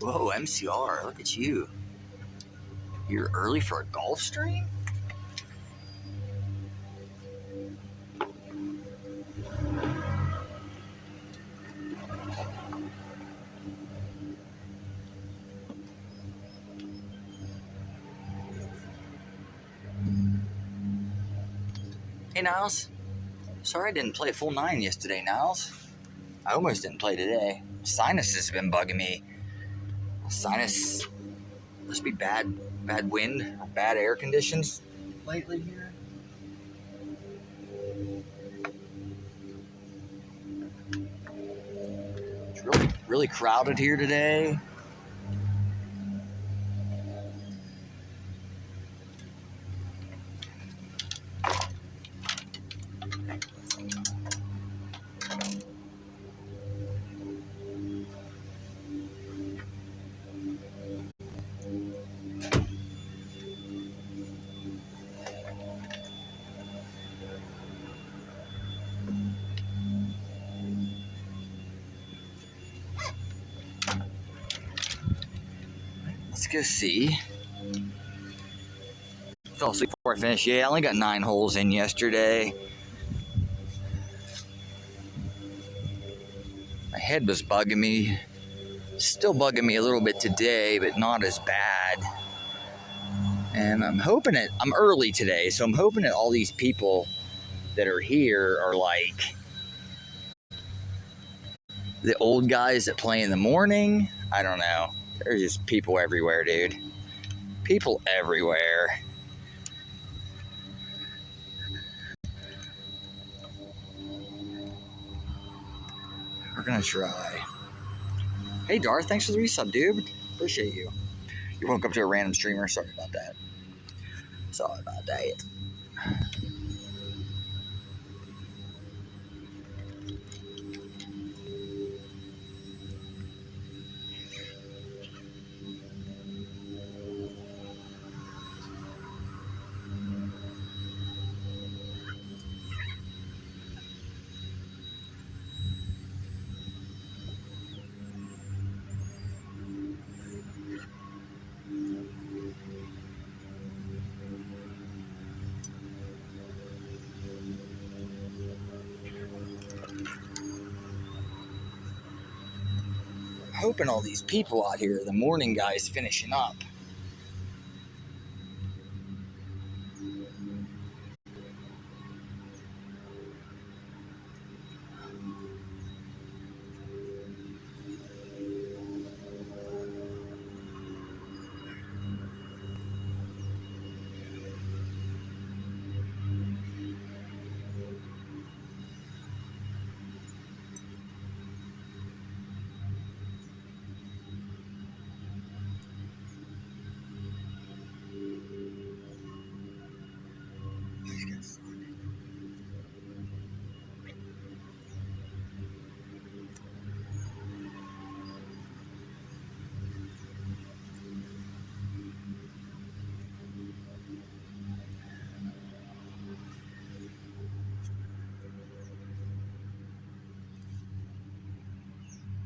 Whoa, MCR, look at you. You're early for a golf stream? Hey, Niles. Sorry I didn't play a full 9 yesterday, Niles. I almost didn't play today. Sinus has been bugging me. Sinus must be bad wind or bad air conditions lately here. It's really crowded here today. Let's go see. Fell asleep before I finished. Yeah, I only got 9 holes in yesterday. My head was bugging me. Still bugging me a little bit today, but not as bad. And I'm early today, so I'm hoping that all these people that are here are like the old guys that play in the morning. I don't know. There's just people everywhere, dude. People everywhere. We're gonna try. Hey, Darth, thanks for the resub, dude. Appreciate you. You're welcome to a random streamer. Sorry about that. Sorry about that. Hoping all these people out here, the morning guys, finishing up.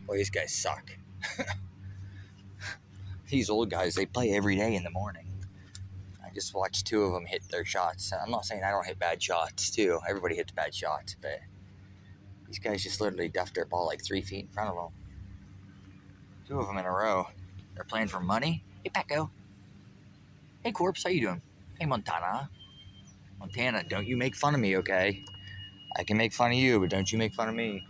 Boy, these guys suck. These old guys, they play every day in the morning. I just watched 2 of them hit their shots. I'm not saying I don't hit bad shots, too. Everybody hits bad shots, but these guys just literally duffed their ball like 3 feet in front of them. 2 of them in a row. They're playing for money. Hey, Paco. Hey, Corpse, how you doing? Hey, Montana. Montana, don't you make fun of me, okay? I can make fun of you, but don't you make fun of me.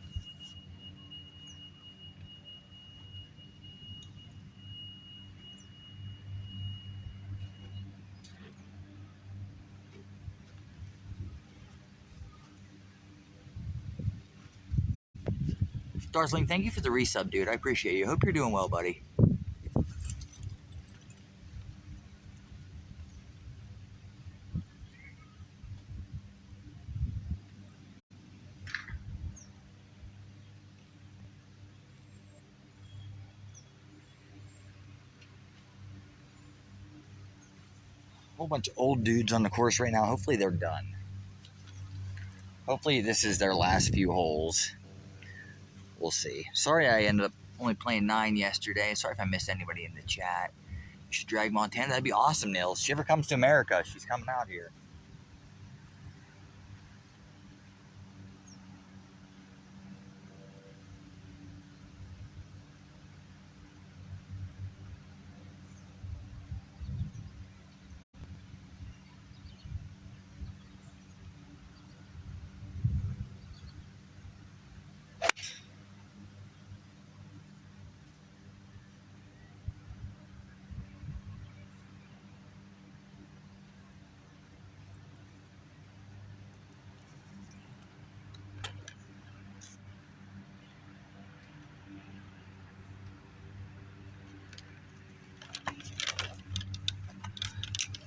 Darthling, thank you for the resub, dude. I appreciate you. Hope you're doing well, buddy. Whole bunch of old dudes on the course right now. Hopefully they're done. Hopefully this is their last few holes. We'll see. Sorry I ended up Only playing 9 yesterday. Sorry if I missed anybody in the chat. You should drag Montana. That'd be awesome, Nils. If she ever comes to America, she's coming out here.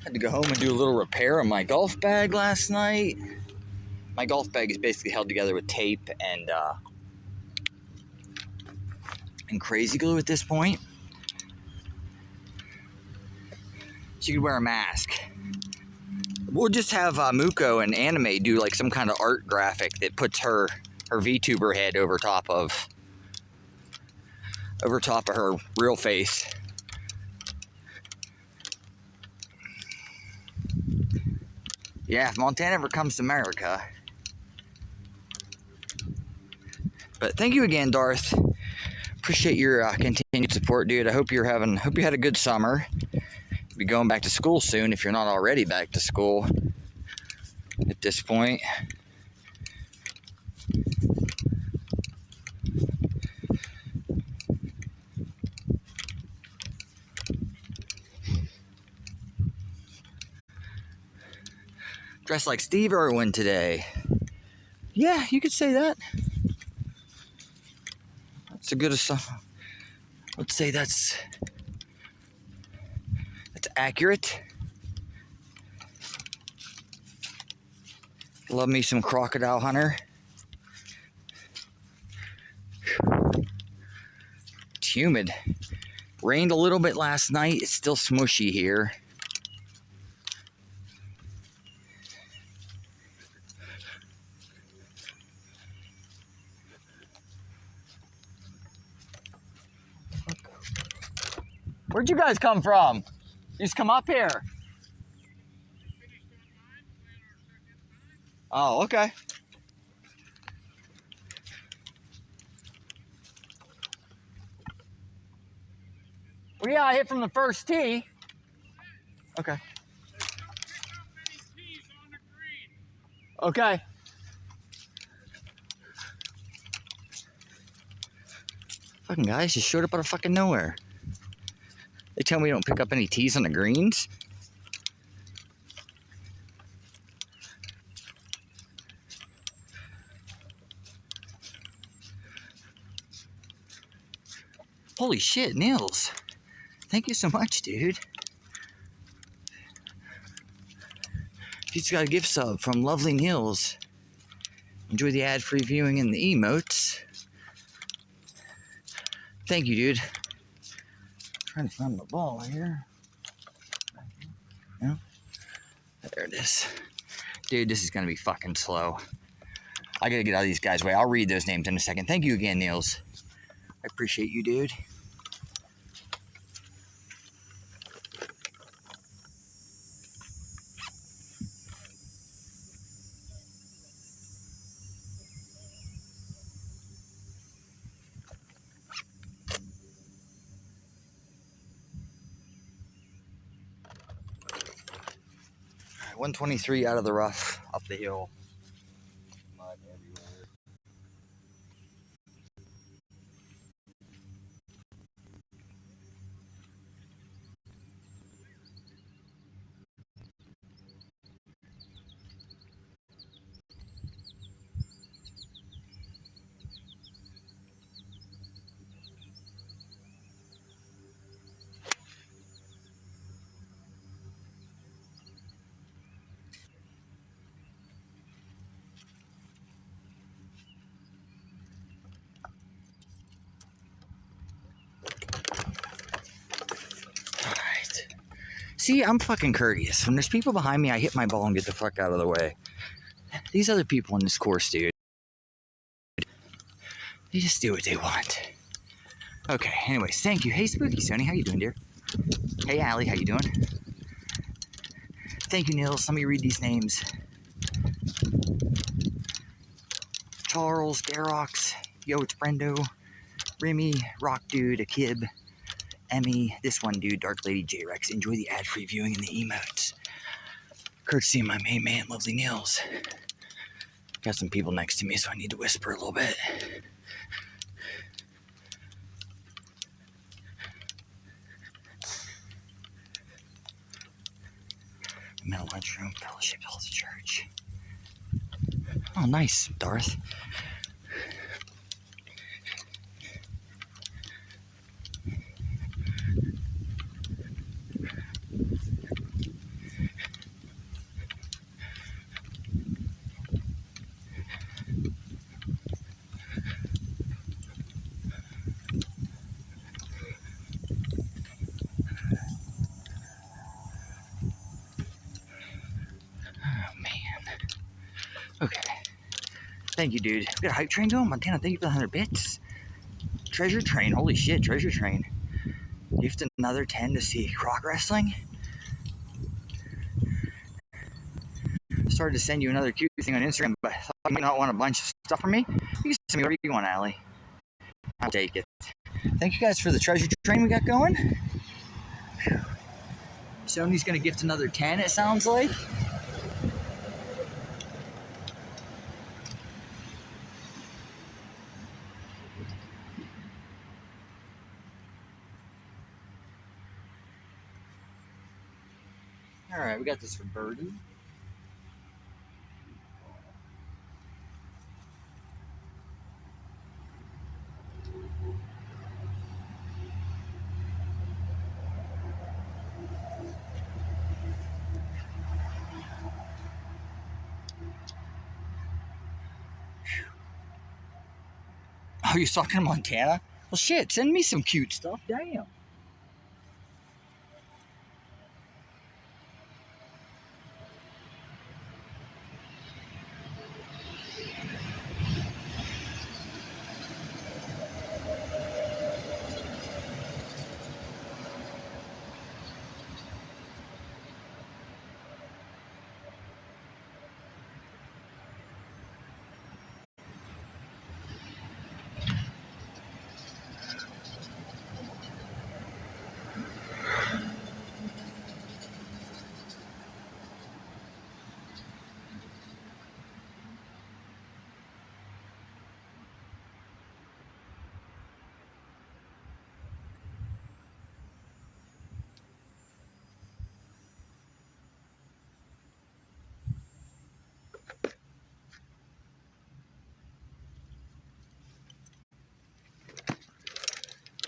Had to go home and do a little repair on my golf bag last night. My golf bag is basically held together with tape and crazy glue at this point. So you could wear a mask. We'll just have Muko and Anime do like some kind of art graphic that puts her VTuber head over top of her real face. Yeah, if Montana ever comes to America. But thank you again, Darth. Appreciate your continued support, dude. I hope you had a good summer. You'll be going back to school soon if you're not already back to school at this point. Dressed like Steve Irwin today. Yeah, you could say that. That's a good assumption. Let's say that's accurate. Love me some Crocodile Hunter. It's humid. Rained a little bit last night. It's still smushy here. Where'd you guys come from? You just come up here. Oh, okay. Well, yeah, I hit from the first tee. Okay. Okay. Fucking guys just showed up out of fucking nowhere. They tell me don't pick up any tees on the greens. Holy shit, Nils. Thank you so much, dude. He's got a gift sub from Lovely Nils. Enjoy the ad-free viewing and the emotes. Thank you, dude. Trying to find my ball here. Yeah. There it is. Dude, this is going to be fucking slow. I got to get out of these guys' way. I'll read those names in a second. Thank you again, Nils. I appreciate you, dude. All right, 123 out of the rough, up the hill. Mud everywhere. See, I'm fucking courteous. When there's people behind me, I hit my ball and get the fuck out of the way. These other people in this course, dude, they just do what they want. Okay, anyways, thank you. Hey, Spooky Sony, how you doing, dear? Hey, Allie, how you doing? Thank you, Nils. Let me read these names. Charles, Garox, Yo, it's Brendo, Remy, Rock Dude, Akib, Emmy, this one dude, Dark Lady, J-Rex. Enjoy the ad-free viewing and the emotes. Courtesy of my main man, Lovely Nils. Got some people next to me, so I need to whisper a little bit. I'm in a lunchroom, Fellowship Health Church. Oh, nice, Darth. Oh, man. Okay. Thank you, dude. We got a hype train going? Montana, thank you for the 100 bits. Treasure Train, holy shit, Treasure Train. Gift another 10 to see croc wrestling. Started to send you another cute thing on Instagram, but I thought you might not want a bunch of stuff from me. You can send me whatever you want, Allie. I'll take it. Thank you guys for the treasure train we got going. Sony's gonna gift another 10, it sounds like. Alright, we got this for Birdie. Oh, you're talking to Montana? Well, shit, send me some cute stuff. Damn.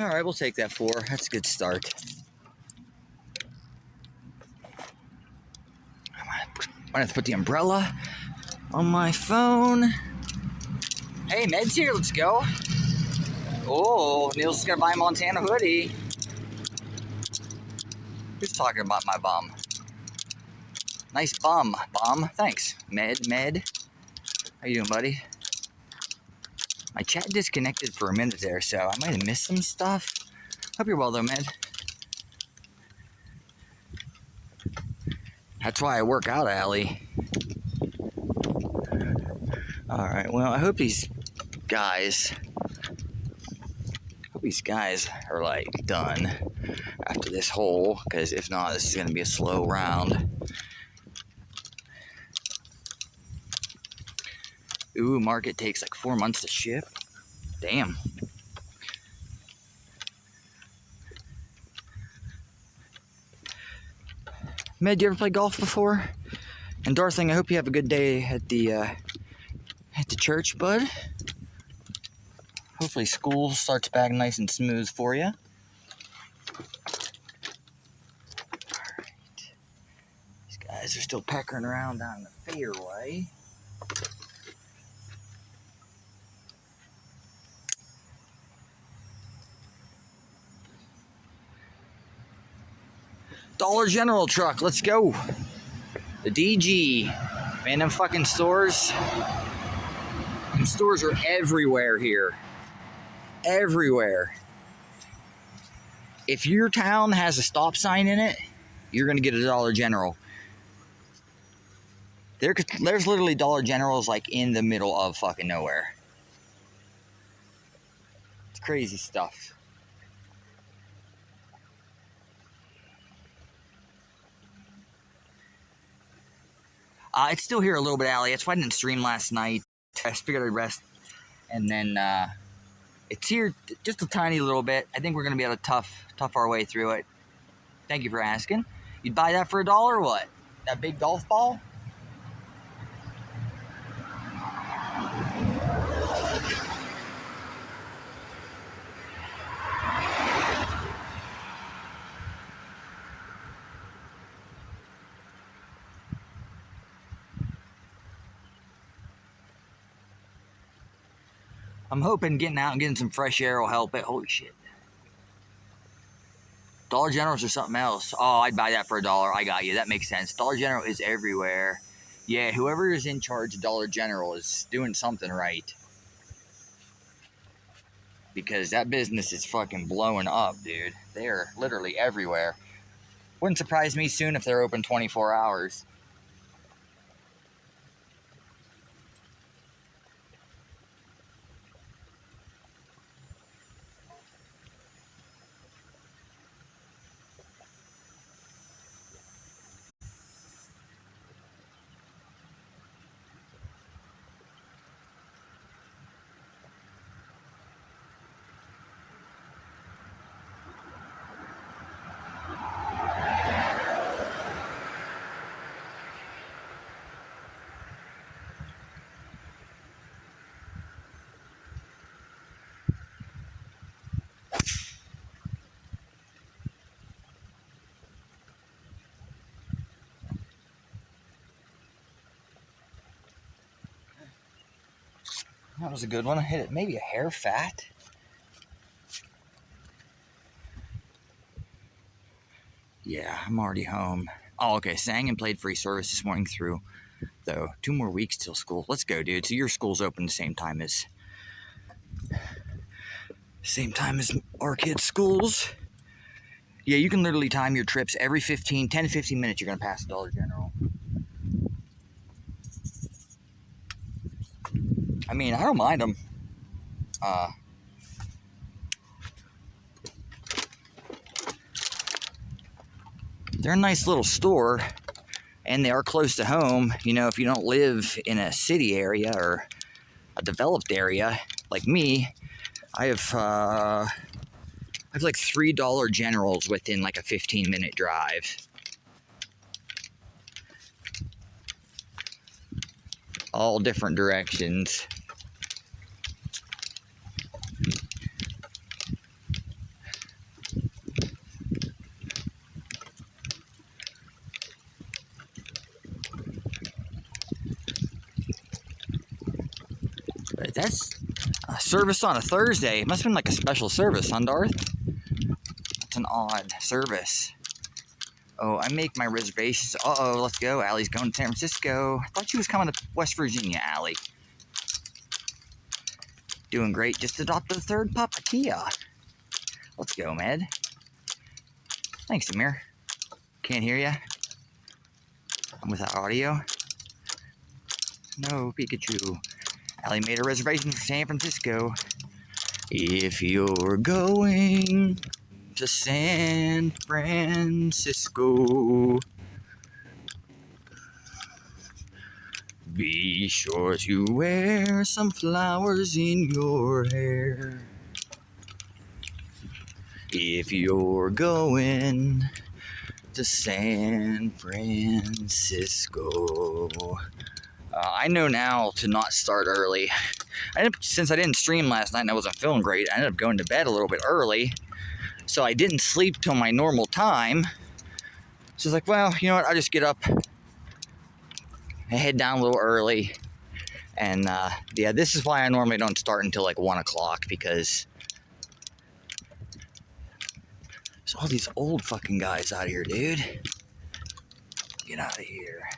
Alright, we'll take that 4. That's a good start. I'm gonna have to put the umbrella on my phone. Hey, Med's here, let's go. Oh, Neil's is gonna buy a Montana hoodie. Who's talking about my bum? Nice bum, thanks. Med. How you doing, buddy? My chat disconnected for a minute there, so I might have missed some stuff. Hope you're well, though, Med. That's why I work out, Allie. Alright, well, I hope these guys are, like, done after this hole, because if not, this is going to be a slow round. Ooh, market takes like 4 months to ship. Damn. Med, you ever play golf before? And Darthling, I hope you have a good day at the church, bud. Hopefully school starts back nice and smooth for you. Alright. These guys are still peckering around down the fairway. Dollar General truck, let's go. The DG. Man, them fucking stores. Them stores are everywhere here. Everywhere. If your town has a stop sign in it, you're going to get a Dollar General. There's literally Dollar Generals like in the middle of fucking nowhere. It's crazy stuff. It's still here a little bit, Allie. That's why I didn't stream last night. I figured I'd rest. And then it's here just a tiny little bit. I think we're going to be able to tough our way through it. Thank you for asking. You'd buy that for $1 or what? That big golf ball? I'm hoping getting out and getting some fresh air will help it. Holy shit. Dollar Generals or something else. Oh, I'd buy that for $1. I got you. That makes sense. Dollar General is everywhere. Yeah, whoever is in charge of Dollar General is doing something right. Because that business is fucking blowing up, dude. They're literally everywhere. Wouldn't surprise me soon if they're open 24 hours. That was a good one. I hit it maybe a hair fat. Yeah, I'm already home. Oh, okay. Sang and played free service this morning through, though. 2 more weeks till school. Let's go, dude. So your school's open the same time as our kids' schools. Yeah, you can literally time your trips every 10 to 15 minutes. You're going to pass a Dollar General. I mean, I don't mind them. They're a nice little store, and they are close to home. You know, if you don't live in a city area or a developed area like me, I have like 3 Dollar Generals within like a 15-minute drive. All different directions. But that's a service on a Thursday. It must have been like a special service, huh, Darth? That's an odd service. Oh, I make my reservations. Uh-oh, let's go. Allie's going to San Francisco. I thought she was coming to West Virginia, Allie. Doing great. Just adopted a 3rd pup, Kia. Let's go, Med. Thanks, Amir. Can't hear ya. I'm without audio. No, Pikachu. Allie made a reservation for San Francisco. If you're going to San Francisco, be sure to wear some flowers in your hair. If you're going to San Francisco. I know now to not start early. Since I didn't stream last night and I wasn't feeling great, I ended up going to bed a little bit early. So I didn't sleep till my normal time. So it's like, well, you know what? I'll just get up and head down a little early. And yeah, this is why I normally don't start until like 1 o'clock, because there's all these old fucking guys out here, dude. Get out of here.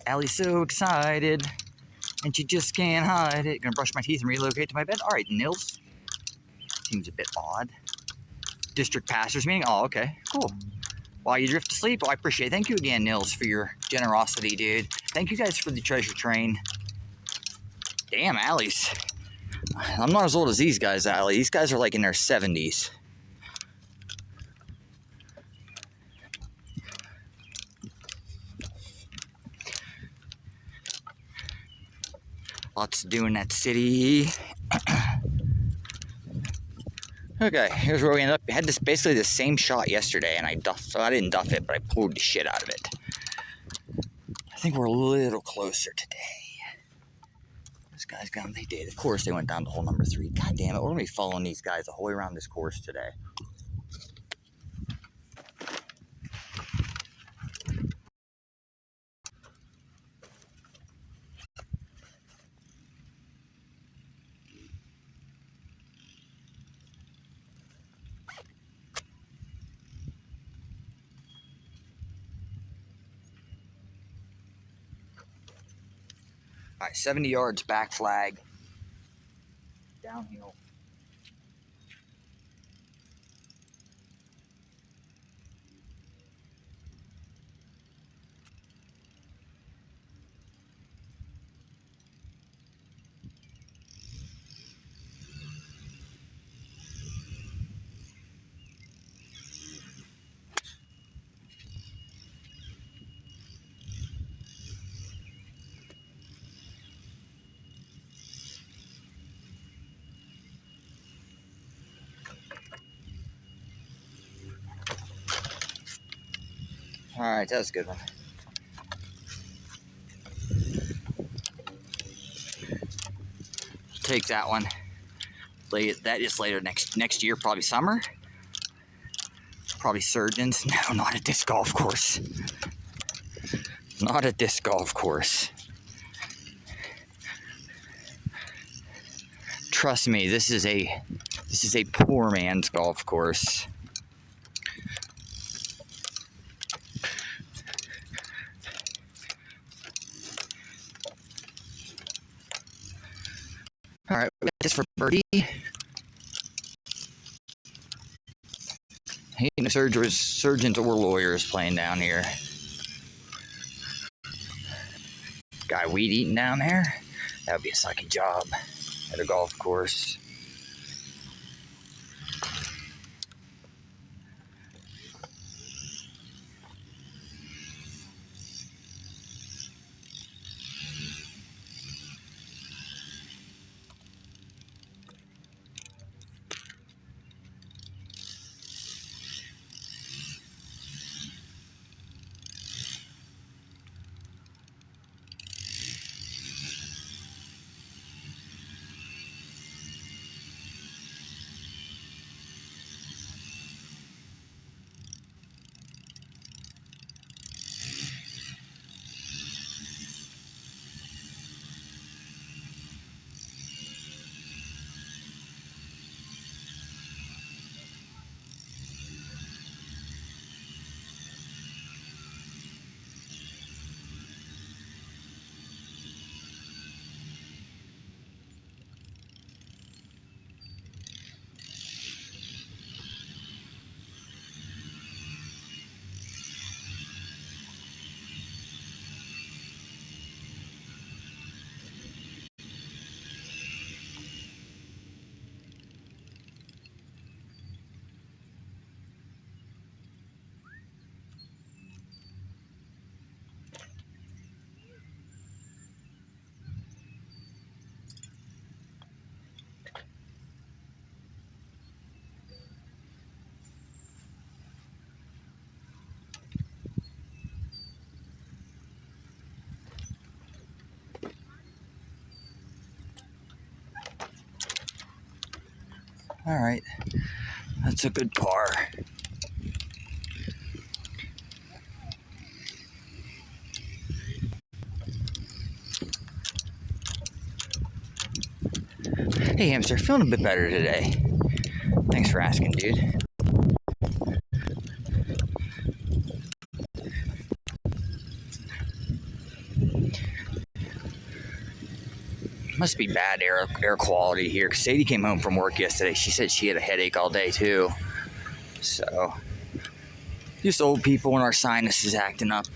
Allie's so excited, and she just can't hide it. Gonna brush my teeth and relocate to my bed. All right, Nils. Seems a bit odd. District pastors meeting. Oh, okay, cool. While you drift to sleep, I appreciate it. Thank you again, Nils, for your generosity, dude. Thank you guys for the treasure train. Damn, Allie's. I'm not as old as these guys, Allie. These guys are like in their 70s. Lots to do in that city. Okay, here's where we ended up. We had this basically the same shot yesterday, and I didn't duff it, but I pulled the shit out of it. I think we're a little closer today. This guy's gone. They did. Of course, they went down to hole number 3. God damn it, we're gonna be following these guys the whole way around this course today. All right, 70 yards back flag. Downhill. All right, that was a good one. Take that one. That is later next year, probably summer. Probably Surgeons. No, not at this golf course. Not at this golf course. Trust me, this is a poor man's golf course. All right, we got this for birdie. Ain't no surgeons or lawyers playing down here. Guy weed eating down there? That would be a sucky job at a golf course. All right, that's a good par. Hey, hamster, feeling a bit better today. Thanks for asking, dude. Must be bad air quality here. Sadie came home from work yesterday. She said she had a headache all day too. So, just old people and our sinuses acting up.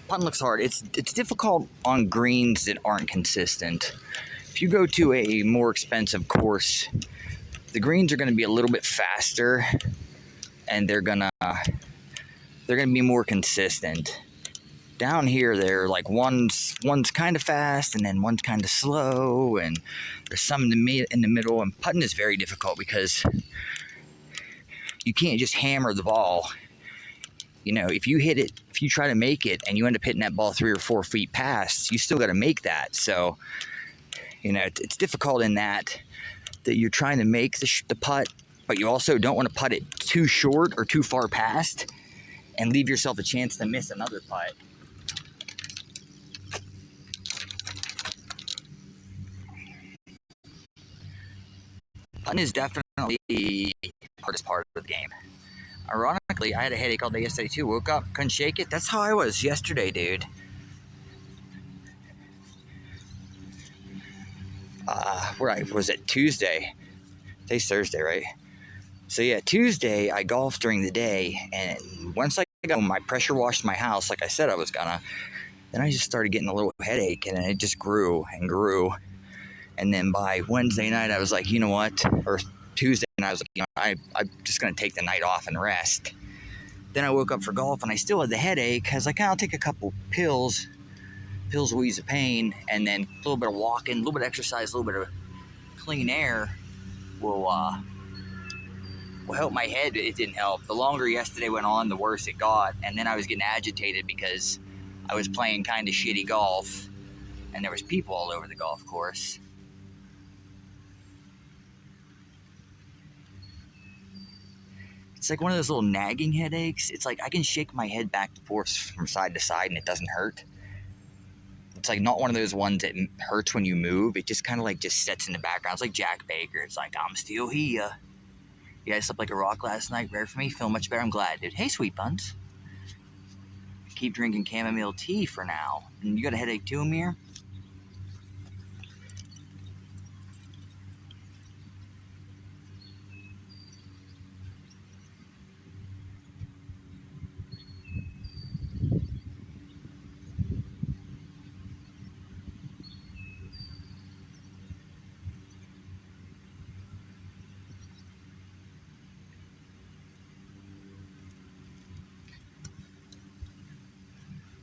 Putting looks hard. It's difficult on greens that aren't consistent. If you go to a more expensive course, the greens are going to be a little bit faster, and they're gonna be more consistent. Down here, they're like one's kind of fast, and then one's kind of slow, and there's some in the middle. And putting is very difficult because you can't just hammer the ball. You know, if you try to make it, and you end up hitting that ball 3 or 4 feet past, you still got to make that. So, you know, it's difficult in that you're trying to make the putt, but you also don't want to putt it too short or too far past, and leave yourself a chance to miss another putt. Putting is definitely the hardest part of the game. Ironically, I had a headache all day yesterday too. Woke up, couldn't shake it. That's how I was yesterday, dude. Was it Tuesday? Today's Thursday, right? So yeah, Tuesday I golfed during the day, and once I got home, I pressure washed my house like I said I was gonna. Then I just started getting a little headache, and it just grew and grew. And then by Wednesday night, I was like, you know what? Or Tuesday night, I was like, you know, I'm just gonna take the night off and rest. Then I woke up for golf, and I still had the headache. I was like, I'll take a couple pills. Pills will ease the pain, and then a little bit of walking, a little bit of exercise, a little bit of clean air will help my head. It didn't help. The longer yesterday went on, the worse it got. And then I was getting agitated because I was playing kind of shitty golf, and there was people all over the golf course. It's like one of those little nagging headaches. It's like I can shake my head back and forth from side to side and it doesn't hurt. It's like not one of those ones that hurts when you move. It just kind of like just sits in the background. It's like Jack Baker. It's like, I'm still here. Yeah, I slept like a rock last night. Rare for me. Feel much better. I'm glad, dude. Hey, sweet buns. Keep drinking chamomile tea for now. And you got a headache too, Amir?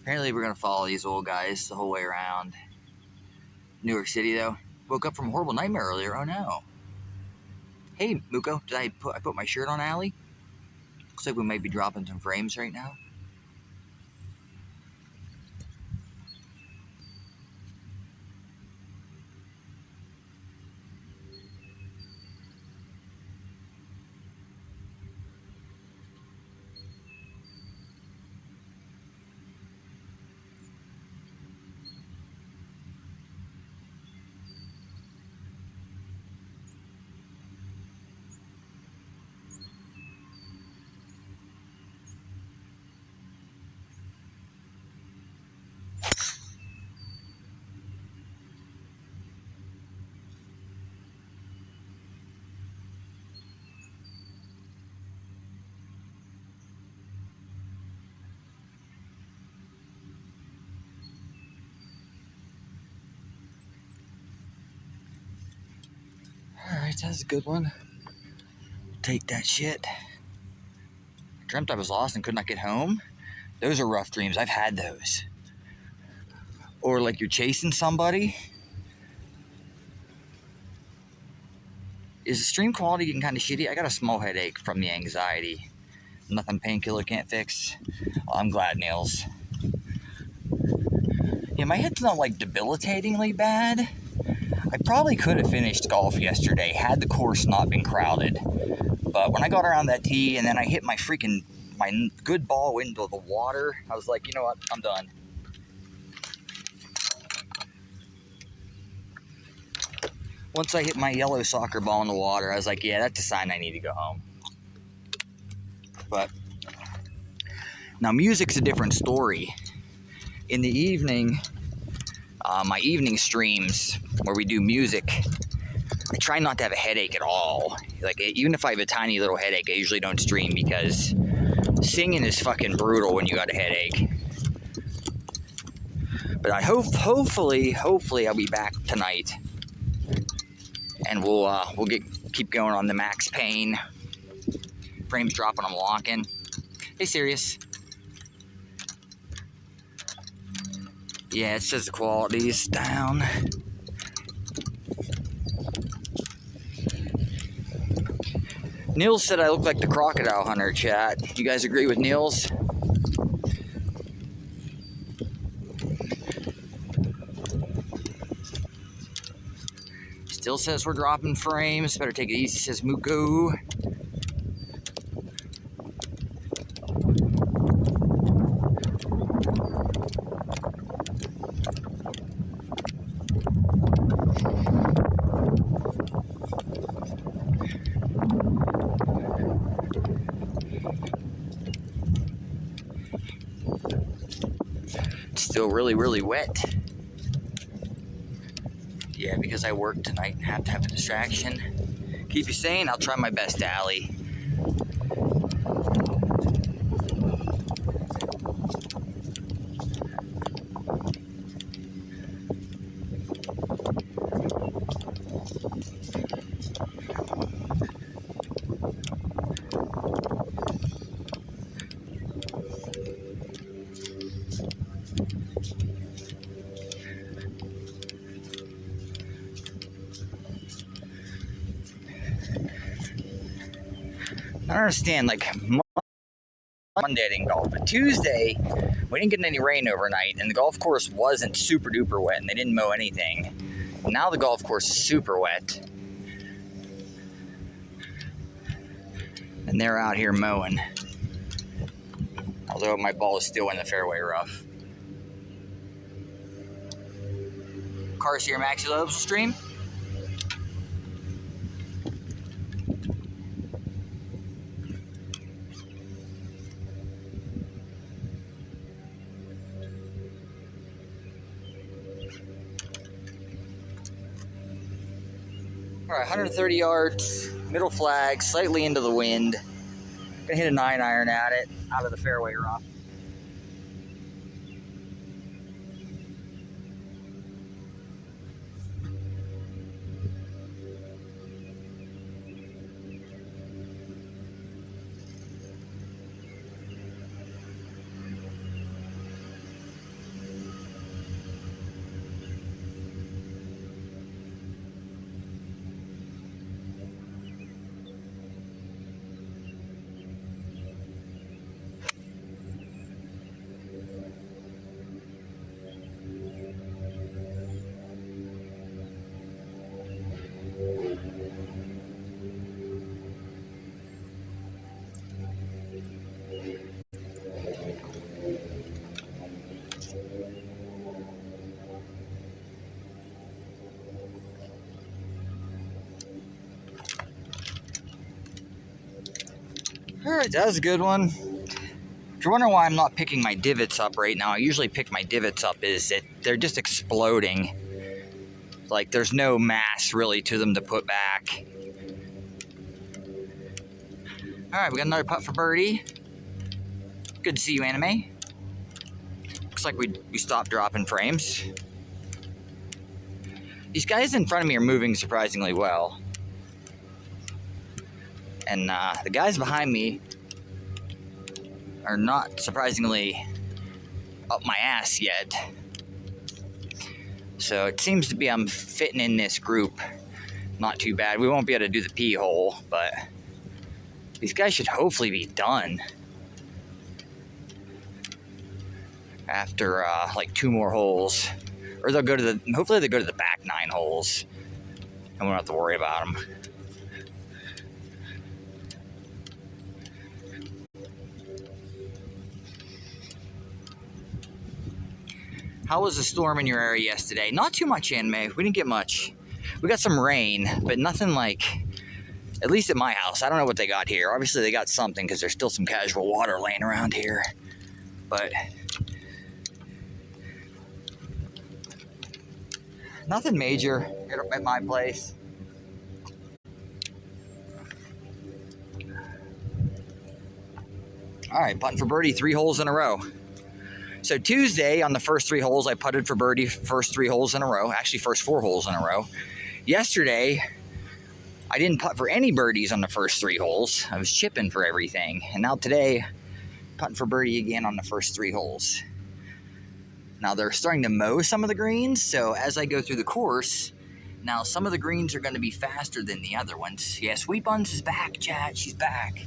Apparently we're going to follow these old guys the whole way around. New York City, though. Woke up from a horrible nightmare earlier. Oh, no. Hey, Muko. Did I put my shirt on, Allie? Looks like we might be dropping some frames right now. Alright, that's a good one. Take that shit. Dreamt I was lost and could not get home. Those are rough dreams. I've had those. Or like you're chasing somebody. Is the stream quality getting kind of shitty? I got a small headache from the anxiety. Nothing painkiller can't fix. Oh, I'm glad, Nils. Yeah, my head's not like debilitatingly bad. I probably could have finished golf yesterday had the course not been crowded. But when I got around that tee and then I hit my good ball into the water, I was like, you know what? I'm done. Once I hit my yellow soccer ball in the water, I was like, yeah, that's a sign I need to go home. But now music's a different story. In the evening, my evening streams where we do music, I try not to have a headache at all. Like, even if I have a tiny little headache, I usually don't stream because singing is fucking brutal when you got a headache. But I hopefully I'll be back tonight, and we'll keep going on the max pain. Frames dropping, I'm walking. Hey, serious? Yeah, it says the quality's down. Nils said I look like the crocodile hunter, chat. You guys agree with Nils? Still says we're dropping frames. Better take it easy, says Muko. It's still really wet. Yeah, because I work tonight and have to have a distraction. Keep you sane, I'll try my best, Allie. I don't understand, like, Monday I didn't golf, but Tuesday, we didn't get any rain overnight, and the golf course wasn't super duper wet, and they didn't mow anything. Now the golf course is super wet, and they're out here mowing. Although my ball is still in the fairway rough. Cars here, Maxie Loves stream. All right, 130 yards, middle flag, slightly into the wind. Gonna hit a 9-iron at it, out of the fairway rough. Alright, that was a good one. If you're wondering why I'm not picking my divots up right now, I usually pick my divots up, is that they're just exploding. Like, there's no mass really to them to put back. Alright, we got another putt for birdie. Good to see you, Anime. Looks like we stopped dropping frames. These guys in front of me are moving surprisingly well. And the guys behind me are not surprisingly up my ass yet. So it seems to be I'm fitting in this group not too bad. We won't be able to do the pee hole, but these guys should hopefully be done after like 2 more holes. Or they'll go to the, hopefully they go to the back 9 holes and we don't have to worry about them. How was the storm in your area yesterday? Not too much, Anime. We didn't get much. We got some rain, but nothing like, at least at my house. I don't know what they got here. Obviously they got something because there's still some casual water laying around here. But Nothing major at my place. All right, putting for birdie 3 holes in a row. So Tuesday, on the first 3 holes, I putted for birdie first 3 holes in a row. Actually, first 4 holes in a row. Yesterday, I didn't putt for any birdies on the first 3 holes. I was chipping for everything. And now today, putting for birdie again on the first 3 holes. Now they're starting to mow some of the greens, so as I go through the course, now some of the greens are going to be faster than the other ones. Yeah, Sweet Buns is back, chat. She's back.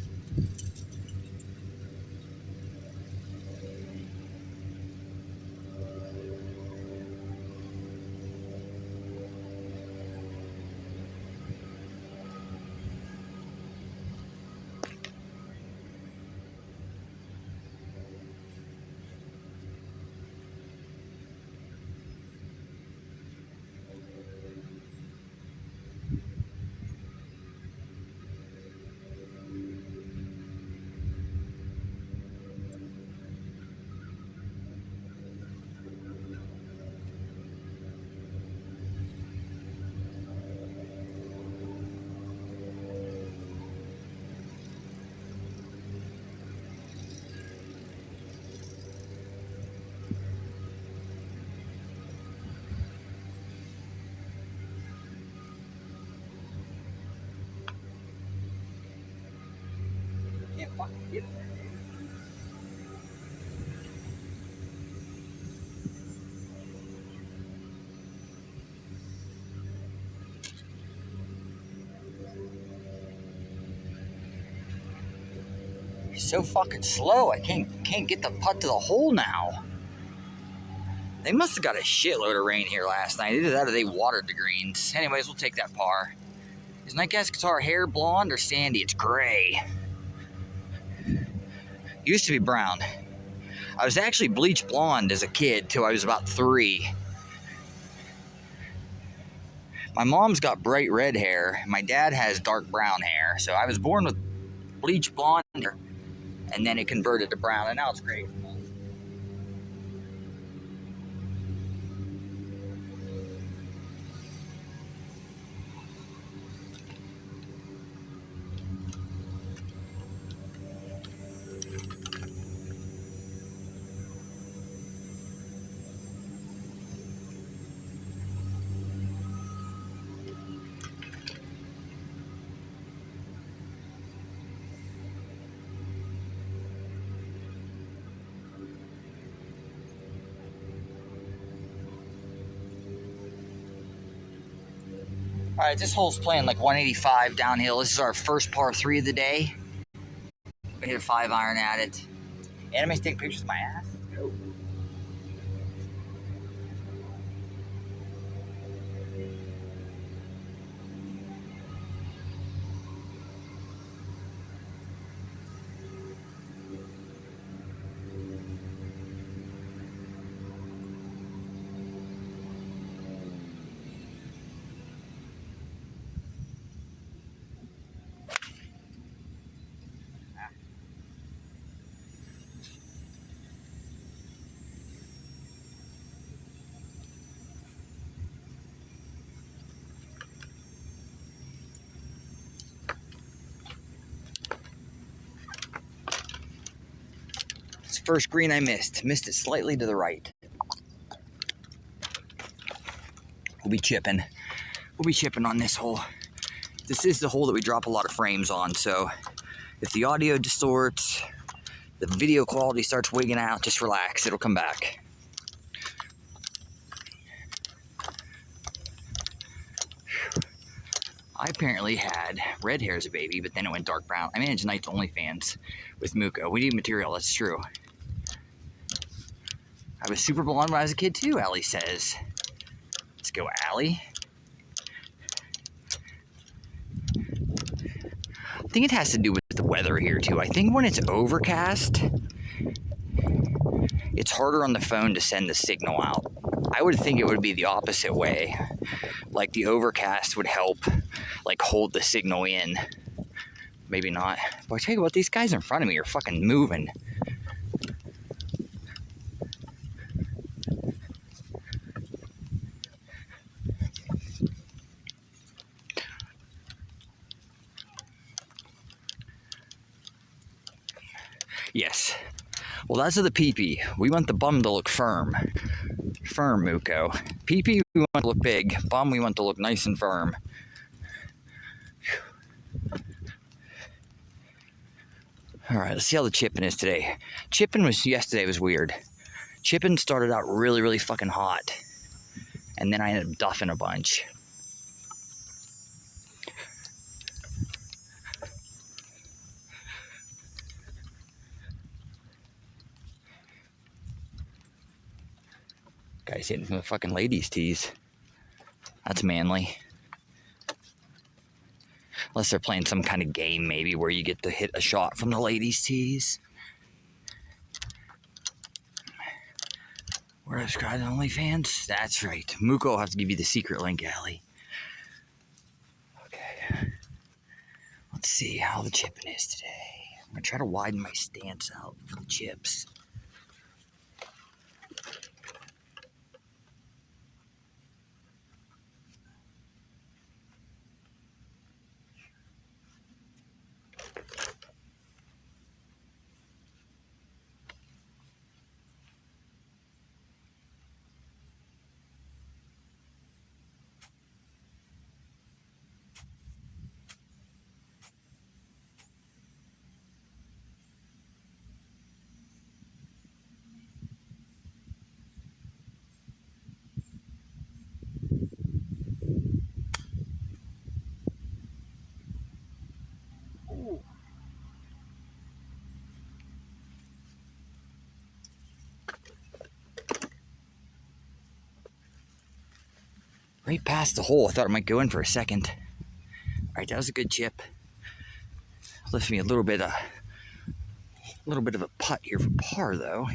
Can't fucking get it. So fucking slow. I can't get the putt to the hole now. They must have got a shitload of rain here last night. Either that or they watered the greens. Anyways, we'll take that par. Is Nightcast Guitar hair blonde or sandy? It's gray. Used to be brown. I was actually bleach blonde as a kid till I was about 3. My mom's got bright red hair. My dad has dark brown hair. So I was born with bleach blonde hair, and then it converted to brown, and now it's gray. All right, this hole's playing like 185 downhill. This is our first par 3 of the day. I hit a 5-iron at it. Anime's taking pictures of my ass. Let's go. First green I missed it slightly to the right. We'll be chipping on this hole. This is the hole that we drop a lot of frames on, so if the audio distorts, the video quality starts wigging out, just relax, it'll come back. I apparently had red hair as a baby, but then it went dark brown. I managed Night's OnlyFans with Muko. We need material, that's true. I was super blonde when I was a kid too, Allie says. Let's go, Allie. I think it has to do with the weather here too. I think when it's overcast, it's harder on the phone to send the signal out. I would think it would be the opposite way. Like the overcast would help like hold the signal in. Maybe not. But I tell you what, these guys in front of me are fucking moving. Yes. Well, that's the pee-pee. We want the bum to look firm. Firm, Muko. Pee-pee, we want to look big. Bum, we want to look nice and firm. All right, let's see how the chipping is today. Chipping yesterday was weird. Chipping started out really, really fucking hot. And then I ended up duffing a bunch. Guys hitting some fucking ladies' tees. That's manly. Unless they're playing some kind of game, maybe, where you get to hit a shot from the ladies' tees. Where I subscribe to OnlyFans? That's right. Muko will have to give you the secret link, Allie. Okay. Let's see how the chipping is today. I'm going to try to widen my stance out for the chips. Ooh. Right past the hole. I thought it might go in for a second. All right, that was a good chip. Left me a little bit of a putt here for par, though.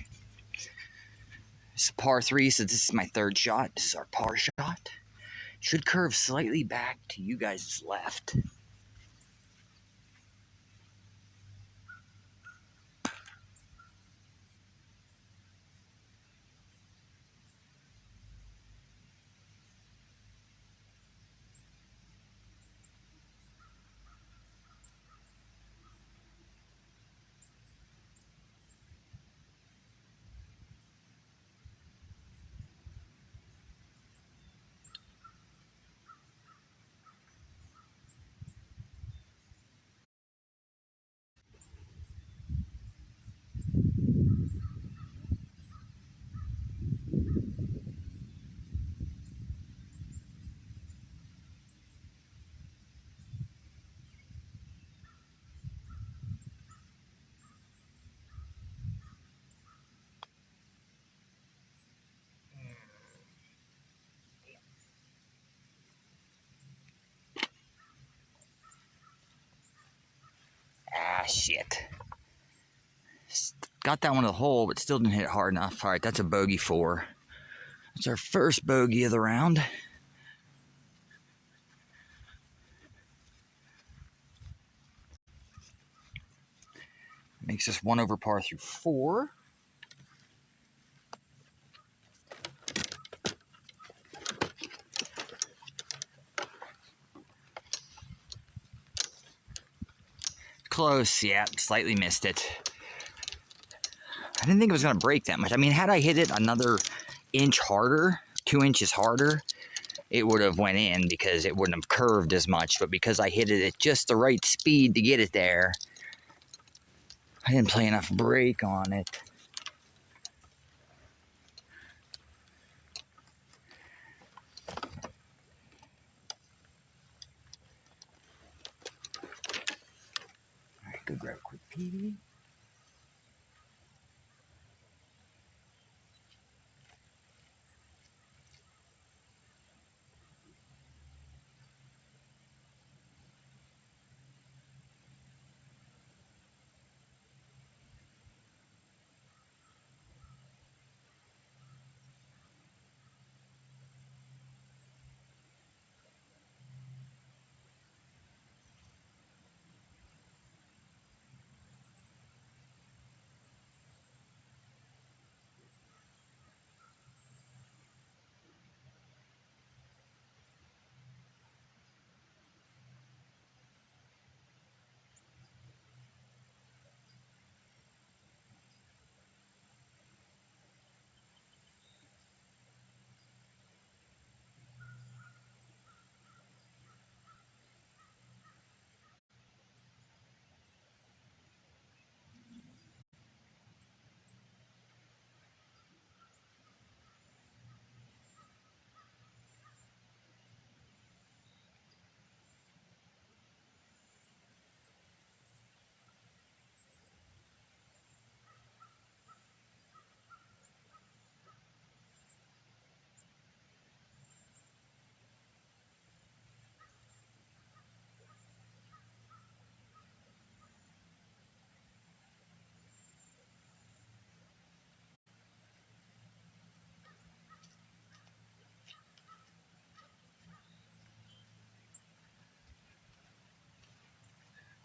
It's a par 3, so this is my third shot. This is our par shot. Should curve slightly back to you guys' left. Ah, shit. Got that one to the hole, but still didn't hit it hard enough. All right, that's a bogey 4. That's our first bogey of the round. Makes us 1 over par through 4. Close, yeah, slightly missed it. I didn't think it was going to break that much. I mean, had I hit it another inch harder, 2 inches harder, it would have went in because it wouldn't have curved as much. But because I hit it at just the right speed to get it there, I didn't play enough brake on it. All right, go grab a quick pee.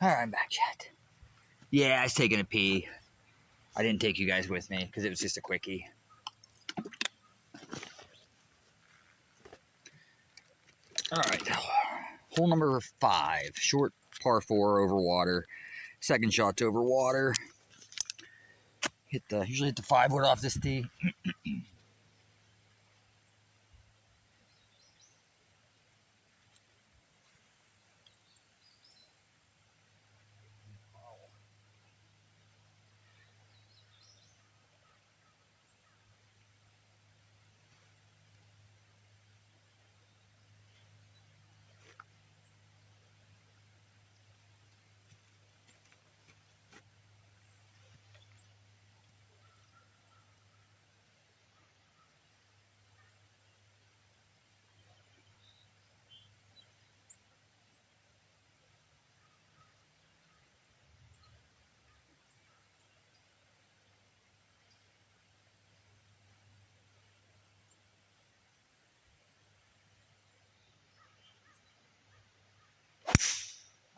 All right, I'm back, Chet. Yeah, I was taking a pee. I didn't take you guys with me because it was just a quickie. All right, hole number 5, short par 4 over water. Second shot's over water. Usually hit the 5-wood off this tee.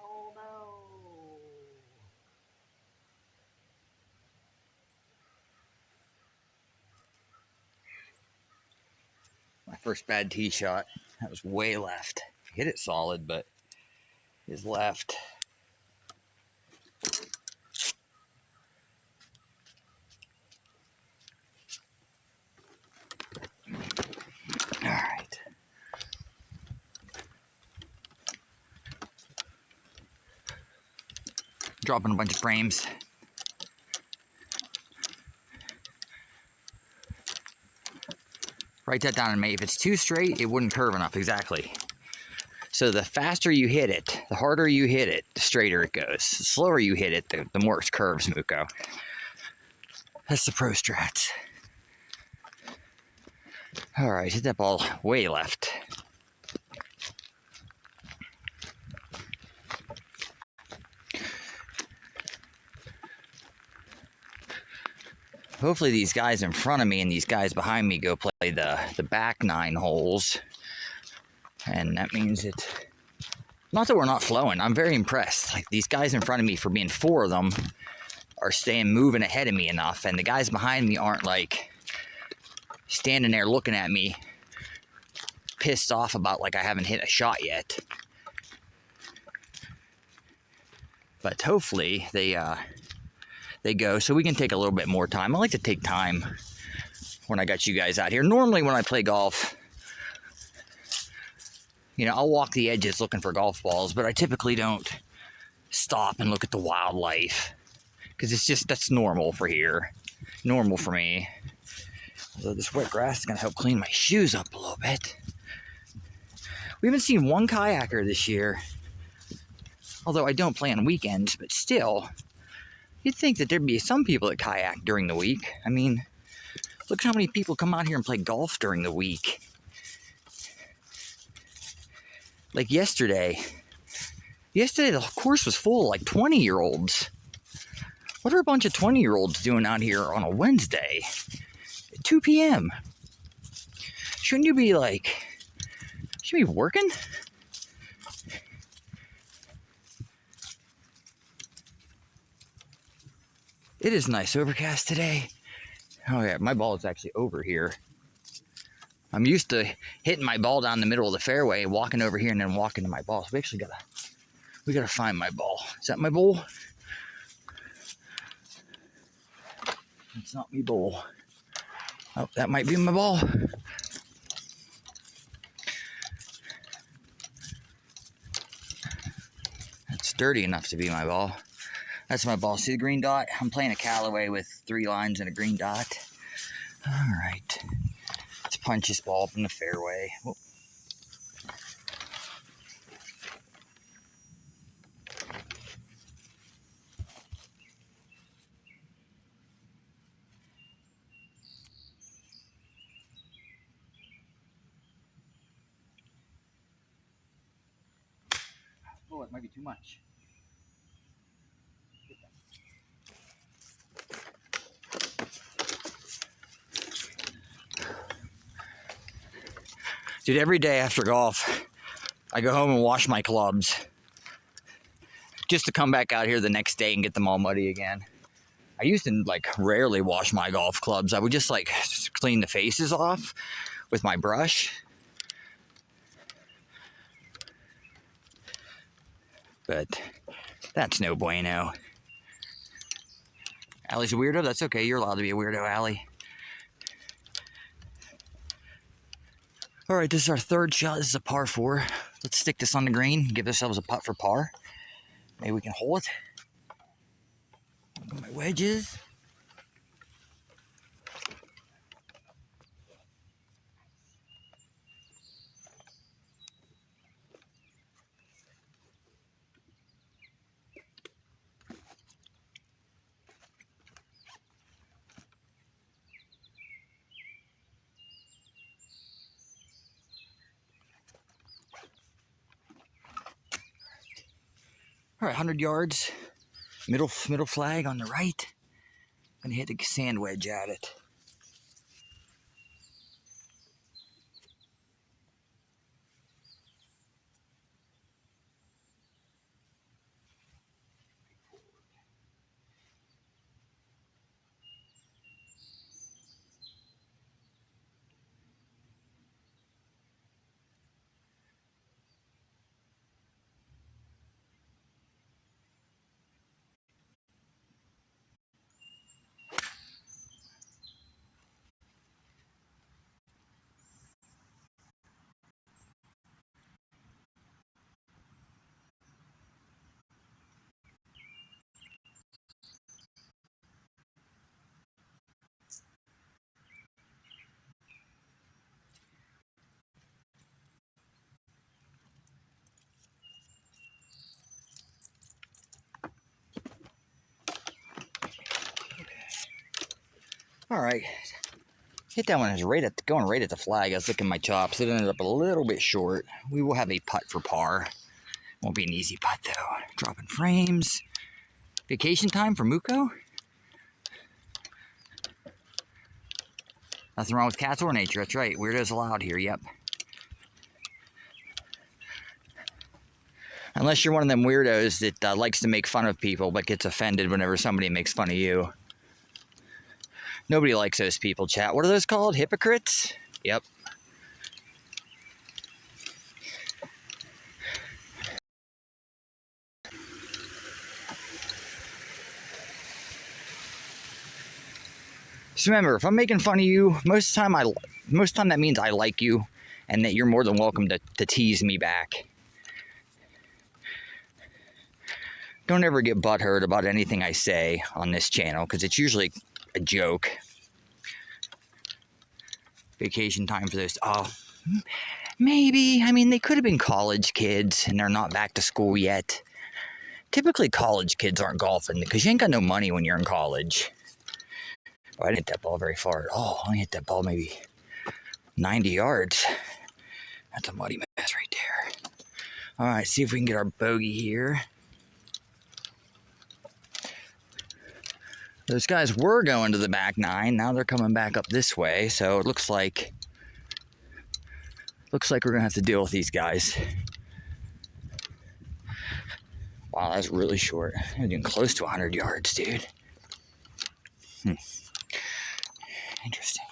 Oh no! My first bad tee shot. That was way left. Hit it solid, but his left. All right. Dropping a bunch of frames. Write that down and make. If it's too straight, it wouldn't curve enough. Exactly. So the faster you hit it, the harder you hit it, the straighter it goes. The slower you hit it, the more it curves, Muko. That's the pro strats. All right, hit that ball way left. Hopefully these guys in front of me and these guys behind me go play the back 9 holes. And that means it's... Not that we're not flowing. I'm very impressed. Like, these guys in front of me, for being 4 of them, are moving ahead of me enough. And the guys behind me aren't, like, standing there looking at me, pissed off about, like, I haven't hit a shot yet. But hopefully they go, so we can take a little bit more time. I like to take time when I got you guys out here. Normally when I play golf, you know, I'll walk the edges looking for golf balls, but I typically don't stop and look at the wildlife because it's just, that's normal for here. Normal for me. Although this wet grass is going to help clean my shoes up a little bit. We haven't seen one kayaker this year. Although I don't play on weekends, but still, you'd think that there'd be some people that kayak during the week. I mean, look how many people come out here and play golf during the week. Like yesterday the course was full of like 20-year-olds. What are a bunch of 20-year-olds doing out here on a Wednesday at 2 p.m.? Shouldn't you be working? It is nice overcast today. Oh yeah, my ball is actually over here. I'm used to hitting my ball down the middle of the fairway, walking over here and then walking to my ball. So we gotta find my ball. Is that my ball? It's not my ball. Oh, that might be my ball. It's dirty enough to be my ball. That's my ball. See the green dot? I'm playing a Callaway with 3 lines and a green dot. All right. Let's punch this ball up in the fairway. Whoa. Oh, it might be too much. Dude, every day after golf, I go home and wash my clubs. just to come back out here the next day and get them all muddy again. I used to like rarely wash my golf clubs. I would just like clean the faces off with my brush. But that's no bueno. Allie's a weirdo? That's okay. You're allowed to be a weirdo, Allie. All right, this is our third shot. This is a par 4. Let's stick this on the green. Give ourselves a putt for par. Maybe we can hole it. My wedges. All right, 100 yards. Middle flag on the right. I'm gonna hit the sand wedge at it. All right, hit that one. Is going right at the flag. I was looking at my chops. It ended up a little bit short. We will have a putt for par. Won't be an easy putt though. Dropping frames. Vacation time for Muko. Nothing wrong with cats or nature. That's right. Weirdos allowed here. Yep. Unless you're one of them weirdos that likes to make fun of people but gets offended whenever somebody makes fun of you. Nobody likes those people, chat. What are those called? Hypocrites? Yep. Just remember, if I'm making fun of you, most of the time that means I like you and that you're more than welcome to tease me back. Don't ever get butthurt about anything I say on this channel because it's usually a joke. Vacation time for this. Oh, maybe. I mean, they could have been college kids and they're not back to school yet. Typically, college kids aren't golfing because you ain't got no money when you're in college. Oh, I didn't hit that ball very far at all. I only hit that ball maybe 90 yards. That's a muddy mess right there. All right, see if we can get our bogey here. Those guys were going to the back 9. Now they're coming back up this way. So it looks like we're going to have to deal with these guys. Wow, that's really short. I'm getting close to 100 yards, dude. Interesting.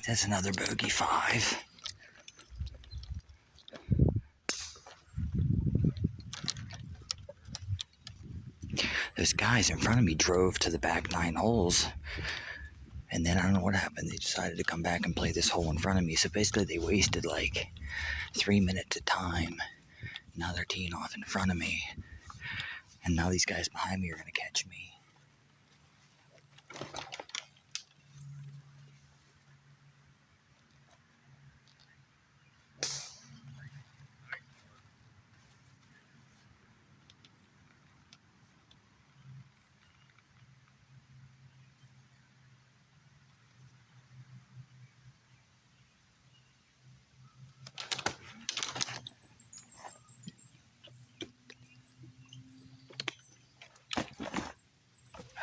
Alright, that's another bogey 5. Those guys in front of me drove to the back 9 holes. And then I don't know what happened. They decided to come back and play this hole in front of me. So basically they wasted like 3 minutes of time. Now they're teeing off in front of me. And now these guys behind me are going to catch me.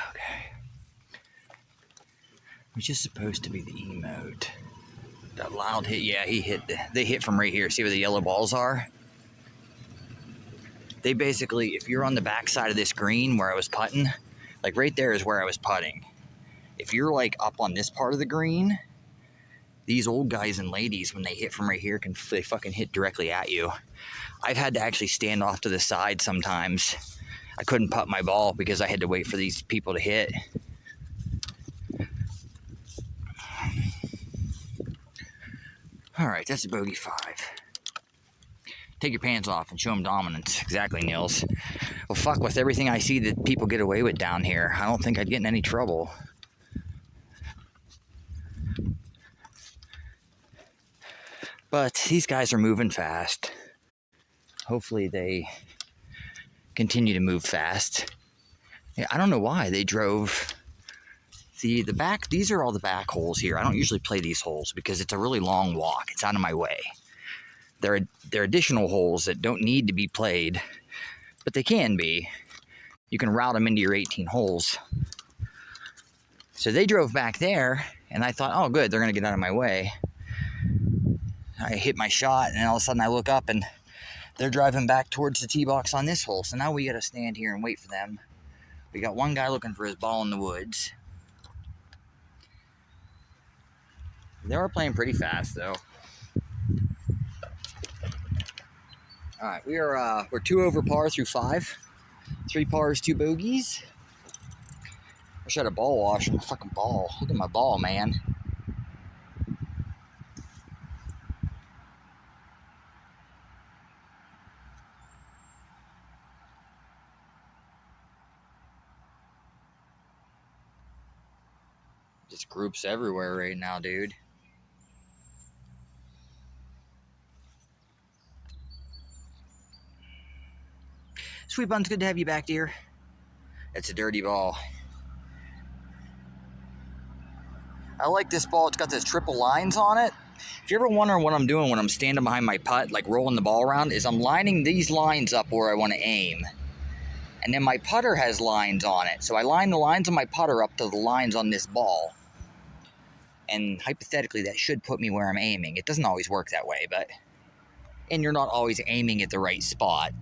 Okay. Which is supposed to be the E mode. That loud hit, yeah, he hit. They hit from right here. See where the yellow balls are? They basically, if you're on the back side of this green where I was putting, like right there is where I was putting. If you're like up on this part of the green, these old guys and ladies, when they hit from right here, they fucking hit directly at you. I've had to actually stand off to the side sometimes. I couldn't putt my ball because I had to wait for these people to hit. All right, that's a bogey 5. Take your pants off and show them dominance. Exactly, Nils. Well, fuck, with everything I see that people get away with down here, I don't think I'd get in any trouble. But these guys are moving fast. Hopefully they continue to move fast. Yeah, I don't know why they drove the back. These are all the back holes here. I don't usually play these holes because it's a really long walk. It's out of my way. There are additional holes that don't need to be played, but they can be. You can route them into your 18 holes. So they drove back there, and I thought, oh, good, they're going to get out of my way. I hit my shot, and all of a sudden I look up, and they're driving back towards the tee box on this hole. So now we got to stand here and wait for them. We got one guy looking for his ball in the woods. They were playing pretty fast, though. All right, we're 2 over par through 5. 3 pars, 2 bogeys. I should have a ball wash on my fucking ball. Look at my ball, man. Just groups everywhere right now, dude. Sweet Buns, good to have you back, dear. It's a dirty ball. I like this ball. It's got those triple lines on it. If you're ever wondering what I'm doing when I'm standing behind my putt, like rolling the ball around, is I'm lining these lines up where I want to aim. And then my putter has lines on it. So I line the lines of my putter up to the lines on this ball. And hypothetically, that should put me where I'm aiming. It doesn't always work that way, but... And you're not always aiming at the right spot.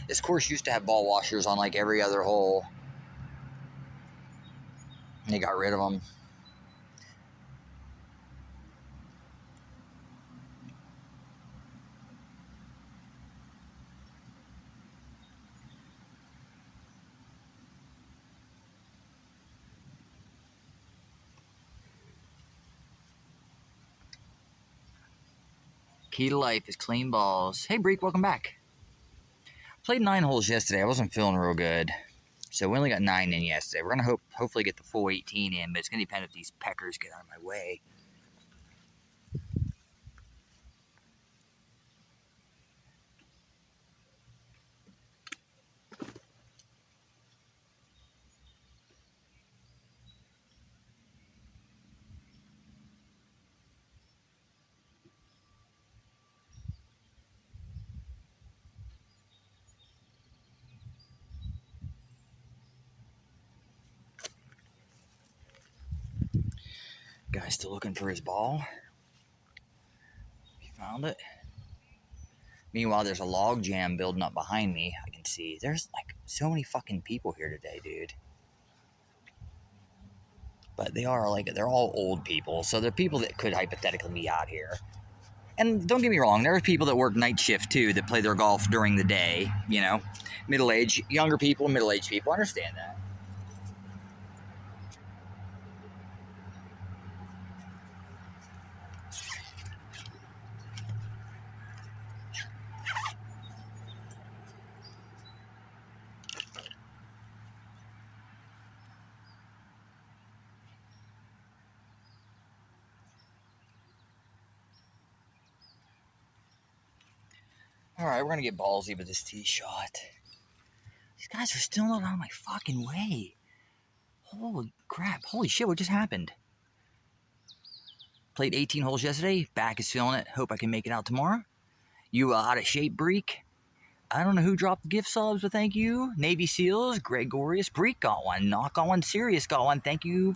This course used to have ball washers on like every other hole. And they got rid of them. Key to life is clean balls. Hey, Breek, welcome back. Played 9 holes yesterday. I wasn't feeling real good. So we only got 9 in yesterday. We're going to hopefully get the full 18 in, but it's going to depend if these peckers get out of my way. Guy's still looking for his ball. He found it. Meanwhile, there's a log jam building up behind me. I can see. There's like so many fucking people here today, dude. But they're all old people. So they're people that could hypothetically be out here. And don't get me wrong, there are people that work night shift too that play their golf during the day, you know. Middle-aged, younger people, middle-aged people. I understand that. Alright, we're gonna get ballsy with this tee shot. These guys are still not on my fucking way. Holy crap. Holy shit, what just happened? Played 18 holes yesterday. Back is feeling it. Hope I can make it out tomorrow. You out of shape, Breek? I don't know who dropped the gift subs, but thank you. Navy SEALs, Gregorius, Breek got one. Knock got one. Sirius got one. Thank you.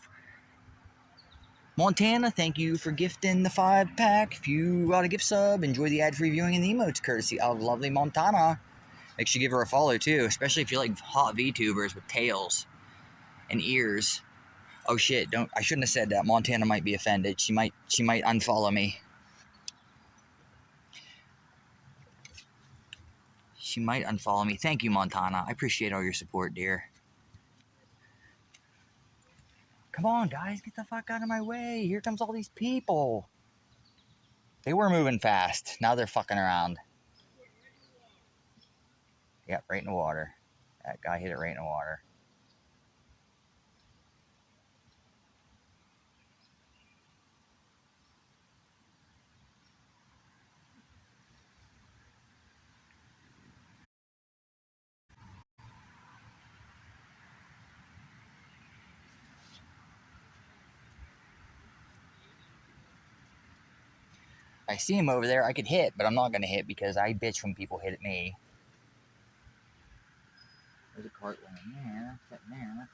Montana, thank you for gifting the 5-pack. If you got a gift sub, enjoy the ad-free viewing and the emotes courtesy of lovely Montana. Make sure you give her a follow too, especially if you like hot VTubers with tails and ears. Oh shit, I shouldn't have said that. Montana might be offended. She might unfollow me. She might unfollow me. Thank you, Montana. I appreciate all your support, dear. Come on, guys. Get the fuck out of my way. Here comes all these people. They were moving fast. Now they're fucking around. Yep, right in the water. That guy hit it right in the water. I see him over there. I could hit, but I'm not going to hit because I bitch when people hit at me. There's a cart laying there, sitting there.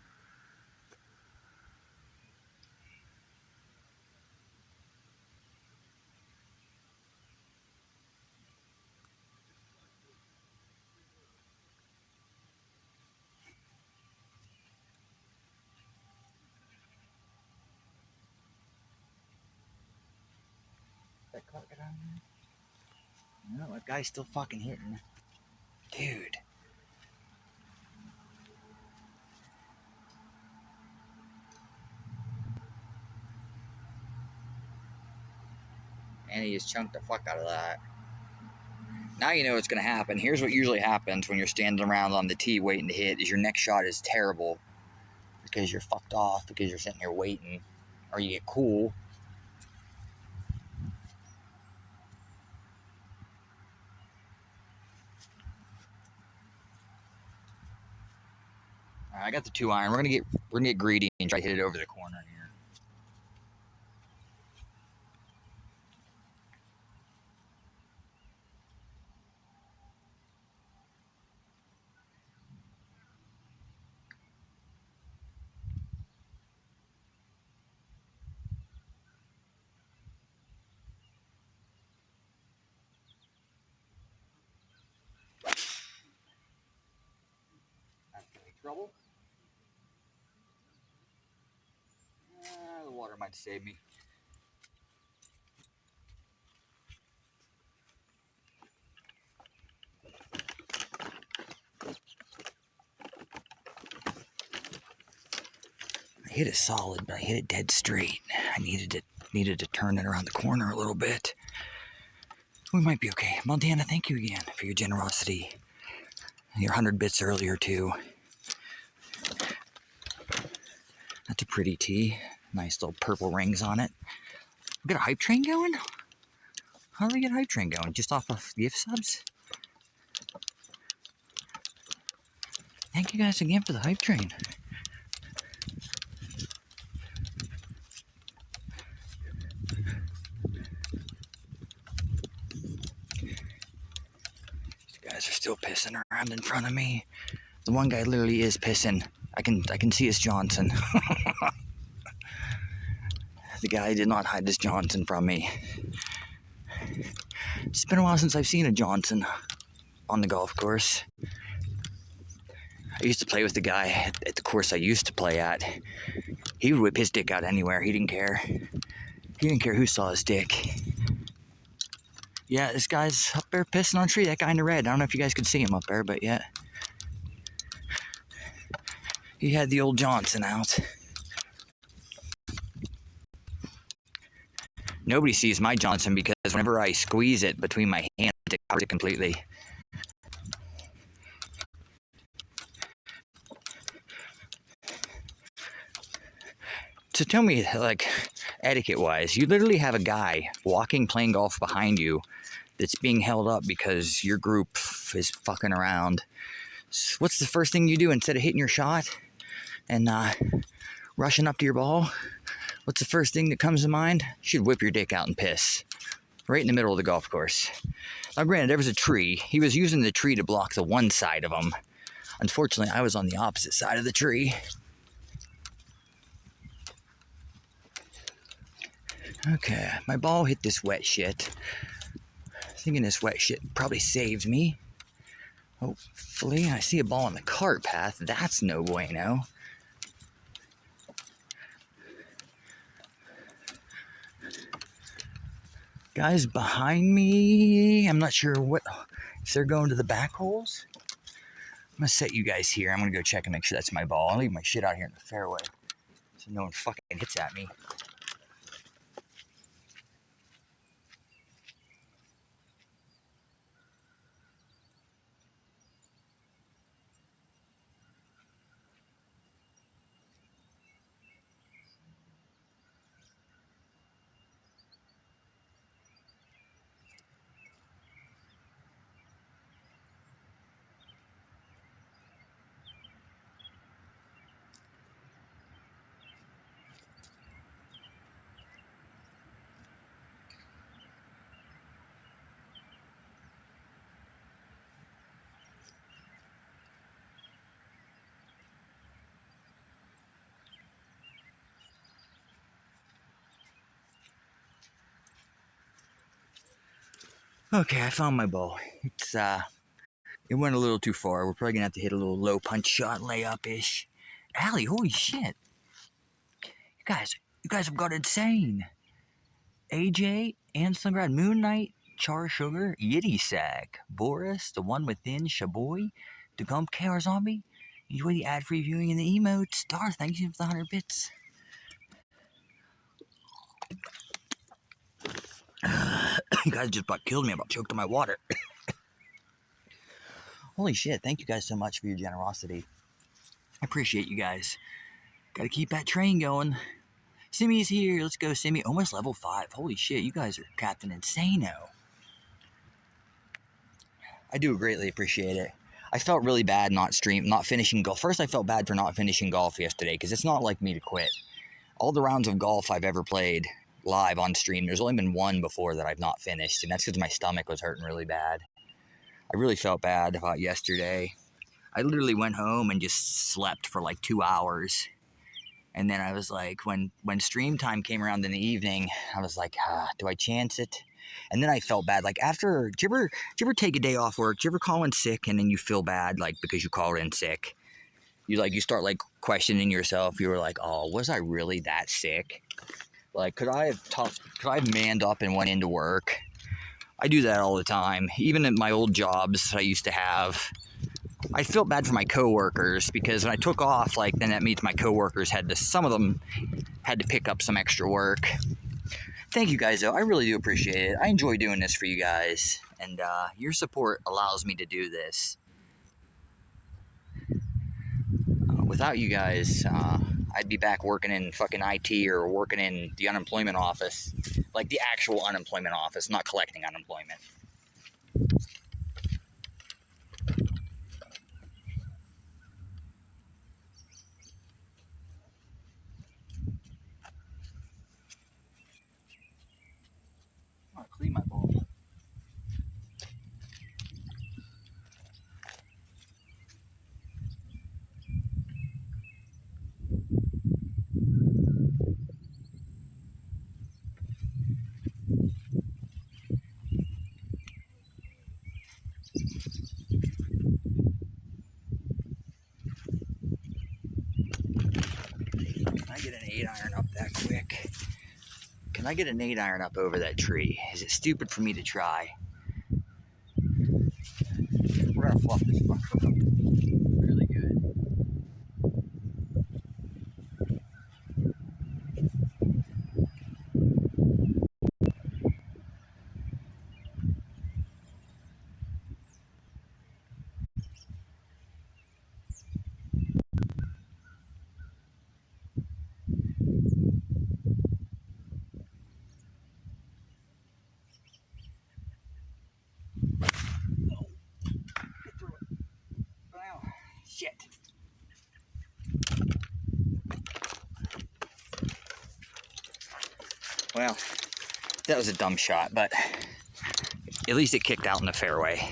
That cart get on there? No, that guy's still fucking hitting. Dude. And he just chunked the fuck out of that. Now you know what's going to happen. Here's what usually happens when you're standing around on the tee waiting to hit is your next shot is terrible because you're fucked off because you're sitting here waiting or you get cool. All right, I got the 2-iron. We're gonna get greedy and try to hit it over the corner here. Trouble? The water might save me. I hit it solid, but I hit it dead straight. I needed to turn it around the corner a little bit. We might be okay. Montana, thank you again for your generosity. Your 100 bits earlier too. That's a pretty tee. Nice little purple rings on it. We got a hype train going? How do we get a hype train going? Just off of gift subs? Thank you guys again for the hype train. These guys are still pissing around in front of me. The one guy literally is pissing. I can see his Johnson. The guy did not hide his Johnson from me. It's been a while since I've seen a Johnson on the golf course. I used to play with the guy at the course I used to play at. He would whip his dick out anywhere. He didn't care. He didn't care who saw his dick. Yeah, this guy's up there pissing on a tree. That guy in the red. I don't know if you guys could see him up there, but yeah. He had the old Johnson out. Nobody sees my Johnson because whenever I squeeze it between my hands, it covers it completely. So tell me, like, etiquette-wise, you literally have a guy walking, playing golf behind you that's being held up because your group is fucking around. So what's the first thing you do instead of hitting your shot and rushing up to your ball? What's the first thing that comes to mind? You should whip your dick out and piss. Right in the middle of the golf course. Now granted, there was a tree. He was using the tree to block the one side of him. Unfortunately, I was on the opposite side of the tree. Okay, my ball hit this wet shit. Thinking this wet shit probably saved me. Hopefully, I see a ball on the cart path. That's no bueno. Guys behind me, I'm not sure if they're going to the back holes. I'm gonna set you guys here. I'm gonna go check and make sure that's my ball. I'll leave my shit out here in the fairway so no one fucking hits at me. Okay, I found my ball. It went a little too far. We're probably gonna have to hit a little low punch shot, layup-ish. Allie, holy shit. You guys have got insane. AJ, Anselgrad, Moon Knight, Char Sugar, Yiddy Sack, Boris, The One Within, Shaboy, Degump KR Zombie. Enjoy the ad-free viewing and the emotes. Star, thank you for the 100 bits. You guys just about killed me. I about choked on my water. Holy shit, thank you guys so much for your generosity. I appreciate you guys. Gotta keep that train going. Simmy's here. Let's go, Simmy. Almost level 5. Holy shit, you guys are Captain Insano. I do greatly appreciate it. I felt really bad not finishing golf. First, I felt bad for not finishing golf yesterday because it's not like me to quit. All the rounds of golf I've ever played live on stream, there's only been one before that I've not finished, and that's because my stomach was hurting really bad. I really felt bad about yesterday. I literally went home and just slept for like 2 hours. And then I was like, when stream time came around in the evening, I was like, do I chance it? And then I felt bad. Like after, do you ever take a day off work? Do you ever call in sick and then you feel bad, like because you called in sick? You start like questioning yourself. You were like, oh, was I really that sick? Like, could I have manned up and went into work? I do that all the time. Even at my old jobs I used to have, I felt bad for my coworkers because when I took off, like, then that means my coworkers some of them had to pick up some extra work. Thank you guys, though. I really do appreciate it. I enjoy doing this for you guys, and your support allows me to do this. Without you guys, I'd be back working in fucking IT or working in the unemployment office, like the actual unemployment office, not collecting unemployment. I want to clean my bowl. I get an 8-iron up that quick? Can I get an 8-iron up over that tree? Is it stupid for me to try? We're gonna fluff this fucker really good. Wow, shit. Well, that was a dumb shot, but at least it kicked out in the fairway.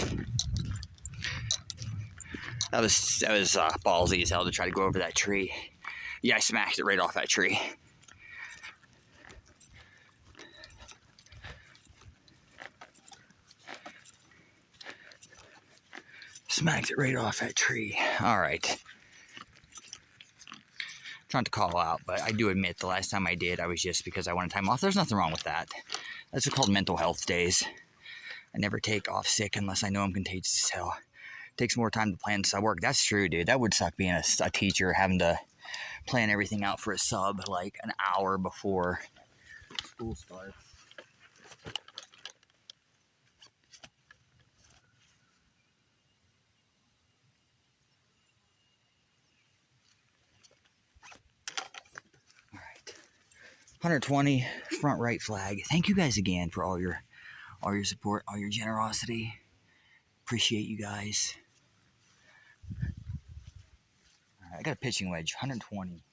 That was ballsy as hell to try to go over that tree. Yeah, I smashed it right off that tree. Smacked it right off that tree. All right. Trying to call out, but I do admit the last time I did, I was just because I wanted time off. There's nothing wrong with that. That's called mental health days. I never take off sick unless I know I'm contagious as hell. It takes more time to plan sub work. That's true, dude. That would suck being a teacher, having to plan everything out for a sub like an hour before school starts. All right. 120 front right flag. Thank you guys again for all your support, all your generosity. Appreciate you guys. All right, I got a pitching wedge, 120.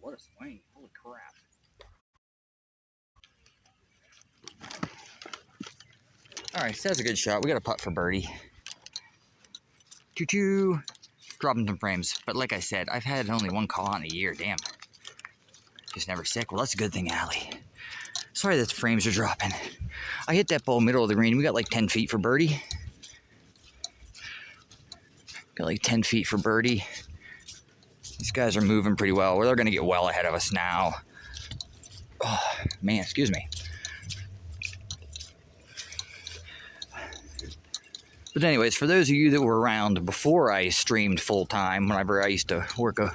What a swing. Holy crap. All right, so that's a good shot. We got a putt for birdie. Choo-choo. Dropping some frames. But like I said, I've had only one call on a year. Damn. Just never sick. Well, that's a good thing, Allie. Sorry that the frames are dropping. I hit that ball middle of the green. We got like 10 feet for birdie. Got like 10 feet for birdie. These guys are moving pretty well. Well, they're going to get well ahead of us now. Oh, man, excuse me. But anyways, for those of you that were around before I streamed full-time, whenever I used to work a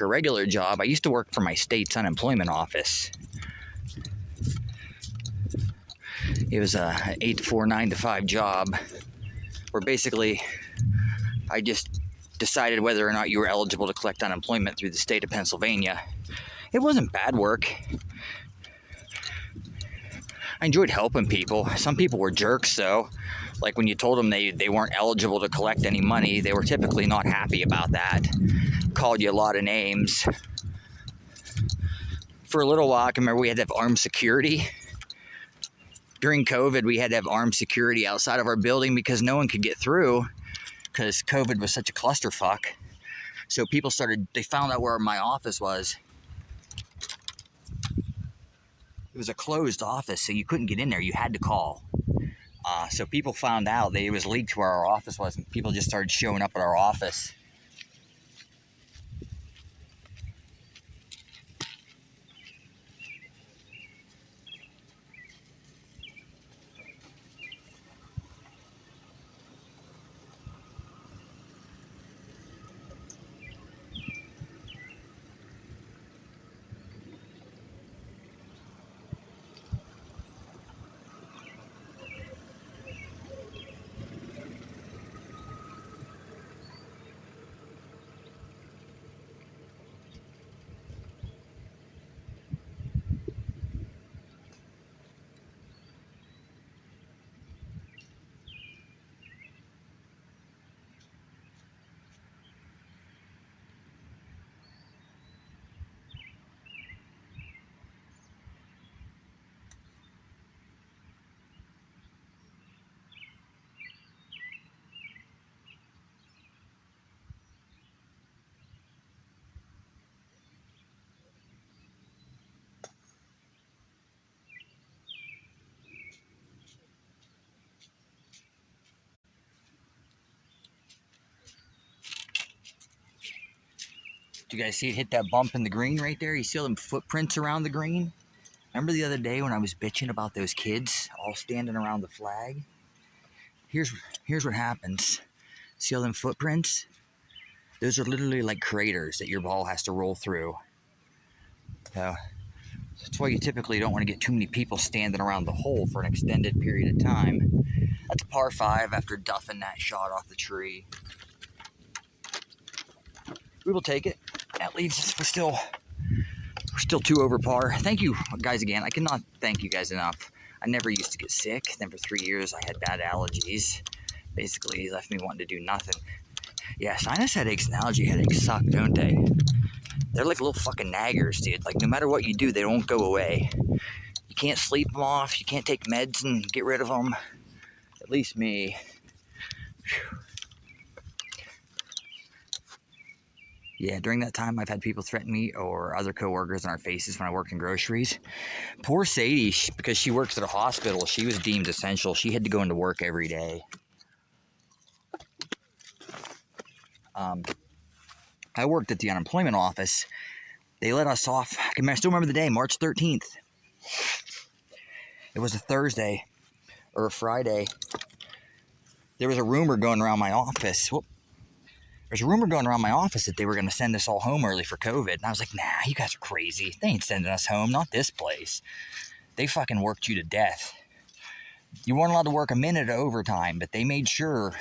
regular job, I used to work for my state's unemployment office. It was a 8 to 4, 9 to 5 job where basically I just decided whether or not you were eligible to collect unemployment through the state of Pennsylvania. It wasn't bad work. I enjoyed helping people. Some people were jerks, though. Like when you told them they weren't eligible to collect any money, they were typically not happy about that. Called you a lot of names. For a little while, I can remember we had to have armed security. During COVID, we had to have armed security outside of our building because no one could get through because COVID was such a clusterfuck. So people they found out where my office was. It was a closed office, so you couldn't get in there. You had to call. So people found out that it was leaked where our office was, and people just started showing up at our office. You guys see it hit that bump in the green right there? You see all them footprints around the green? Remember the other day when I was bitching about those kids all standing around the flag? Here's what happens. See all them footprints? Those are literally like craters that your ball has to roll through. So that's why you typically don't want to get too many people standing around the hole for an extended period of time. That's a par 5 after duffing that shot off the tree. We will take it. That leaves us, we're still 2 over par. Thank you guys again. I cannot thank you guys enough. I never used to get sick. Then for 3 years I had bad allergies. Basically left me wanting to do nothing. Yeah, sinus headaches and allergy headaches suck, don't they? They're like little fucking naggers, dude. Like, no matter what you do, they don't go away. You can't sleep them off. You can't take meds and get rid of them. At least me. Whew. Yeah, during that time, I've had people threaten me or other coworkers in our faces when I worked in groceries. Poor Sadie, because she works at a hospital, she was deemed essential. She had to go into work every day. I worked at the unemployment office. They let us off. I still remember the day, March 13th. It was a Thursday or a Friday. There was a rumor going around my office. There's a rumor going around my office that they were going to send us all home early for COVID. And I was like, nah, you guys are crazy. They ain't sending us home. Not this place. They fucking worked you to death. You weren't allowed to work a minute of overtime, but they made sure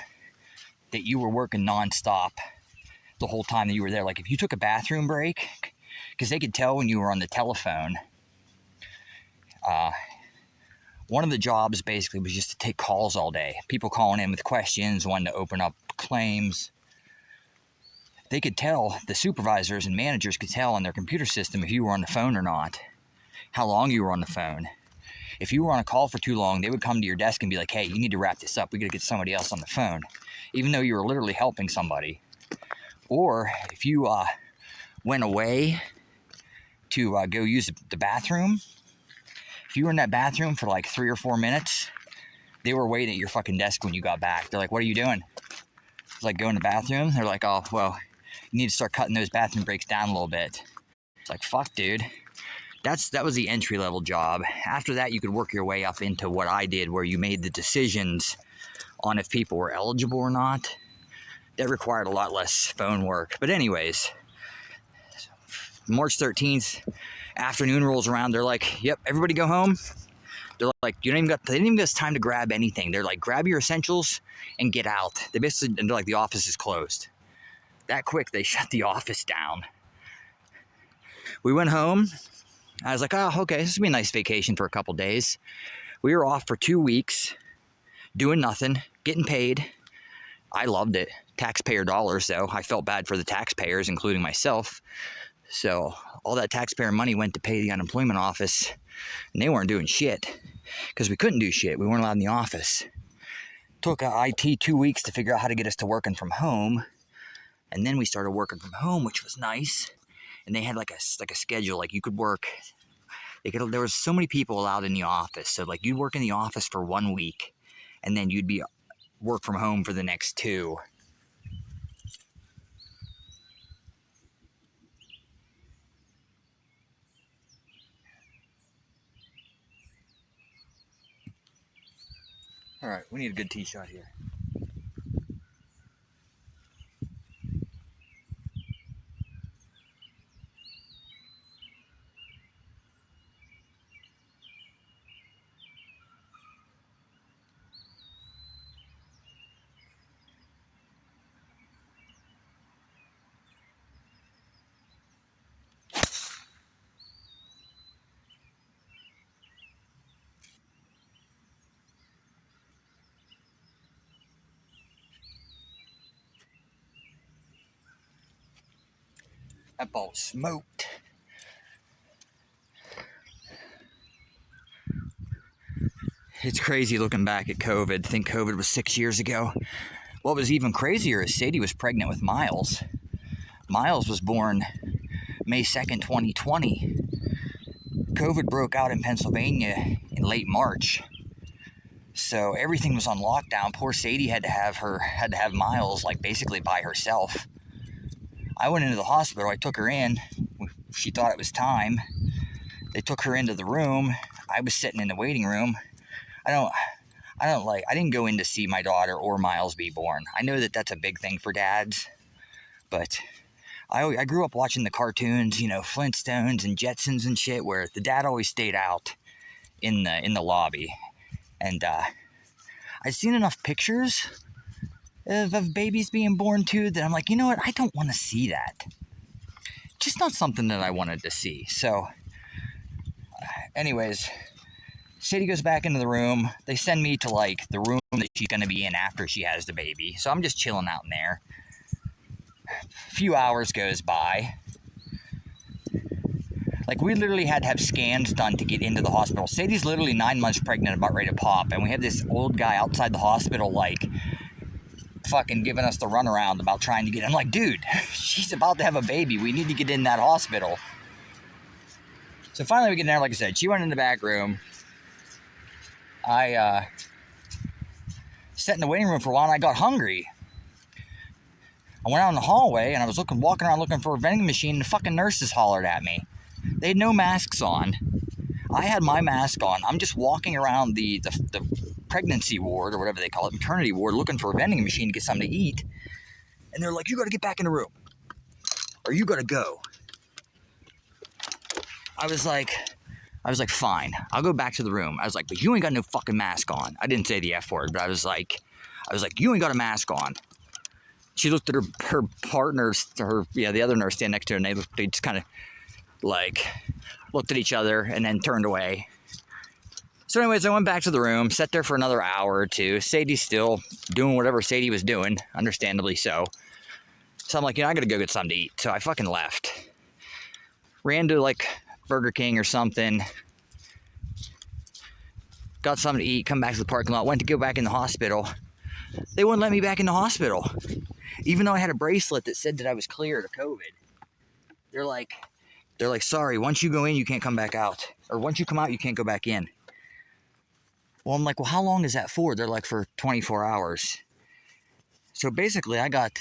that you were working nonstop the whole time that you were there. Like if you took a bathroom break, because they could tell when you were on the telephone. One of the jobs basically was just to take calls all day. People calling in with questions, wanting to open up claims. They could tell, the supervisors and managers could tell on their computer system if you were on the phone or not, how long you were on the phone. If you were on a call for too long, they would come to your desk and be like, hey, you need to wrap this up. We got to get somebody else on the phone, even though you were literally helping somebody. Or if you went away to go use the bathroom, if you were in that bathroom for like 3 or 4 minutes, they were waiting at your fucking desk when you got back. They're like, what are you doing? It's like, go in the bathroom. They're like, oh, well, you need to start cutting those bathroom breaks down a little bit. It's like, fuck, dude. That was the entry-level job. After that, you could work your way up into what I did, where you made the decisions on if people were eligible or not. That required a lot less phone work. But anyways, March 13th, afternoon rolls around. They're like, yep, everybody go home. They're like, they didn't even get us time to grab anything. They're like, grab your essentials and get out. They basically, and they're like, the office is closed. That quick, they shut the office down. We went home. I was like, oh, okay, this will be a nice vacation for a couple days. We were off for 2 weeks, doing nothing, getting paid. I loved it. Taxpayer dollars, though. I felt bad for the taxpayers, including myself. So all that taxpayer money went to pay the unemployment office, and they weren't doing shit because we couldn't do shit. We weren't allowed in the office. Took IT 2 weeks to figure out how to get us to working from home, and then we started working from home, which was nice. And they had like a schedule, like you could work. There was so many people allowed in the office, so like you'd work in the office for 1 week, and then you'd be work from home for the next 2. All right, we need a good tee shot here. That ball smoked. It's crazy looking back at COVID. I think COVID was 6 years ago. What was even crazier is Sadie was pregnant with Miles. Miles was born May 2nd, 2020. COVID broke out in Pennsylvania in late March. So everything was on lockdown. Poor Sadie had to have Miles like basically by herself. I went into the hospital. I took her in. She thought it was time. They took her into the room. I was sitting in the waiting room. I didn't go in to see my daughter or Miles be born. I know that that's a big thing for dads, but I grew up watching the cartoons, Flintstones and Jetsons and shit, where the dad always stayed out in the lobby. And I've seen enough pictures of babies being born too that I'm like, you know what? I don't want to see that. Just not something that I wanted to see. So, anyways, Sadie goes back into the room. They send me to like the room that she's going to be in after she has the baby. So I'm just chilling out in there. A few hours goes by. Like, we literally had to have scans done to get into the hospital. Sadie's literally 9 months pregnant, about ready to pop, and we have this old guy outside the hospital, like, fucking giving us the runaround about trying to get in. I'm like, dude, she's about to have a baby. We need to get in that hospital. So finally we get in there. Like I said, she went in the back room. I sat in the waiting room for a while, and I got hungry. I went out in the hallway, and I was walking around looking for a vending machine, and the fucking nurses hollered at me. They had no masks on. I had my mask on. I'm just walking around the pregnancy ward, or whatever they call it, maternity ward, looking for a vending machine to get something to eat. And they're like, you got to get back in the room, or you got to go. I was like, fine, I'll go back to the room. I was like, but you ain't got no fucking mask on. I didn't say the F word, but I was like, you ain't got a mask on. She looked at her partners, the other nurse standing next to her, and they just kind of like looked at each other and then turned away. So anyways, I went back to the room, sat there for another hour or two. Sadie's still doing whatever Sadie was doing, understandably so. So I'm like, I gotta go get something to eat. So I fucking left. Ran to like Burger King or something. Got something to eat, come back to the parking lot, went to go back in the hospital. They wouldn't let me back in the hospital. Even though I had a bracelet that said that I was cleared of COVID. They're like, sorry, once you go in, you can't come back out. Or once you come out, you can't go back in. Well, I'm like, well, how long is that for? They're like, for 24 hours. So basically, I got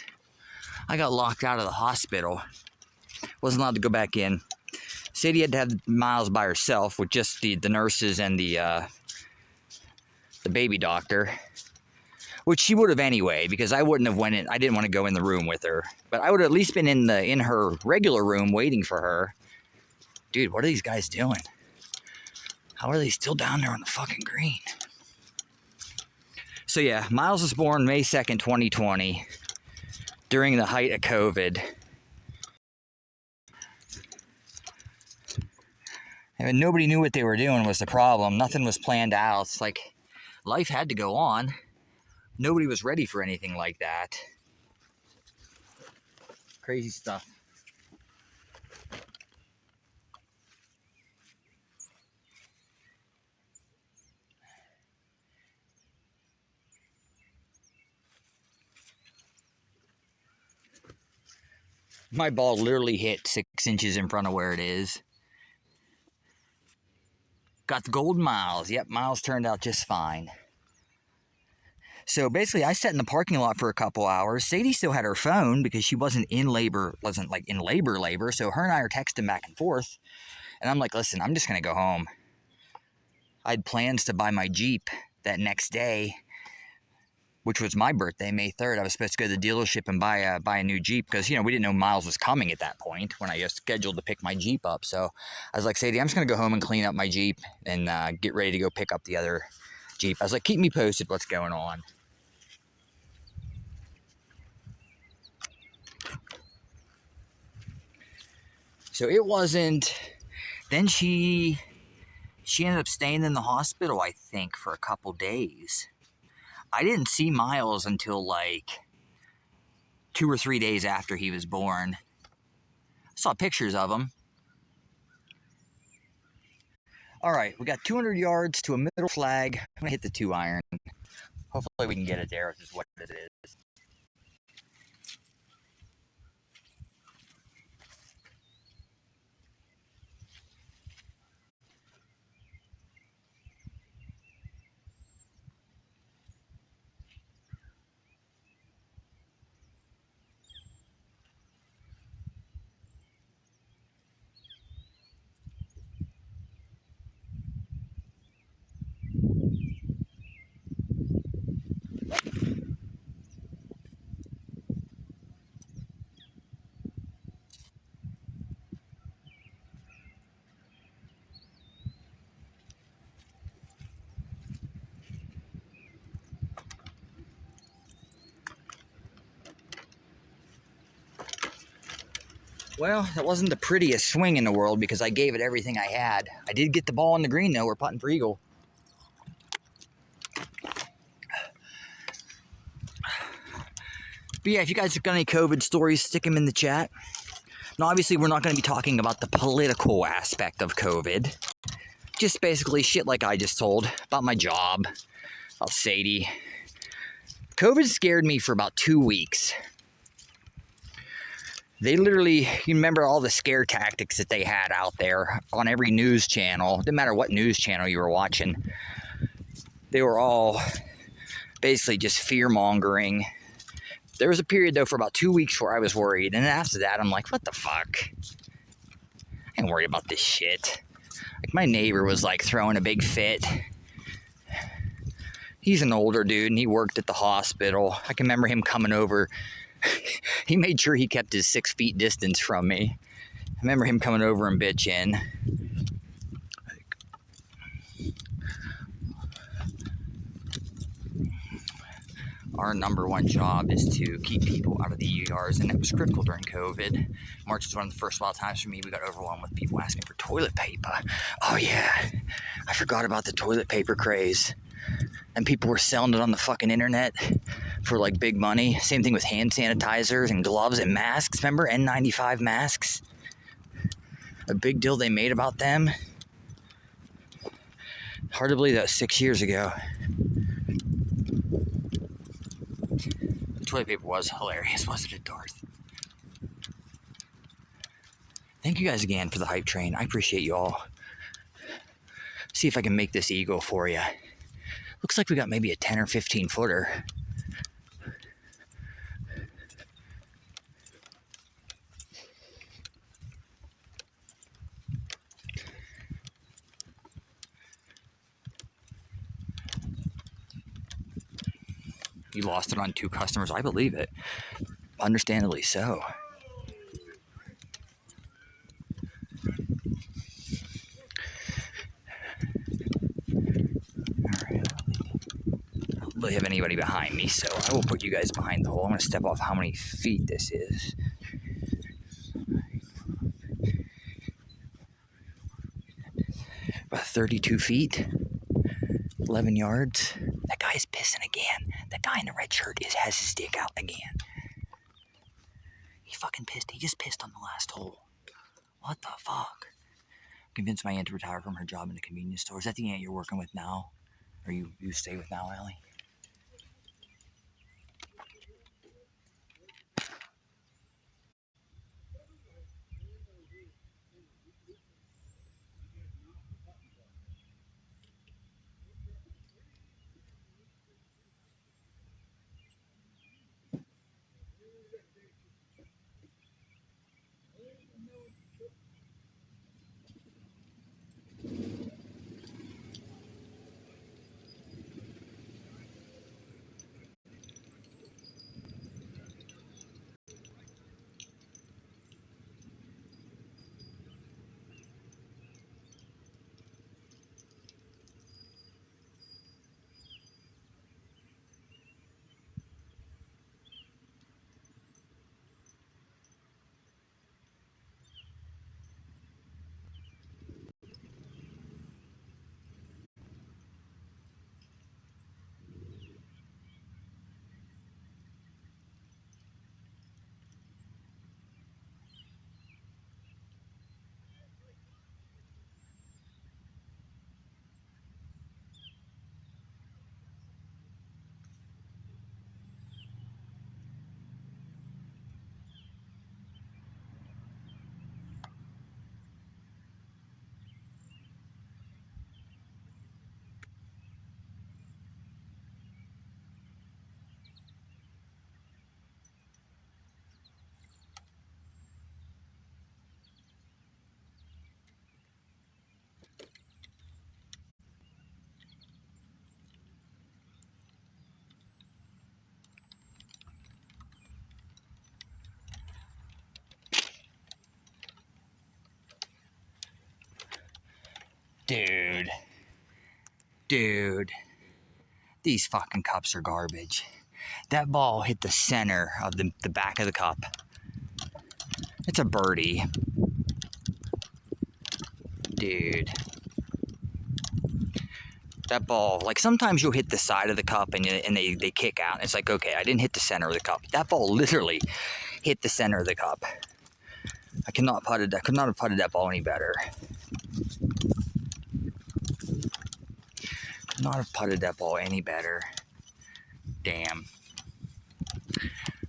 locked out of the hospital. Wasn't allowed to go back in. Sadie had to have Miles by herself with just the nurses and the baby doctor. Which she would have anyway, because I wouldn't have went in. I didn't want to go in the room with her. But I would have at least been in her regular room waiting for her. Dude, what are these guys doing? How are they still down there on the fucking green? So yeah, Miles was born May 2nd, 2020, during the height of COVID. And nobody knew what they were doing was the problem. Nothing was planned out. It's like life had to go on. Nobody was ready for anything like that. Crazy stuff. My ball literally hit 6 inches in front of where it is. Got the golden Miles. Yep, Miles turned out just fine. So basically, I sat in the parking lot for a couple hours. Sadie still had her phone because she wasn't in labor, labor. So her and I are texting back and forth. And I'm like, listen, I'm just going to go home. I had plans to buy my Jeep that next day, which was my birthday, May 3rd. I was supposed to go to the dealership and buy a new Jeep because, we didn't know Miles was coming at that point when I scheduled to pick my Jeep up. So I was like, Sadie, I'm just going to go home and clean up my Jeep and get ready to go pick up the other Jeep. I was like, keep me posted what's going on. So it wasn't... Then she ended up staying in the hospital, I think, for a couple days. I didn't see Miles until like 2 or 3 days after he was born. I saw pictures of him. All right, we got 200 yards to a middle flag. I'm going to hit the 2-iron. Hopefully we can get it there, which is what it is. Well, that wasn't the prettiest swing in the world because I gave it everything I had. I did get the ball in the green, though. We're putting for eagle. But yeah, if you guys have got any COVID stories, stick them in the chat. Now, obviously, we're not going to be talking about the political aspect of COVID. Just basically shit like I just told about my job, about Sadie. COVID scared me for about 2 weeks. They literally, you remember all the scare tactics that they had out there on every news channel. Didn't matter what news channel you were watching. They were all basically just fear-mongering. There was a period, though, for about 2 weeks where I was worried. And after that, I'm like, what the fuck? I ain't worried about this shit. Like, my neighbor was, like, throwing a big fit. He's an older dude, and he worked at the hospital. I can remember him coming over. He made sure he kept his 6 feet distance from me. I remember him coming over and bitching. Our number one job is to keep people out of the ERs, and it was critical during COVID. March was one of the first wild times for me. We got overwhelmed with people asking for toilet paper. Oh yeah, I forgot about the toilet paper craze. And people were selling it on the fucking internet for like big money. Same thing with hand sanitizers and gloves and masks. Remember N95 masks? A big deal they made about them. Hard to believe that was 6 years ago. The toilet paper was hilarious, wasn't it, Darth? Thank you guys again for the hype train. I appreciate you all. See if I can make this eagle for you. Looks like we got maybe a 10 or 15 footer. You lost it on 2 customers. I believe it. Understandably so. I don't really have anybody behind me, so I will put you guys behind the hole. I'm going to step off how many feet this is. About 32 feet. 11 yards. That guy's pissing again. That guy in the red shirt has his dick out again. He fucking pissed. He just pissed on the last hole. What the fuck? Convinced my aunt to retire from her job in the convenience store. Is that the aunt you're working with now? Or you stay with now, Allie? Dude, these fucking cups are garbage. That ball hit the center of the back of the cup. It's a birdie. Dude. That ball, like sometimes you'll hit the side of the cup and they kick out. It's like, okay, I didn't hit the center of the cup. That ball literally hit the center of the cup. I could not have putted that ball any better. Could not have putted that ball any better. Damn.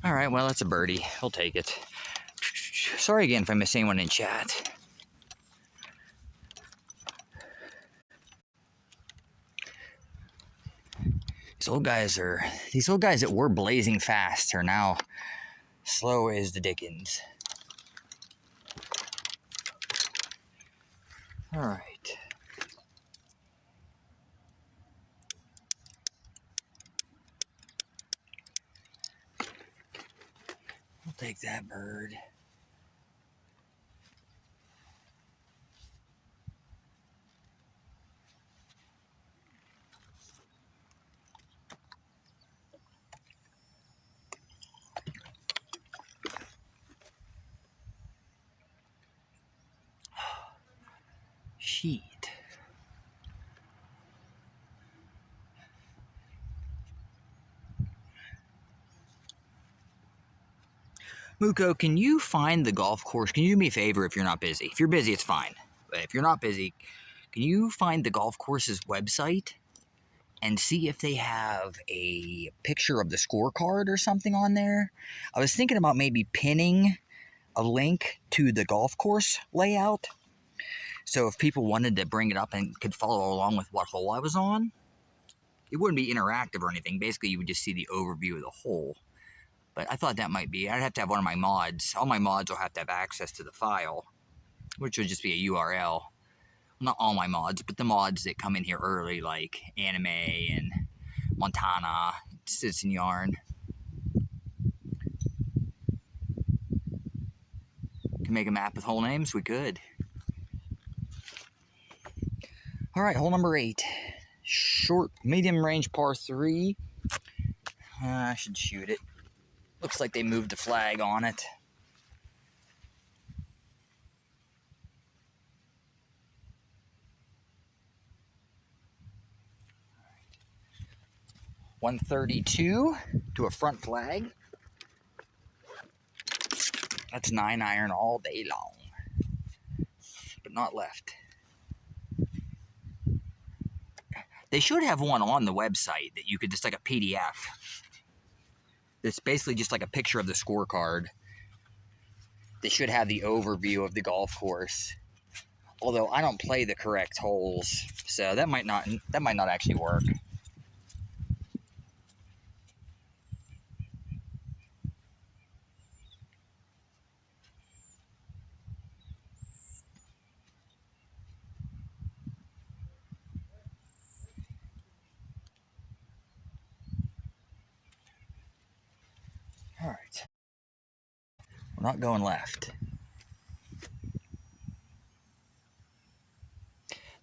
All right, well, that's a birdie. I'll take it. Sorry again if I missed anyone in chat. These old guys that were blazing fast are now slow as the dickens. All right. I'll take that bird. Sheet. Muko, can you find the golf course? Can you do me a favor if you're not busy? If you're busy, it's fine. But if you're not busy, can you find the golf course's website and see if they have a picture of the scorecard or something on there? I was thinking about maybe pinning a link to the golf course layout. So if people wanted to bring it up and could follow along with what hole I was on, it wouldn't be interactive or anything. Basically, you would just see the overview of the hole. But I thought that might be, I'd have to have one of my mods. All my mods will have to have access to the file, which would just be a URL. Not all my mods, but the mods that come in here early, like Anime and Montana, Citizen Yarn. Can make a map with hole names? We could. All right, hole number 8. Short, medium range par 3. I should shoot it. Looks like they moved the flag on it. .132 to a front flag. That's 9-iron all day long, but not left. They should have one on the website that you could just like a PDF. It's basically just like a picture of the scorecard. They should have the overview of the golf course. Although I don't play the correct holes, so that might not actually work. All right. We're not going left.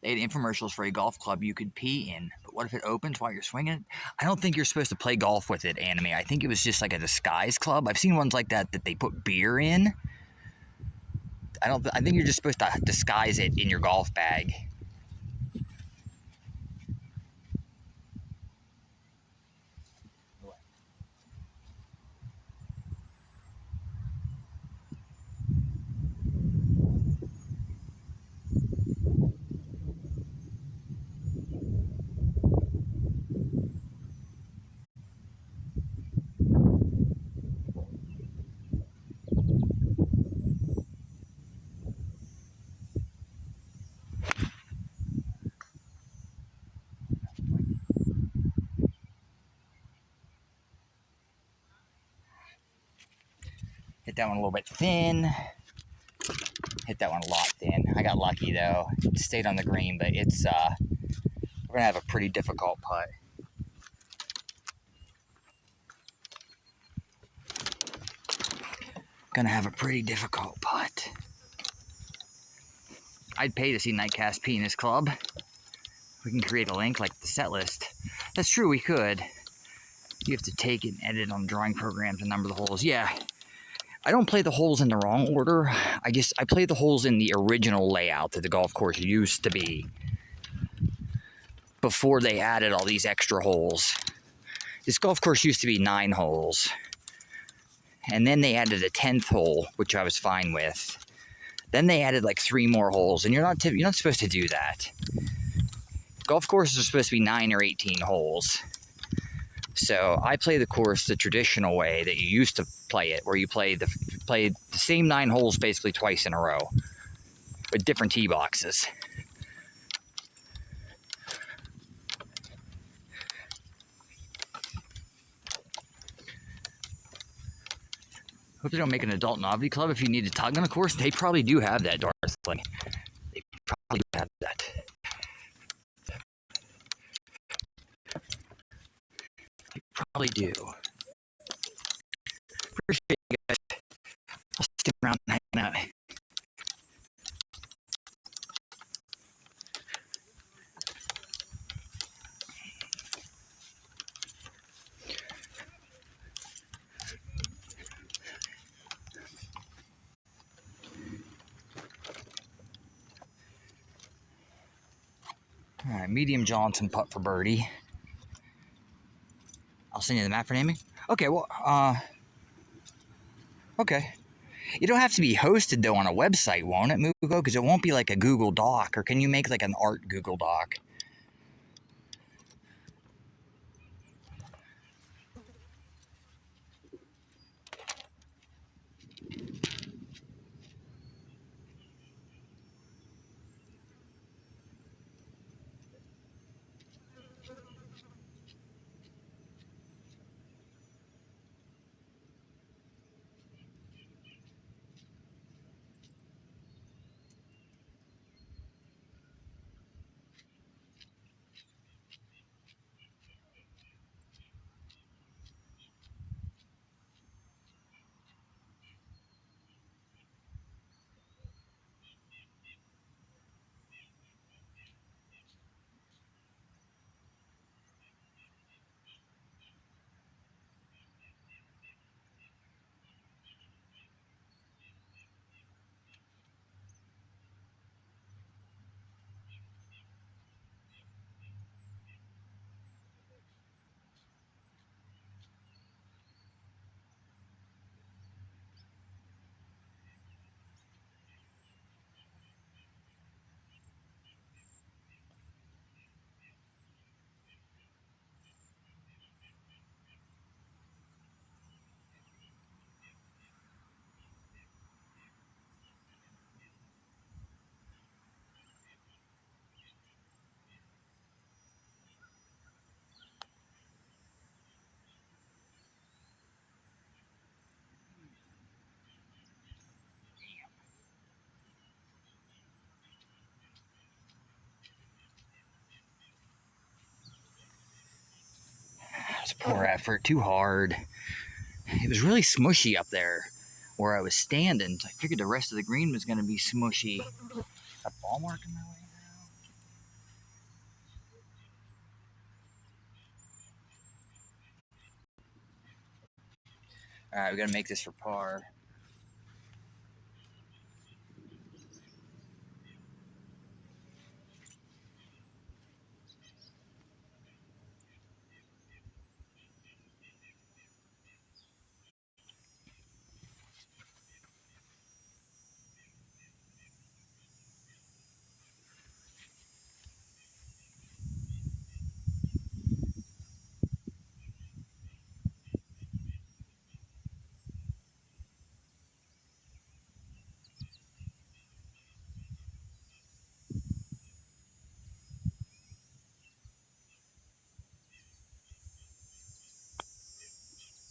They had infomercials for a golf club you could pee in, but what if it opens while you're swinging? I don't think you're supposed to play golf with it, Anime. I think it was just like a disguise club. I've seen ones like that they put beer in. I think you're just supposed to disguise it in your golf bag. Hit that one a little bit thin. Hit that one a lot thin. I got lucky though. It stayed on the green, but it's we're gonna have a pretty difficult putt. Gonna have a pretty difficult putt. I'd pay to see Nightcast P in this club. We can create a link like the set list. That's true, we could. You have to take it and edit on drawing programs and number the holes. Yeah. I don't play the holes in the wrong order. I play the holes in the original layout that the golf course used to be before they added all these extra holes. This golf course used to be 9 holes. And then they added a 10th hole, which I was fine with. Then they added like 3 more holes, and you're not supposed to do that. Golf courses are supposed to be 9 or 18 holes. So I play the course the traditional way that you used to play it, where you play the same 9 holes basically twice in a row with different tee boxes. Hope they don't make an adult novelty club if you need to tug on a course. They probably do have that, Darthling. They probably do have that. They probably do. Appreciate you guys. I'll stick around and hang out. All right, medium Johnson putt for birdie. I'll send you the map for naming. Okay, well, okay. It don't have to be hosted though on a website, won't it, Mugo? Because it won't be like a Google Doc, or can you make like an art Google Doc? It's a poor effort, too hard. It was really smushy up there where I was standing. I figured the rest of the green was going to be smushy. A ball mark in my way now. All right, we got to make this for par.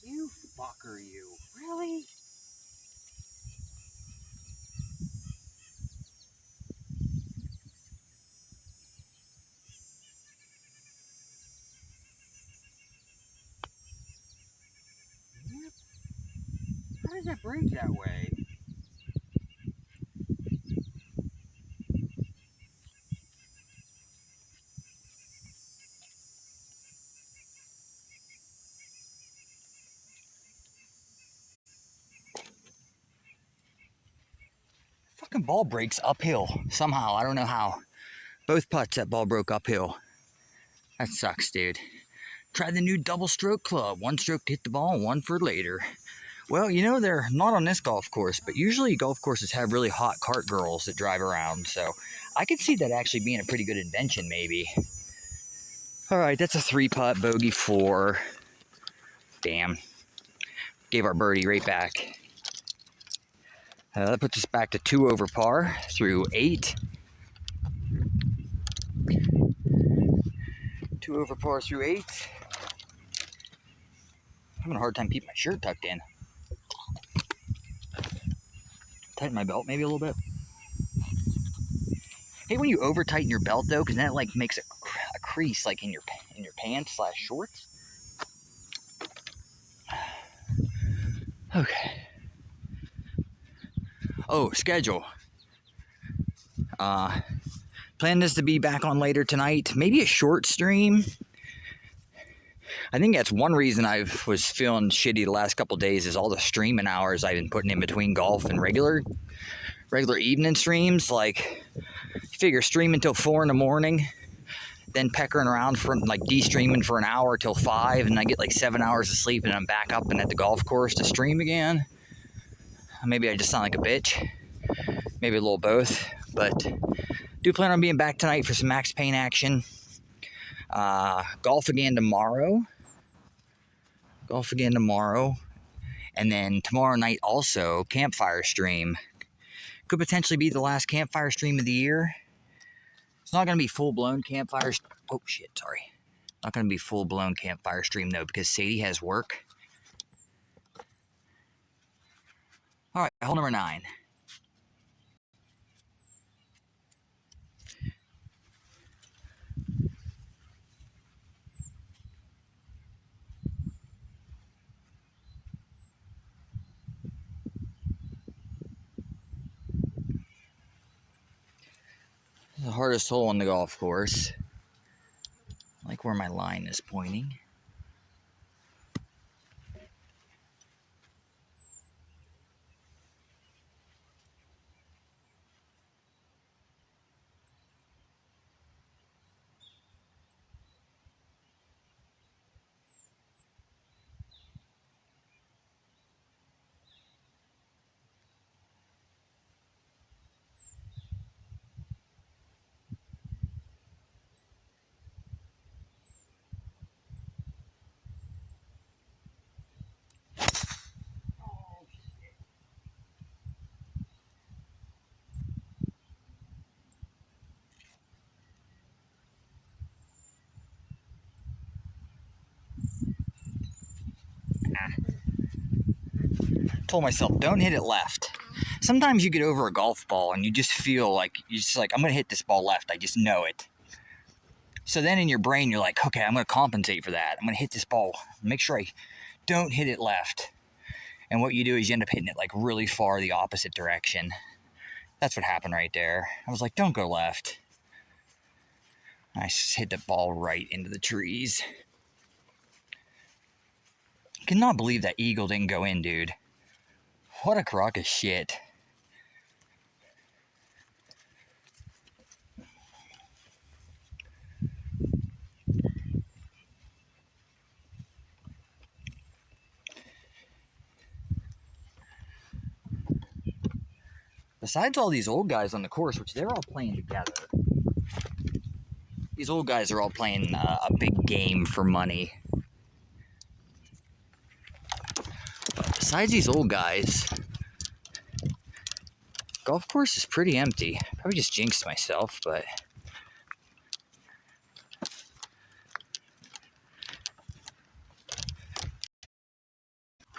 You fucker, you. Really? How does that break that way? Fucking ball breaks uphill somehow. I don't know how. Both putts, that ball broke uphill. That sucks, dude. Try the new double stroke club. One stroke to hit the ball, one for later. Well, you know, they're not on this golf course, but usually golf courses have really hot cart girls that drive around. So I could see that actually being a pretty good invention, maybe. All right, that's a 3-putt, bogey 4. Damn. Gave our birdie right back. That puts us back to 2 over par through 8. 2 over par through 8. I'm having a hard time keeping my shirt tucked in. Tighten my belt maybe a little bit. Hey, when you over tighten your belt though, because then it like makes a crease like in your pants / shorts. Okay. Oh, schedule. Plan this to be back on later tonight. Maybe a short stream. I think that's one reason I was feeling shitty the last couple days is all the streaming hours I've been putting in between golf and regular evening streams. Like, you figure stream until 4 in the morning, then peckering around for like de-streaming for an hour till 5, and I get like 7 hours of sleep, and I'm back up and at the golf course to stream again. Maybe I just sound like a bitch. Maybe a little both, but do plan on being back tonight for some Max Payne action. Golf again tomorrow. And then tomorrow night also, campfire stream. Could potentially be the last campfire stream of the year. It's not going to be full-blown campfire... Oh, shit, sorry. Not going to be full-blown campfire stream, though, because Sadie has work. All right, hole number 9. The hardest hole on the golf course. I like where my line is pointing. Told myself, don't hit it left. Sometimes you get over a golf ball and you just feel like, I'm going to hit this ball left. I just know it. So then in your brain, you're like, okay, I'm going to compensate for that. I'm going to hit this ball. Make sure I don't hit it left. And what you do is you end up hitting it like really far the opposite direction. That's what happened right there. I was like, don't go left. I just hit the ball right into the trees. I cannot believe that eagle didn't go in, dude. What a crock of shit. Besides all these old guys on the course, which they're all playing together. These old guys are all playing a big game for money. But besides these old guys, golf course is pretty empty. Probably just jinxed myself, but...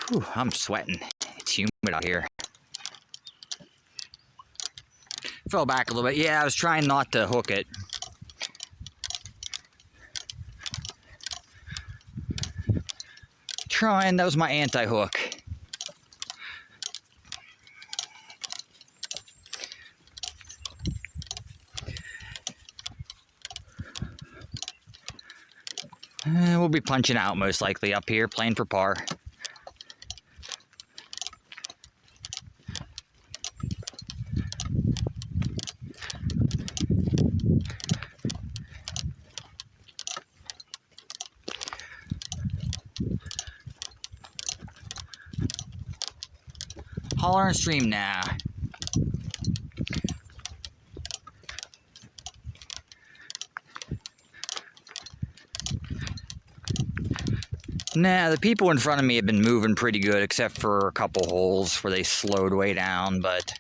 Whew, I'm sweating. It's humid out here. Fell back a little bit. Yeah, I was trying not to hook it. That was my anti-hook. We'll be punching out most likely up here, playing for par. Holler and stream now. Nah, the people in front of me have been moving pretty good, except for a couple holes where they slowed way down, but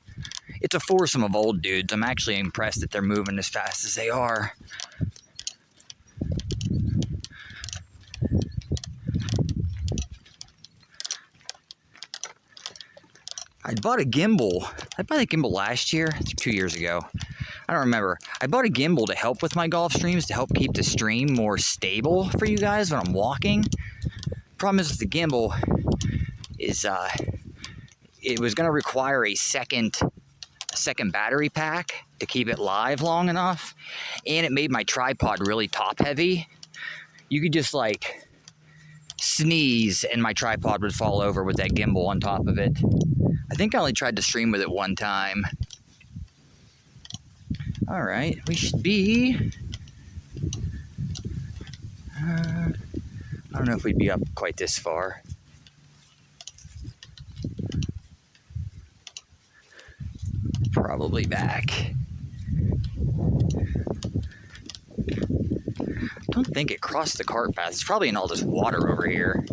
it's a foursome of old dudes. I'm actually impressed that they're moving as fast as they are. I bought a gimbal. I bought a gimbal last year, 2 years ago. I don't remember. I bought a gimbal to help with my golf streams, to help keep the stream more stable for you guys when I'm walking. Problem is with the gimbal is it was going to require a second battery pack to keep it live long enough, and it made my tripod really top heavy. You could just like sneeze and my tripod would fall over with that gimbal on top of it. I think I only tried to stream with it one time. All right, we should be I don't know if we'd be up quite this far. Probably back. I don't think it crossed the cart path. It's probably in all this water over here.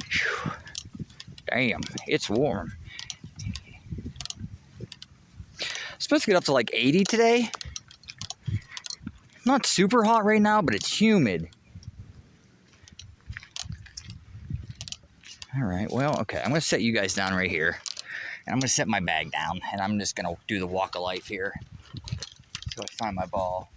Whew. Damn, it's warm. It's supposed to get up to like 80 today. Not super hot right now, but it's humid. All right, well, okay. I'm going to set you guys down right here. And I'm going to set my bag down. And I'm just going to do the walk of life here. Until I find my ball.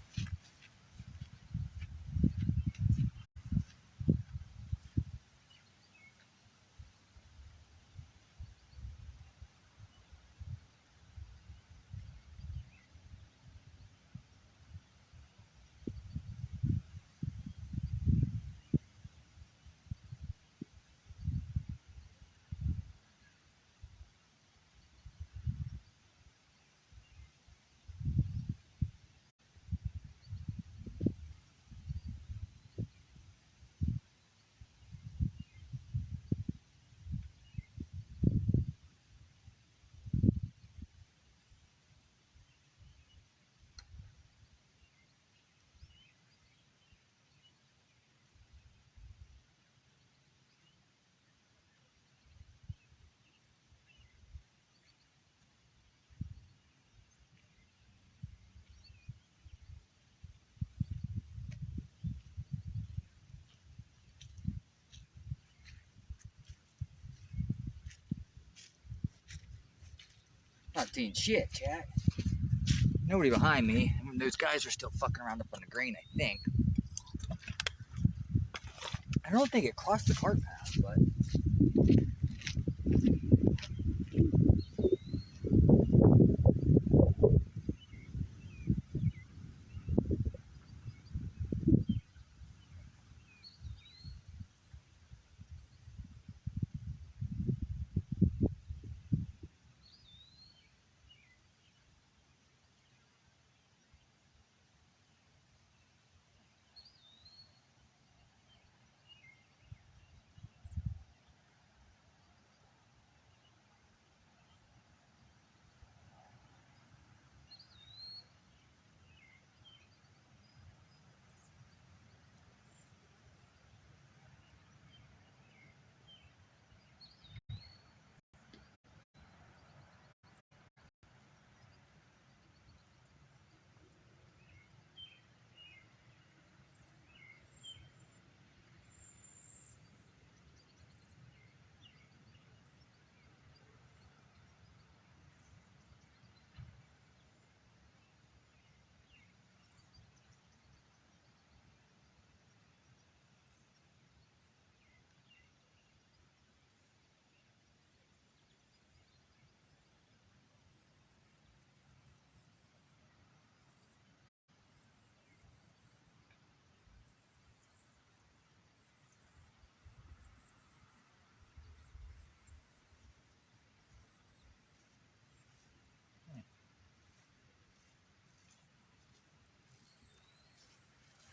Not seeing shit, chat. Nobody behind me. Those guys are still fucking around up on the green, I think. I don't think it crossed the cart path, but...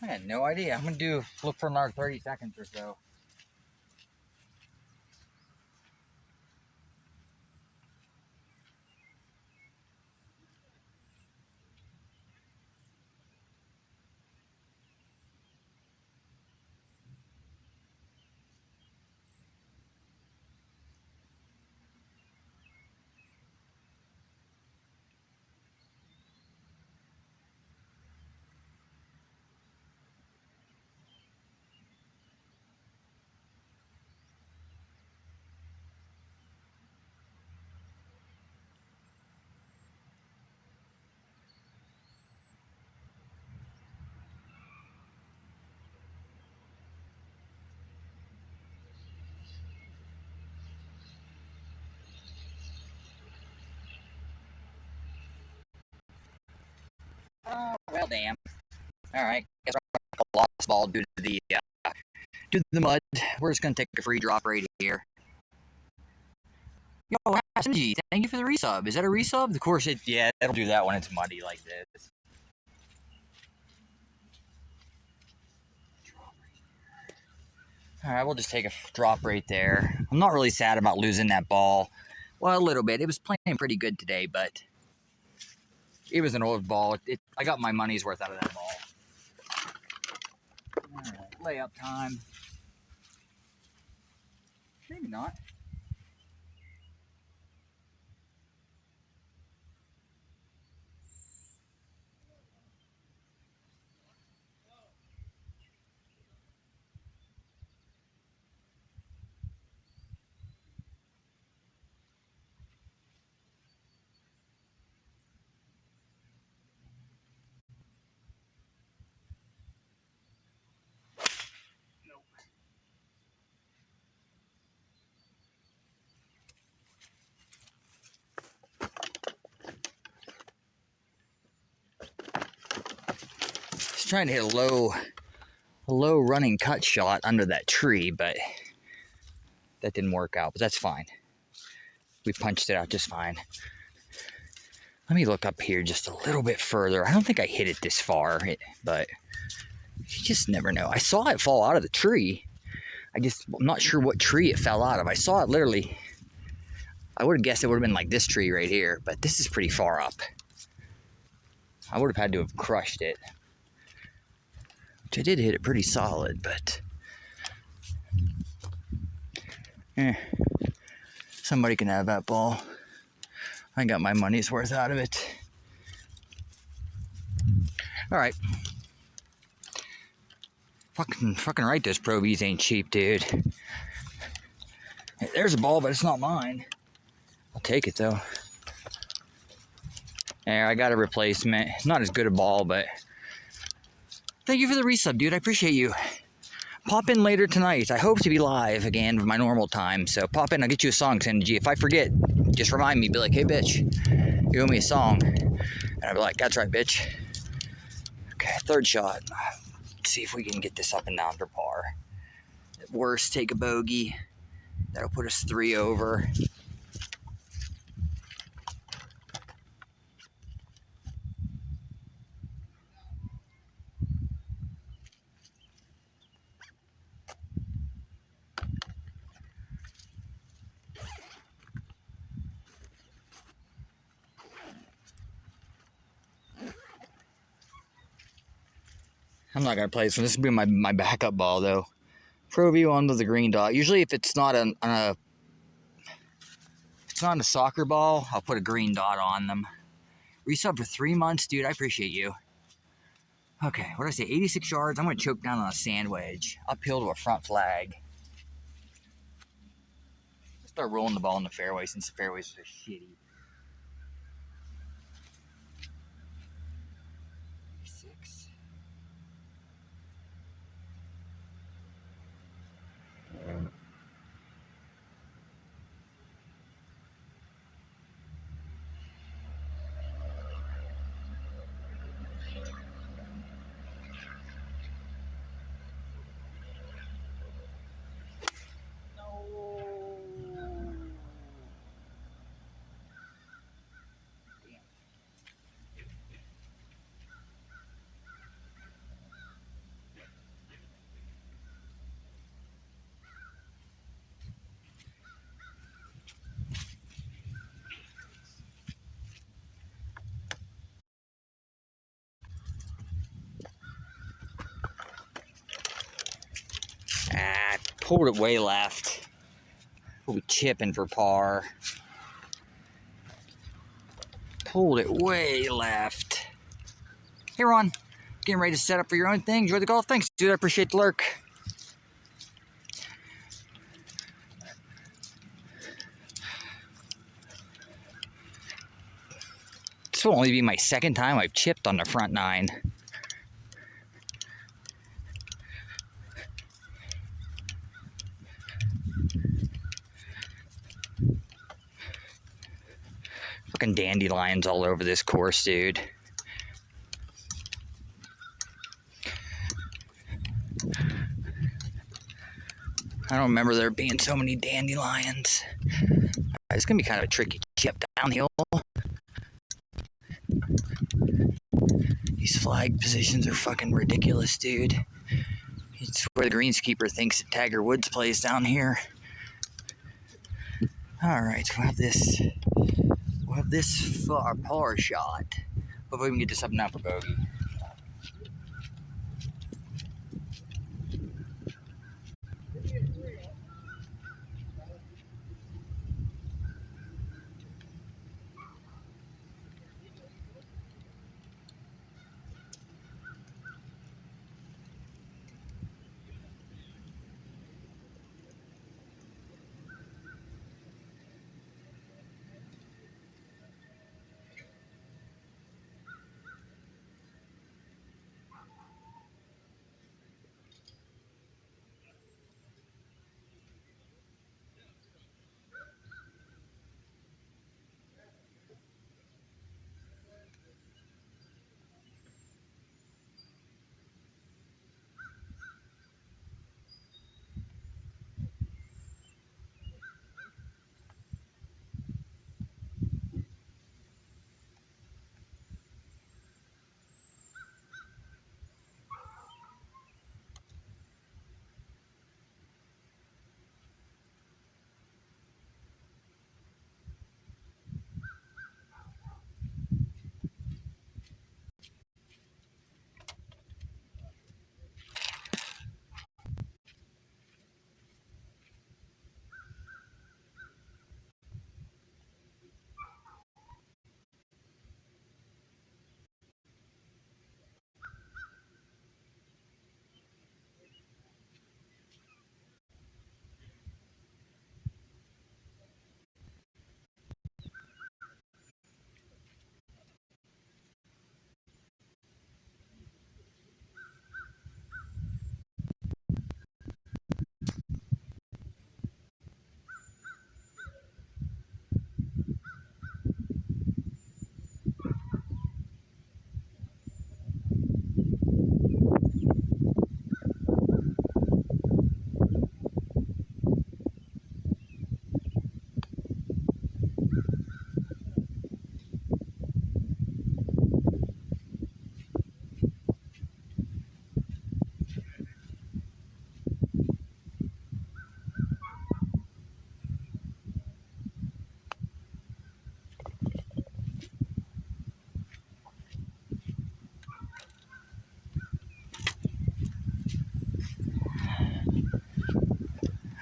I had no idea. I'm gonna look for another 30 seconds or so. Oh, well, damn. All right. Guess I lost the ball due to the mud. We're just gonna take a free drop right here. Yo, SMG, thank you for the resub. Is that a resub? Of course, it'll do that when it's muddy like this. All right, we'll just take a drop right there. I'm not really sad about losing that ball. Well, a little bit. It was playing pretty good today, but it was an old ball. I got my money's worth out of that ball. All right, layup time. Maybe not. Just trying to hit a low running cut shot under that tree, but that didn't work out. But that's fine. We punched it out just fine. Let me look up here just a little bit further. I don't think I hit it this far, but you just never know. I saw it fall out of the tree. I'm not sure what tree it fell out of. I saw it literally. I would have guessed it would have been like this tree right here, but this is pretty far up. I would have had to have crushed it. Which I did hit it pretty solid, but somebody can have that ball. I got my money's worth out of it. All right. Fucking right, those Pro Vs ain't cheap, dude. There's a ball, but it's not mine. I'll take it though. There, I got a replacement. Not as good a ball, but thank you for the resub, dude. I appreciate you. Pop in later tonight. I hope to be live again with my normal time. So pop in. I'll get you a song, Synergy. If I forget, just remind me. Be like, hey, bitch, you owe me a song. And I'll be like, that's right, bitch. Okay, third shot. Let's see if we can get this up and down for par. At worst, take a bogey. That'll put us 3 over. I'm not gonna play this one. This will be my backup ball though. Pro View onto the green dot. Usually, if it's not a soccer ball, I'll put a green dot on them. Resub for 3 months, dude. I appreciate you. Okay, what did I say? 86 yards. I'm gonna choke down on a sand wedge uphill to a front flag. Start rolling the ball in the fairway since the fairways are shitty. 6. pulled it way left. We'll be chipping for par. Pulled it way left. Hey Ron, getting ready to set up for your own thing. Enjoy the golf. Thanks, dude. I appreciate the lurk. This will only be my second time I've chipped on the front nine. Fucking dandelions all over this course, dude. I don't remember there being so many dandelions. It's gonna be kind of a tricky chip downhill. These flag positions are fucking ridiculous, dude. It's where the greenskeeper thinks that Tiger Woods plays down here. Alright, we'll have this par shot. Hopefully we can get this up and out for bogey.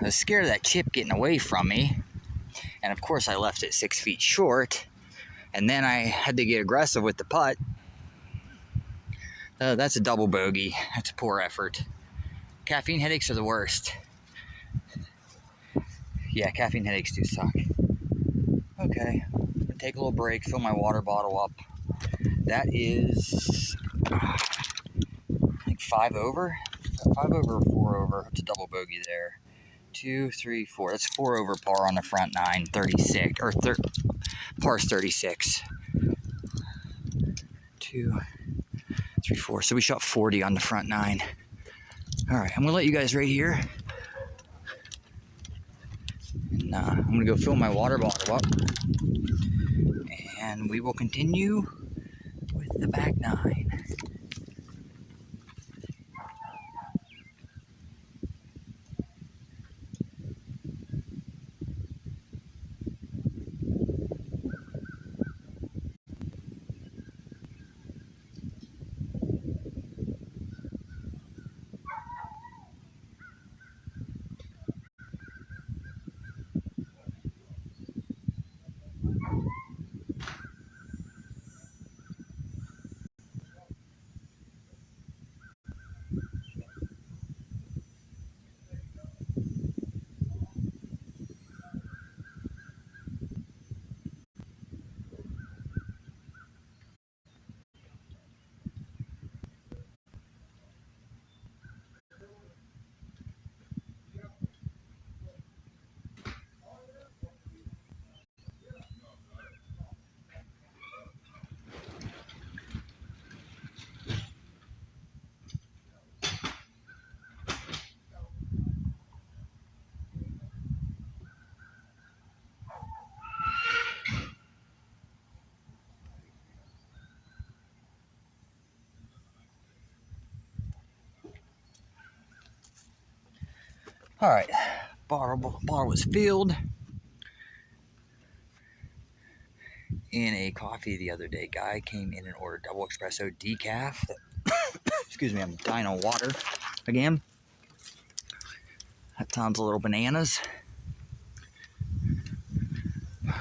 I was scared of that chip getting away from me. And of course I left it 6 feet short. And then I had to get aggressive with the putt. That's a double bogey. That's a poor effort. Caffeine headaches are the worst. Yeah, caffeine headaches do suck. Okay, I'm gonna take a little break, fill my water bottle up. That is like 5 over. 5 over or 4 over. It's a double bogey there. 2, 3, 4. That's 4 over par on the front nine. 36 or par's 36. 2, 3, 4. So we shot 40 on the front nine. All right, I'm gonna let you guys right here. And I'm gonna go fill my water bottle up, and we will continue with the back nine. All right, bottle was filled in a coffee the other day. Guy came in and ordered double espresso decaf. Excuse me, I'm dying on water again. That sounds a little bananas.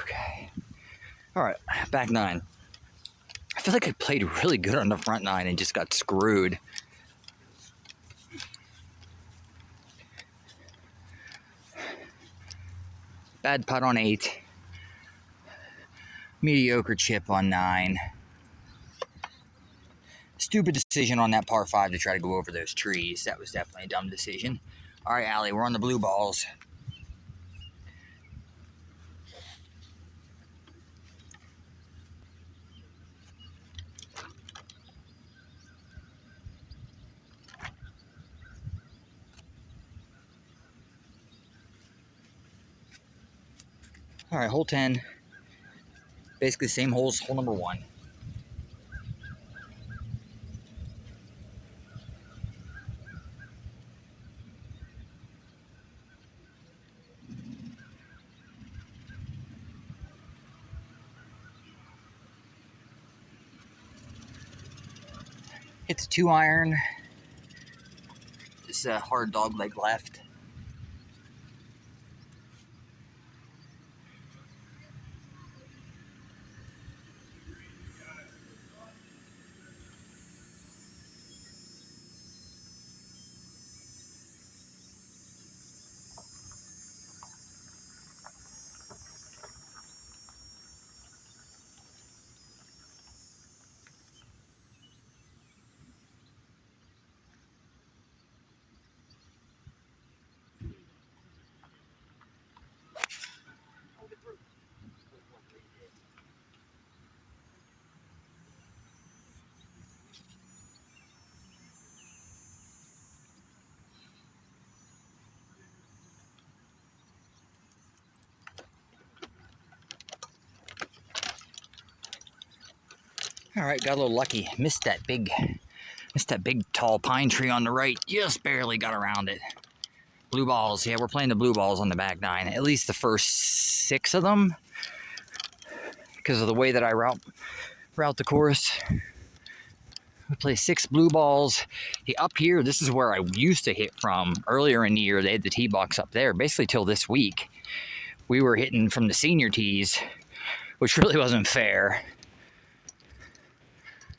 Okay. All right, back nine. I feel like I played really good on the front nine and just got screwed. Bad putt on 8. Mediocre chip on 9. Stupid decision on that par 5 to try to go over those trees. That was definitely a dumb decision. All right, Allie, we're on the blue balls. All right, hole 10. Basically same holes, hole number 1. Hits a 2 iron. Just a hard dog leg left. All right, got a little lucky. Missed that big tall pine tree on the right. Just barely got around it. Blue balls. Yeah, we're playing the blue balls on the back 9. At least the first 6 of them, because of the way that I route the course. We play 6 blue balls. Up here, this is where I used to hit from earlier in the year. They had the tee box up there, basically till this week. We were hitting from the senior tees, which really wasn't fair.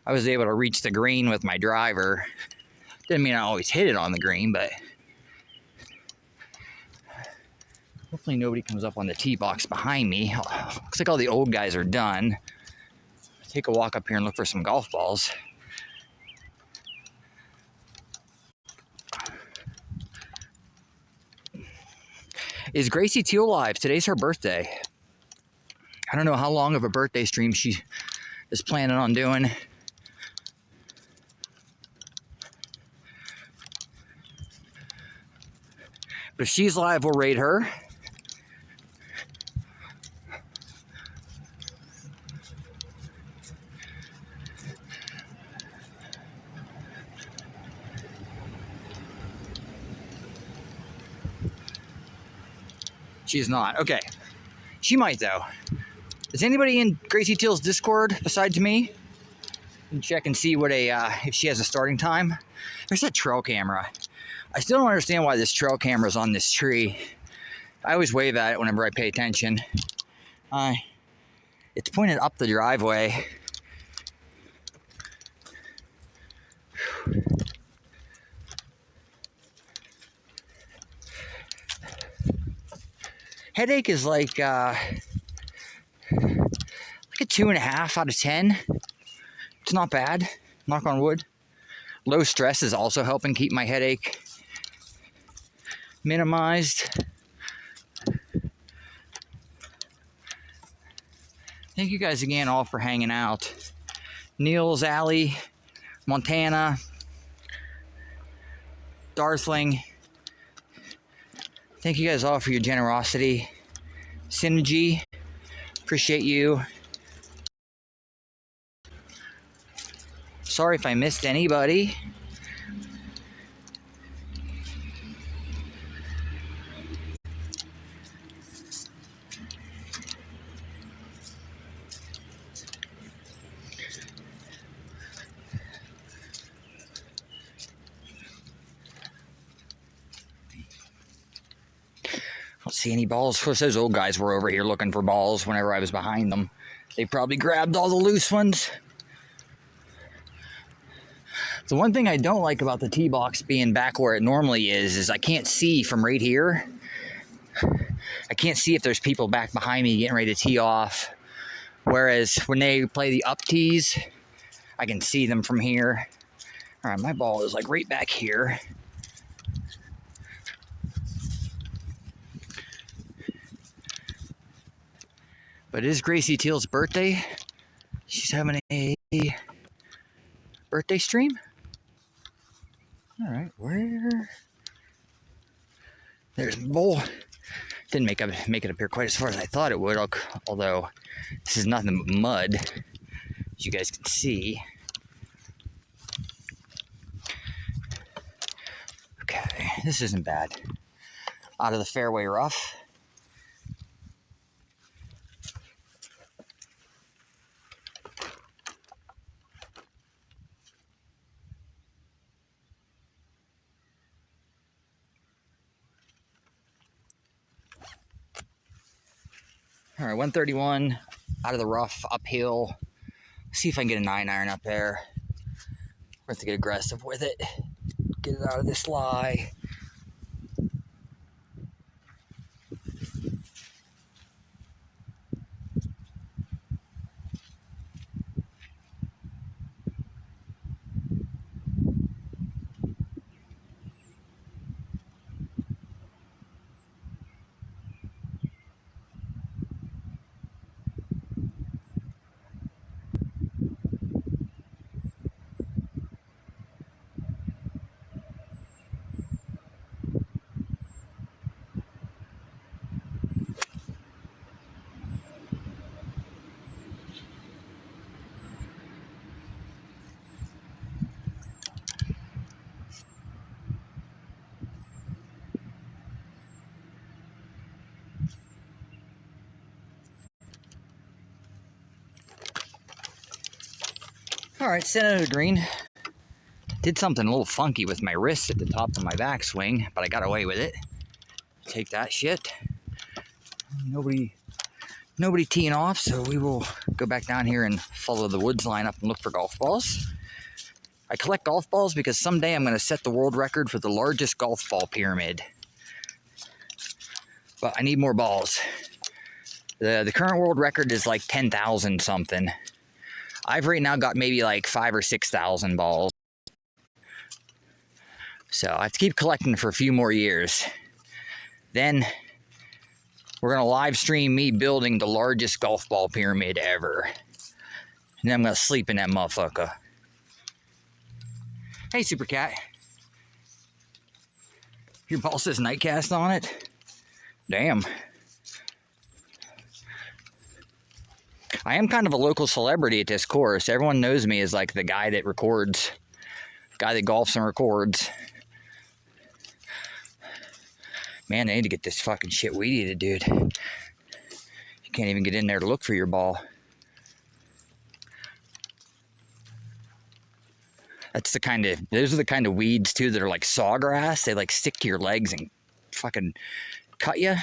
I was able to reach the green with my driver. Didn't mean I always hit it on the green, but hopefully nobody comes up on the tee box behind me. Looks like all the old guys are done. Take a walk up here and look for some golf balls. Is Gracie Teal live? Today's her birthday. I don't know how long of a birthday stream she is planning on doing. But if she's live, we'll raid her. She's not. Okay. She might, though. Is anybody in Gracie Teal's Discord besides me? Check and see what if she has a starting time. There's that trail camera. I still don't understand why this trail camera is on this tree. I always wave at it whenever I pay attention. It's pointed up the driveway. Headache is like a 2.5 out of 10. It's not bad, knock on wood. Low stress is also helping keep my headache minimized. Thank you guys again all for hanging out. Niels, Allie, Montana, Darthling. Thank you guys all for your generosity. Synergy, appreciate you. Sorry if I missed anybody. Don't see any balls. Of course, those old guys were over here looking for balls whenever I was behind them. They probably grabbed all the loose ones. The one thing I don't like about the tee box being back where it normally is I can't see from right here. I can't see if there's people back behind me getting ready to tee off. Whereas when they play the up tees, I can see them from here. All right, my ball is like right back here. But it is Gracie Teal's birthday. She's having a birthday stream. All right, where? There's the bowl. Didn't make it appear quite as far as I thought it would, although this is nothing but mud, as you guys can see. Okay, this isn't bad. Out of the fairway rough. All right, 131 out of the rough, uphill. See if I can get a 9-iron up there. We're have to get aggressive with it. Get it out of this lie. All right, sent out of the green. Did something a little funky with my wrist at the top of my backswing, but I got away with it. Take that shit. Nobody teeing off, so we will go back down here and follow the woods line up and look for golf balls. I collect golf balls because someday I'm going to set the world record for the largest golf ball pyramid. But I need more balls. The current world record is like 10,000 something. I've right now got maybe like 5,000 or 6,000 balls. So I have to keep collecting for a few more years. Then we're going to live stream me building the largest golf ball pyramid ever. And then I'm going to sleep in that motherfucker. Hey, Super Cat. Your ball says Nightcast on it? Damn. I am kind of a local celebrity at this course. Everyone knows me as like the guy that records, guy that golfs and records. Man, I need to get this fucking shit weeded, dude. You can't even get in there to look for your ball. Those are the kind of weeds too that are like sawgrass. They like stick to your legs and fucking cut you.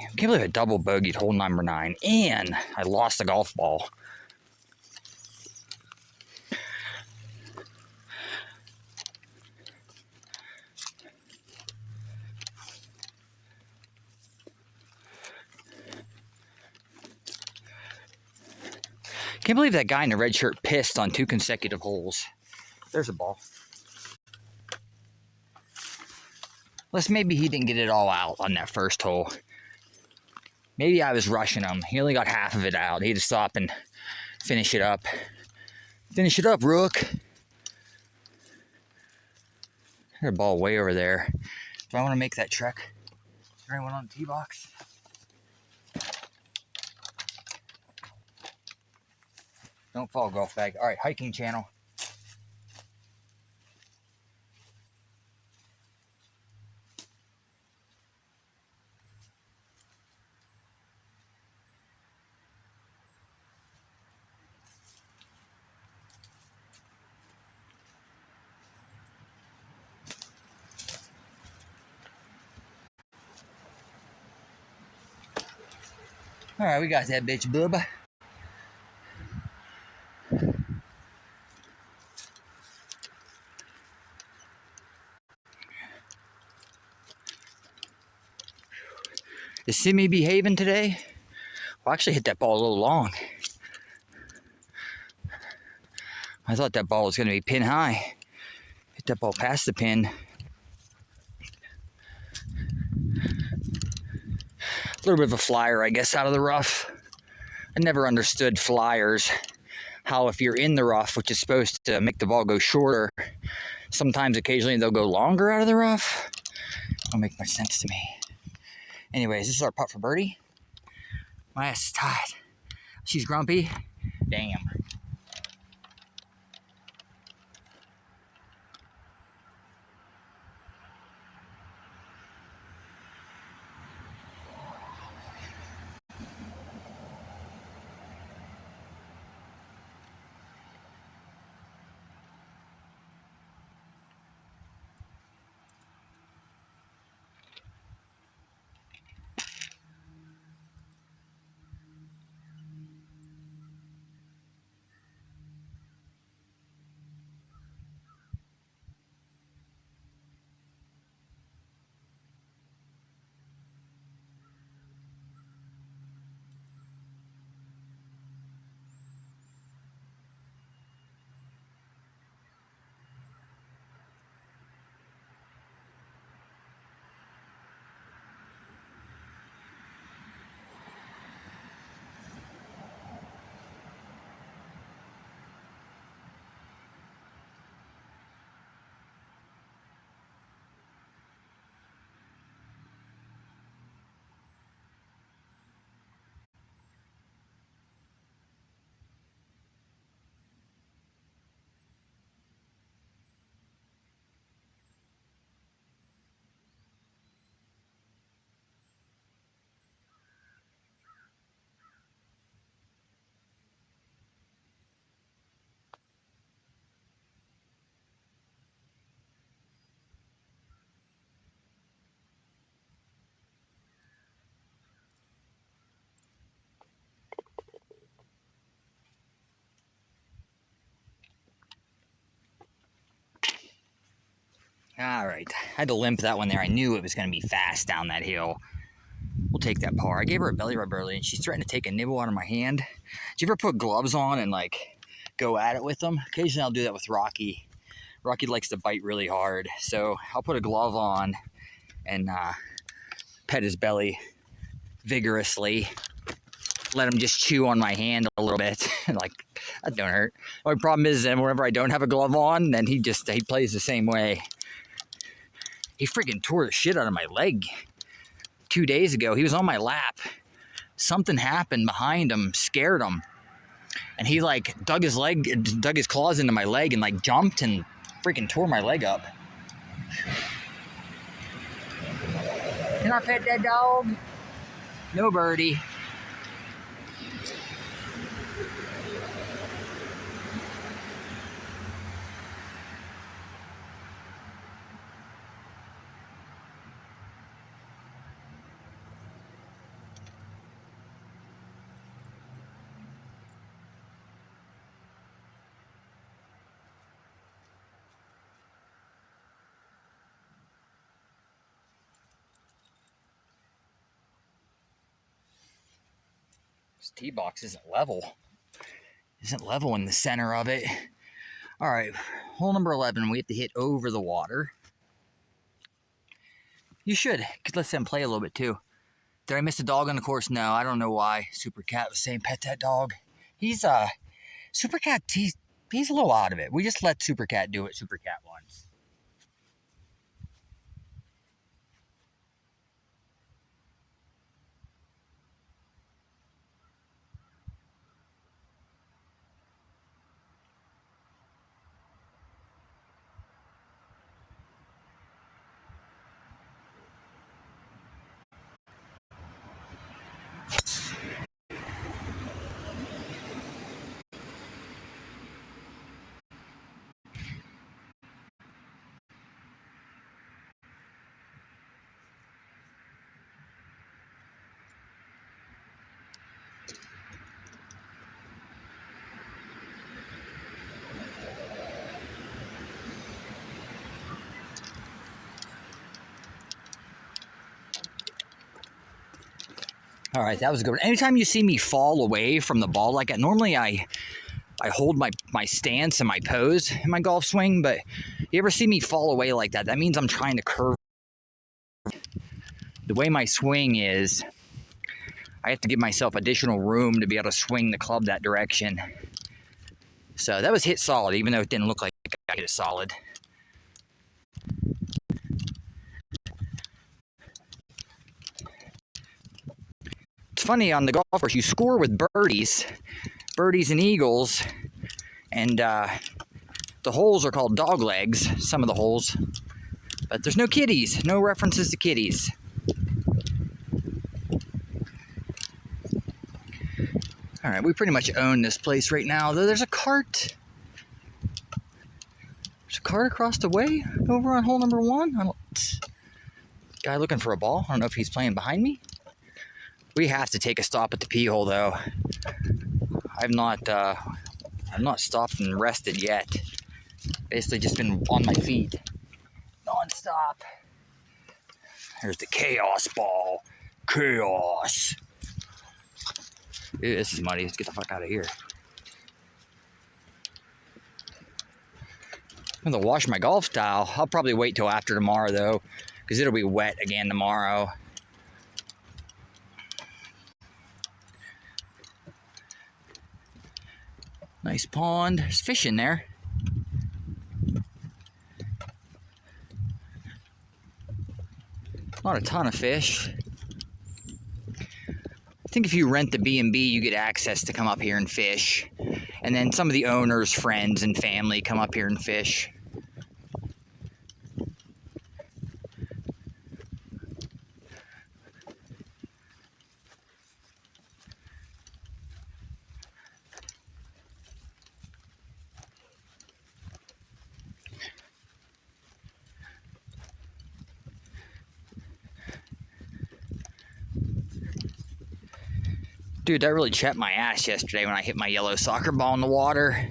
I can't believe I double bogeyed hole number 9 and I lost the golf ball. Can't believe that guy in the red shirt pissed on 2 consecutive holes. There's a ball. Unless maybe he didn't get it all out on that first hole. Maybe I was rushing him. He only got half of it out. He had to stop and finish it up. Finish it up, Rook. There's a ball way over there. Do I want to make that trek? Is there anyone on the tee box? Don't fall, golf bag. All right, hiking channel. All right, we got that bitch, bub. Is Simi behaving today? Well, I actually hit that ball a little long. I thought that ball was going to be pin high. Hit that ball past the pin. A little bit of a flyer, I guess, out of the rough. I never understood flyers. How if you're in the rough, which is supposed to make the ball go shorter, sometimes occasionally they'll go longer out of the rough. Don't make much sense to me. Anyways, this is our putt for birdie. My ass is tired. She's grumpy. Damn. All right. I had to limp that one there. I knew it was going to be fast down that hill. We'll take that par. I gave her a belly rub early, and she's threatened to take a nibble out of my hand. Do you ever put gloves on and, like, go at it with them? Occasionally I'll do that with Rocky. Rocky likes to bite really hard, so I'll put a glove on and pet his belly vigorously. Let him just chew on my hand a little bit. Like, that don't hurt. My problem is then whenever I don't have a glove on, then he plays the same way. He freaking tore the shit out of my leg 2 days ago. He was on my lap. Something happened behind him, scared him. And he like dug his claws into my leg and like jumped and freaking tore my leg up. Can I pet that dog? No, birdie. This tee box isn't level. Isn't level in the center of it. All right, hole number 11, we have to hit over the water. You should, because let them play a little bit too. Did I miss a dog on the course? No, I don't know why. Super Cat was saying pet that dog. He's, Super Cat, he's a little out of it. We just let Super Cat do what Super Cat wants. All right, that was a good one. Anytime you see me fall away from the ball like that, normally I hold my stance and my pose in my golf swing, but you ever see me fall away like that, that means I'm trying to curve. The way my swing is, I have to give myself additional room to be able to swing the club that direction. So that was hit solid, even though it didn't look like I hit it solid. It's funny, on the golf course, you score with birdies and eagles, and the holes are called dog legs, some of the holes, but there's no kitties, no references to kitties. All right, we pretty much own this place right now, though there's a cart. There's a cart across the way over on hole number 1. Guy looking for a ball. I don't know if he's playing behind me. We have to take a stop at the pee hole, though. I've not stopped and rested yet. Basically just been on my feet non-stop. There's the chaos ball. Chaos. Ew, this is muddy. Let's get the fuck out of here. I'm gonna wash my golf style. I'll probably wait till after tomorrow, though, because it'll be wet again tomorrow. Nice pond. There's fish in there. Not a ton of fish. I think if you rent the B&B, you get access to come up here and fish. And then some of the owners, friends, and family come up here and fish. Dude, that really chapped my ass yesterday when I hit my yellow soccer ball in the water.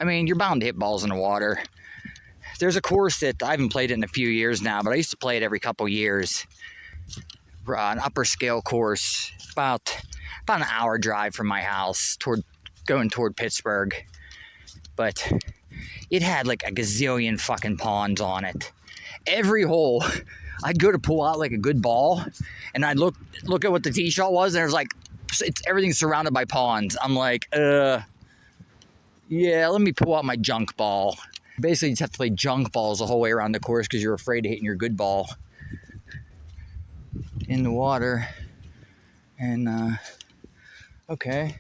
I mean, you're bound to hit balls in the water. There's a course that I haven't played it in a few years now, but I used to play it every couple years. An upper scale course, about an hour drive from my house, going toward Pittsburgh. But it had like a gazillion fucking ponds on it. Every hole, I'd go to pull out like a good ball, and I'd look at what the tee shot was, and there's like, everything's surrounded by ponds. I'm like, yeah, let me pull out my junk ball. Basically, you just have to play junk balls the whole way around the course because you're afraid of hitting your good ball in the water. And, okay.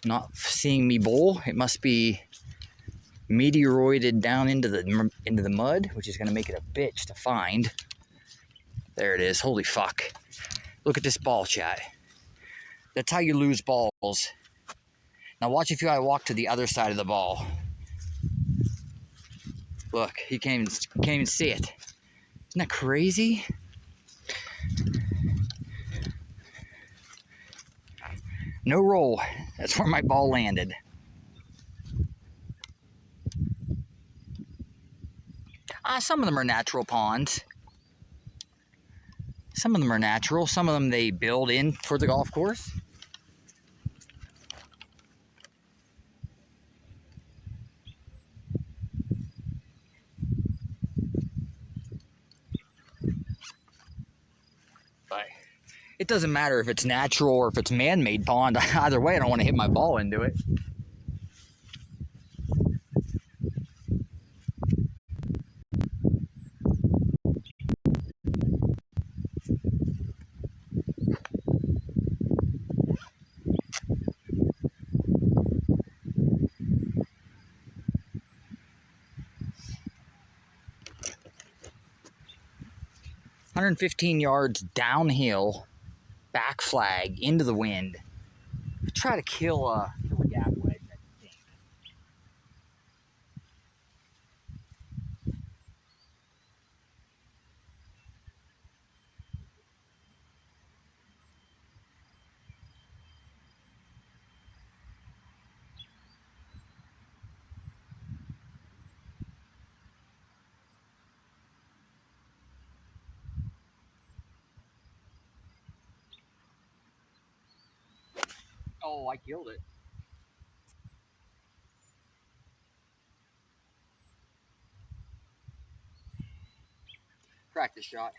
Not seeing me bowl. It must be meteoroided down into the mud, which is going to make it a bitch to find. There it is. Holy fuck. Look at this ball, chat. That's how you lose balls. Now watch if I walk to the other side of the ball. Look, you can't even see it. Isn't that crazy? No roll. That's where my ball landed. Some of them are natural ponds. Some of them are natural. Some of them they build in for the golf course. But it doesn't matter if it's natural or if it's man-made pond. Either way, I don't want to hit my ball into it. "115 yards downhill, back flag into the wind. Try to kill a gap wedge, I think." Oh, I killed it. Practice shot.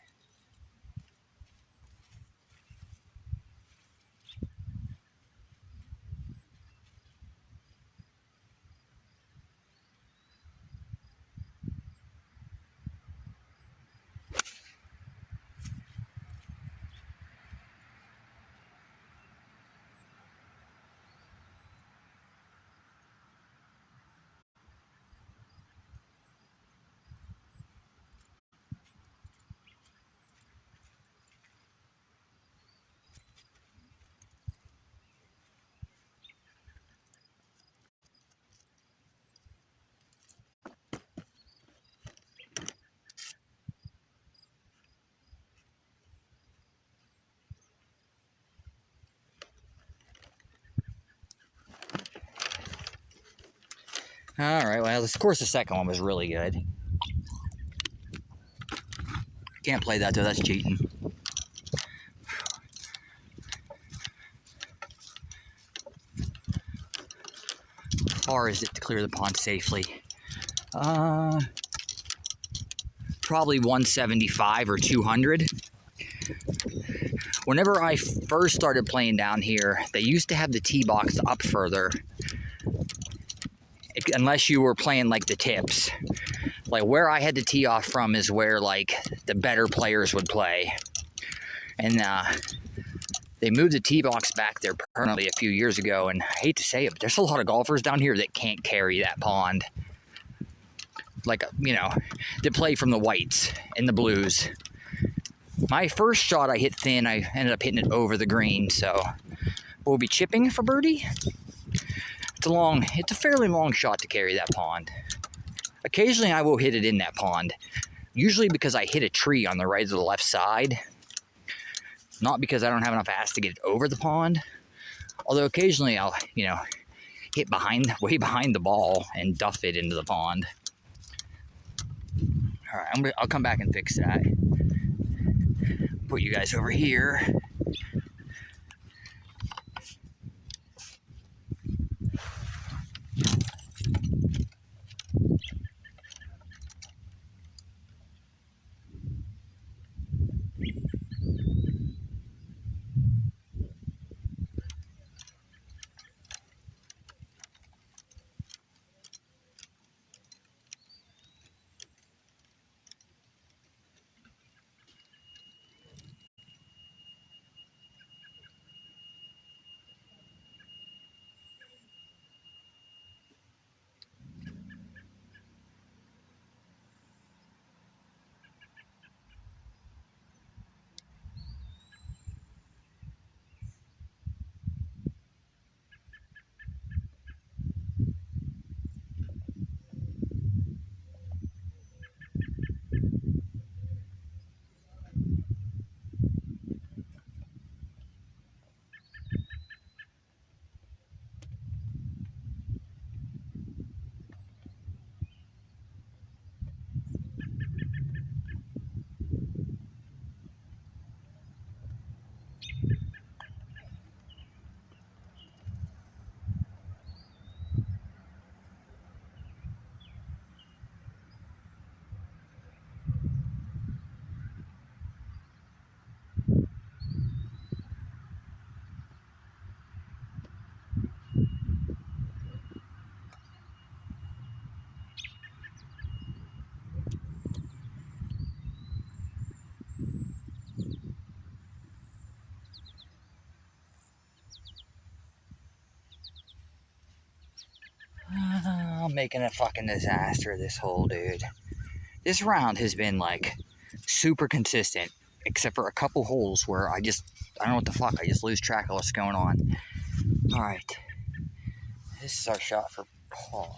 All right, well, of course the second one was really good. Can't play that though, that's cheating. How far is it to clear the pond safely? Probably 175 or 200. Whenever I first started playing down here, they used to have the tee box up further. Unless you were playing like the tips. Like where I had to tee off from is where like the better players would play. And they moved the tee box back there permanently a few years ago. And I hate to say it, but there's a lot of golfers down here that can't carry that pond. Like, you know, that play from the whites and the blues. My first shot I hit thin, I ended up hitting it over the green, so we'll be chipping for birdie. It's a fairly long shot to carry that pond. Occasionally I will hit it in that pond, usually because I hit a tree on the right or the left side, not because I don't have enough ass to get it over the pond, although occasionally I'll, you know, hit way behind the ball and duff it into the pond. All right, I'll come back and fix that. Put you guys over here. I'm making a fucking disaster this hole, dude. This round has been like super consistent, except for a couple holes where I don't know what the fuck, I just lose track of what's going on. All right, this is our shot for par.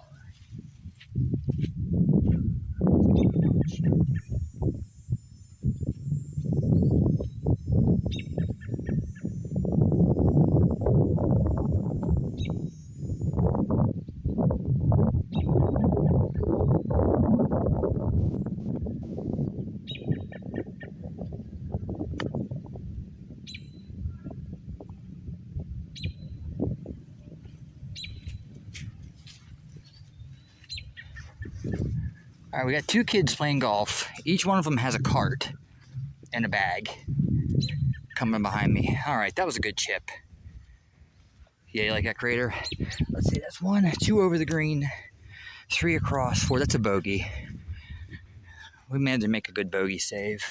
All right, we got two kids playing golf. Each one of them has a cart and a bag coming behind me. All right, that was a good chip. Yeah, you like that crater? Let's see, that's 1, 2 over the green, 3 across, 4. That's a bogey. We managed to make a good bogey save.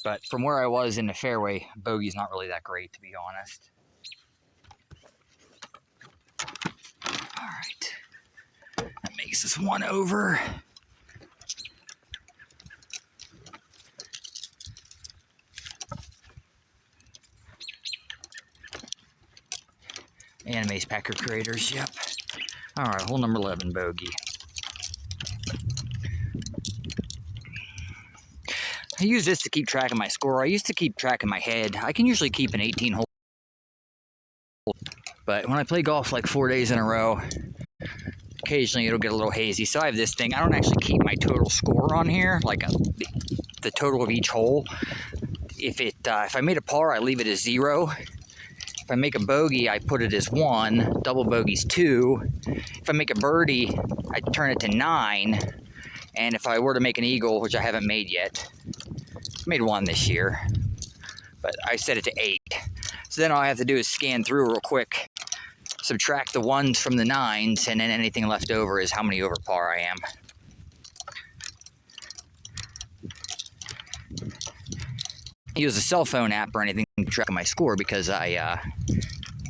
But from where I was in the fairway, bogey's not really that great, to be honest. All right, that makes us 1 over. Anime's Packer Creators, yep. All right, hole number 11, bogey. I use this to keep track of my score. I used to keep track in my head. I can usually keep an 18 hole. But when I play golf like 4 days in a row, occasionally it'll get a little hazy. So I have this thing. I don't actually keep my total score on here, like the total of each hole. If I made a par, I leave it as 0. If I make a bogey, I put it as 1. Double bogey's 2. If I make a birdie, I turn it to 9. And if I were to make an eagle, which I haven't made yet, I made 1 this year, but I set it to 8. So then all I have to do is scan through real quick, subtract the 1s from the 9s, and then anything left over is how many over par I am. I use a cell phone app or anything to track my score because I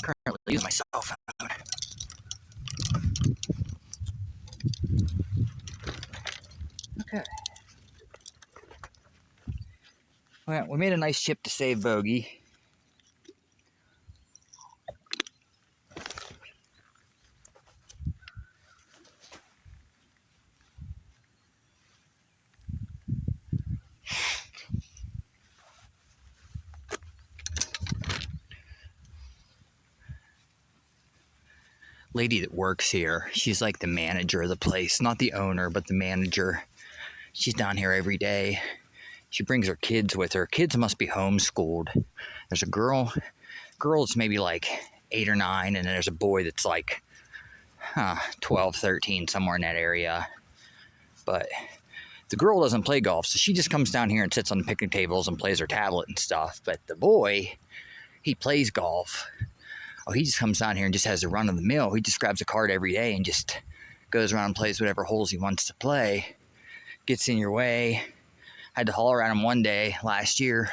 currently use my cell phone. Okay. Well, we made a nice chip to save bogey. Lady that works here, she's like the manager of the place, not the owner, but the manager. She's down here every day. She brings her kids with her. Kids must be homeschooled. There's a girl that's maybe like 8 or 9, and then there's a boy that's like 12, 13, somewhere in that area. But the girl doesn't play golf, so she just comes down here and sits on the picnic tables and plays her tablet and stuff. But the boy, he plays golf. Oh, he just comes down here and just has a run of the mill. He just grabs a cart every day and just goes around and plays whatever holes he wants to play. Gets in your way. I had to holler at him one day last year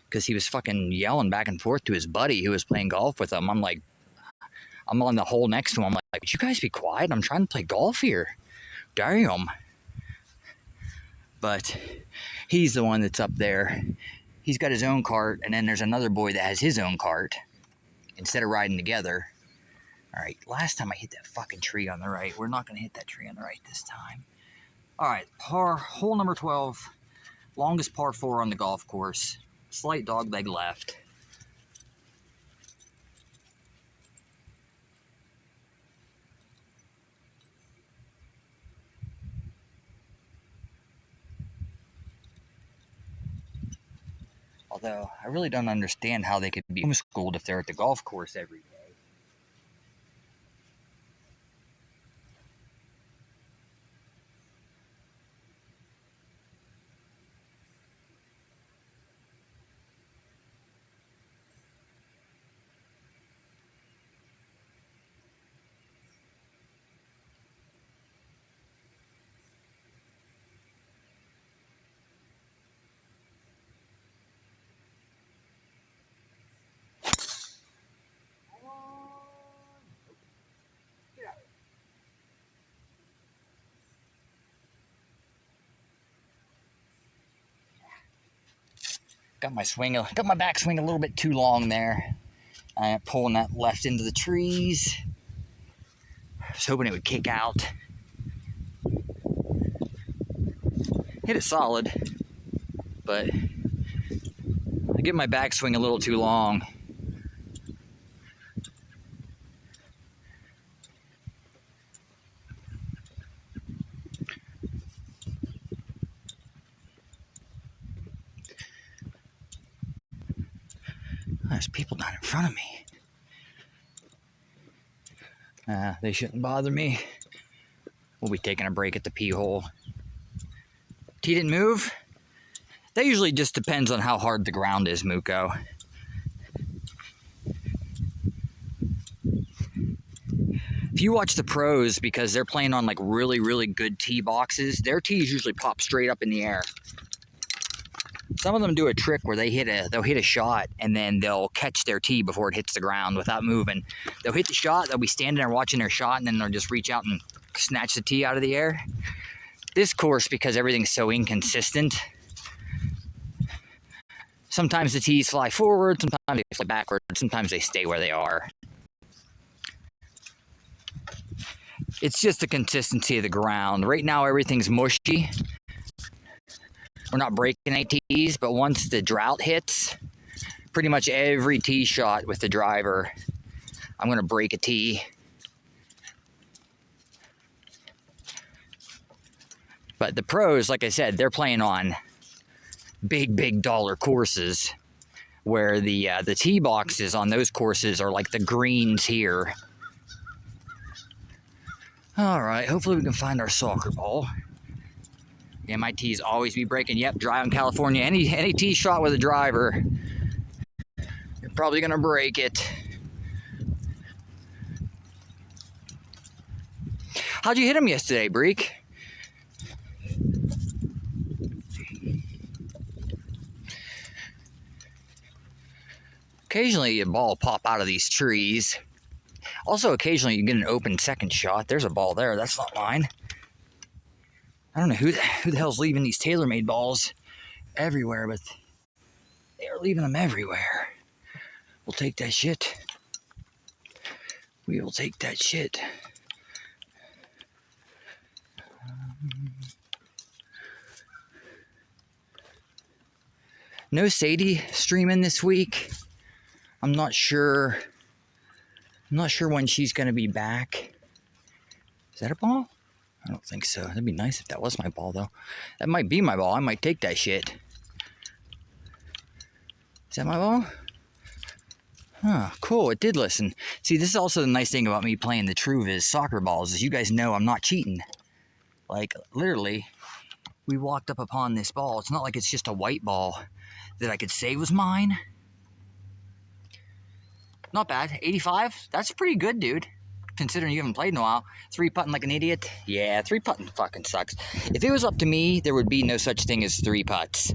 because he was fucking yelling back and forth to his buddy who was playing golf with him. I'm on the hole next to him. I'm like, would you guys be quiet? I'm trying to play golf here. Damn. But he's the one that's up there. He's got his own cart, and then there's another boy that has his own cart instead of riding together. All right, last time I hit that fucking tree on the right. We're not going to hit that tree on the right this time. All right, hole number 12, longest par 4 on the golf course. Slight dogleg left. Although, I really don't understand how they could be homeschooled if they're at the golf course every day. Got my backswing a little bit too long there. I'm pulling that left into the trees. I was hoping it would kick out. Hit it solid, but I get my backswing a little too long. There's people down in front of me. They shouldn't bother me. We'll be taking a break at the pee hole. Tee didn't move? That usually just depends on how hard the ground is, Muko. If you watch the pros, because they're playing on like really, really good tee boxes, their tees usually pop straight up in the air. Some of them do a trick where they'll hit a shot and then they'll catch their tee before it hits the ground without moving. They'll hit the shot, they'll be standing there watching their shot, and then they'll just reach out and snatch the tee out of the air. This course, because everything's so inconsistent, sometimes the tees fly forward, sometimes they fly backward, sometimes they stay where they are. It's just the consistency of the ground. Right now, everything's mushy. We're not breaking any tees, but once the drought hits, pretty much every tee shot with the driver, I'm going to break a tee. But the pros, like I said, they're playing on big dollar courses where the tee boxes on those courses are like the greens here. All right, hopefully we can find our soccer ball. Yeah, my tees always be breaking. Yep, drive in California. Any tee shot with a driver, you're probably gonna break it. How'd you hit him yesterday, Breek? Occasionally a ball will pop out of these trees. Also, occasionally you get an open second shot. There's a ball there. That's not mine. I don't know who the hell's leaving these TaylorMade balls everywhere, but they are leaving them everywhere. We'll take that shit. We will take that shit. No Sadie streaming this week. I'm not sure when she's going to be back. Is that a ball? I don't think so. That'd be nice if that was my ball, though. That might be my ball. I might take that shit. Is that my ball? Huh, cool. It did listen. See, this is also the nice thing about me playing the TrueViz soccer balls is you guys know I'm not cheating. Like, literally, we walked up upon this ball. It's not like it's just a white ball that I could say was mine. Not bad. 85? That's pretty good, dude. Considering you haven't played in a while. 3-putting like an idiot? Yeah, 3-putting fucking sucks. If it was up to me, there would be no such thing as 3 putts.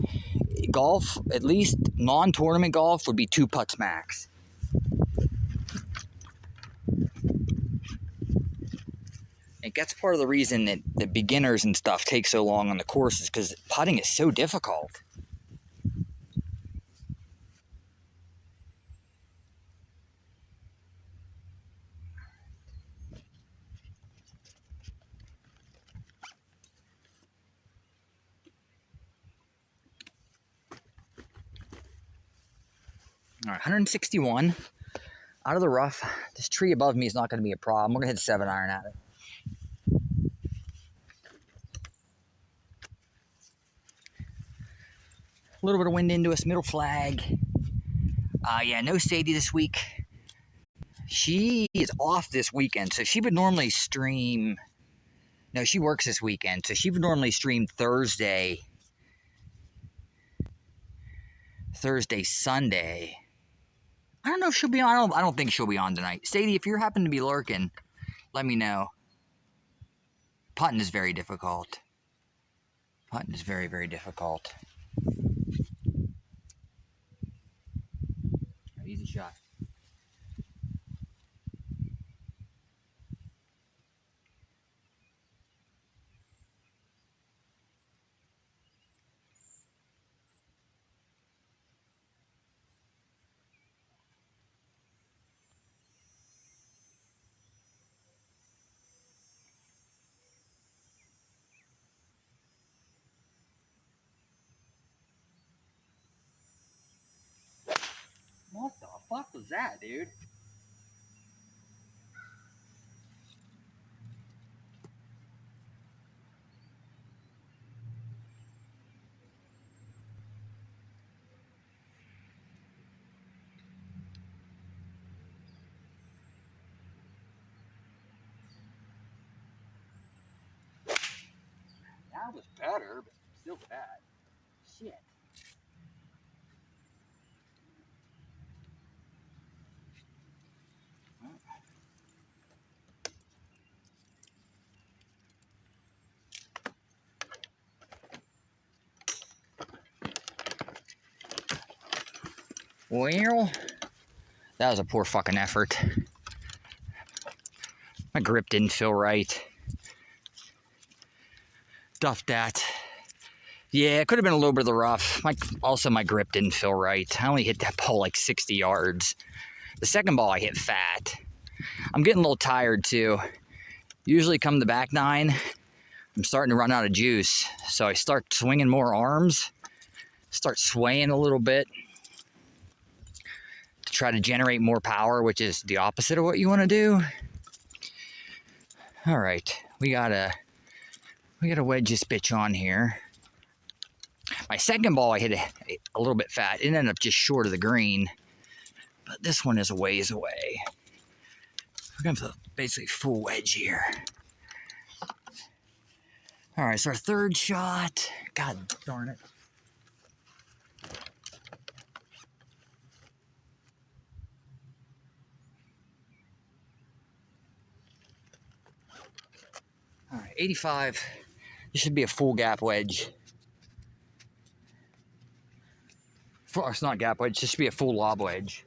Golf, at least non-tournament golf, would be 2 putts max. I think that's part of the reason that the beginners and stuff take so long on the courses, because putting is so difficult. All right, 161 out of the rough. This tree above me is not going to be a problem. We're going to hit 7-iron at it. A little bit of wind into us, middle flag. Yeah, no Sadie this week. She is off this weekend, so she would normally stream. No, she works this weekend, so she would normally stream Thursday, Sunday. I don't know if she'll be on. I don't think she'll be on tonight. Sadie, if you happen to be lurking, let me know. Putting is very difficult. Putting is very, very difficult. Easy shot. What the fuck was that, dude? That was better, but still bad. Shit. Well, that was a poor fucking effort. My grip didn't feel right. Duffed that. Yeah, it could have been a little bit of the rough. Also, my grip didn't feel right. I only hit that ball like 60 yards. The second ball I hit fat. I'm getting a little tired too. Usually come the back nine, I'm starting to run out of juice. So I start swinging more arms, start swaying a little bit to try to generate more power, which is the opposite of what you want to do. All right, we gotta wedge this bitch on here. My second ball I hit a little bit fat. It ended up just short of the green, but this one is a ways away. We're going for basically full wedge here. All right, so our third shot. God darn it. All right, 85. This should be a full gap wedge. It's not gap wedge, this should be a full lob wedge.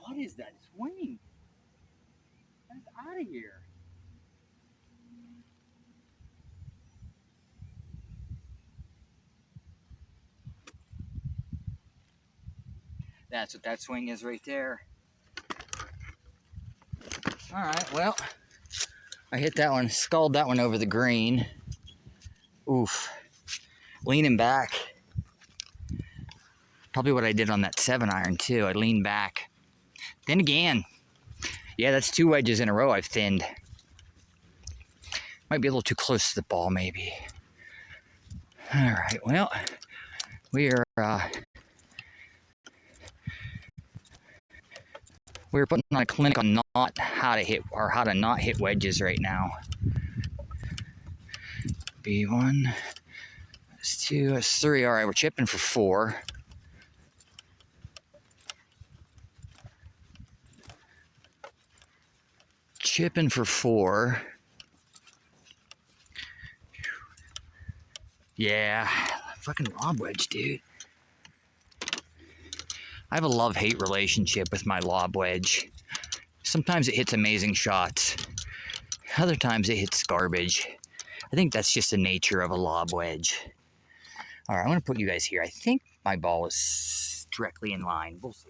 What is that swing? That's out of here. That's what that swing is right there. All right, well, I hit that one, sculled that one over the green. Oof. Leaning back. Probably what I did on that 7-iron too. I leaned back. Then again. Yeah, that's 2 wedges in a row I've thinned. Might be a little too close to the ball, maybe. All right, well, we're putting on a clinic on how to not hit wedges right now. B1, that's 2, that's 3. All right, we're chipping for 4. Chipping for 4. Yeah, fucking lob wedge, dude. I have a love-hate relationship with my lob wedge. Sometimes it hits amazing shots. Other times it hits garbage. I think that's just the nature of a lob wedge. All right, I'm going to put you guys here. I think my ball is directly in line. We'll see.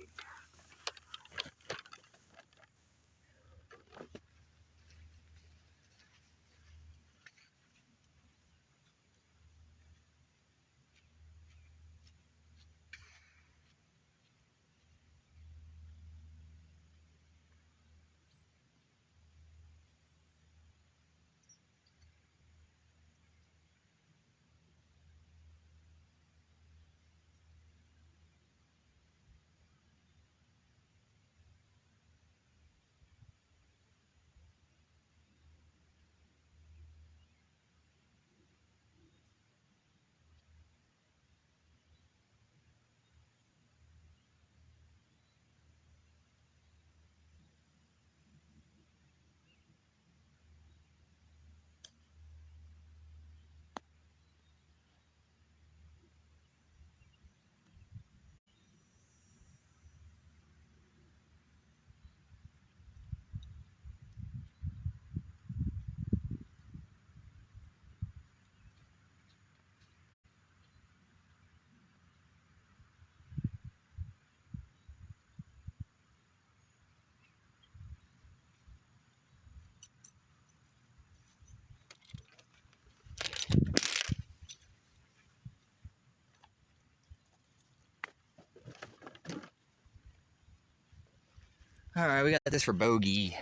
All right, we got this for bogey.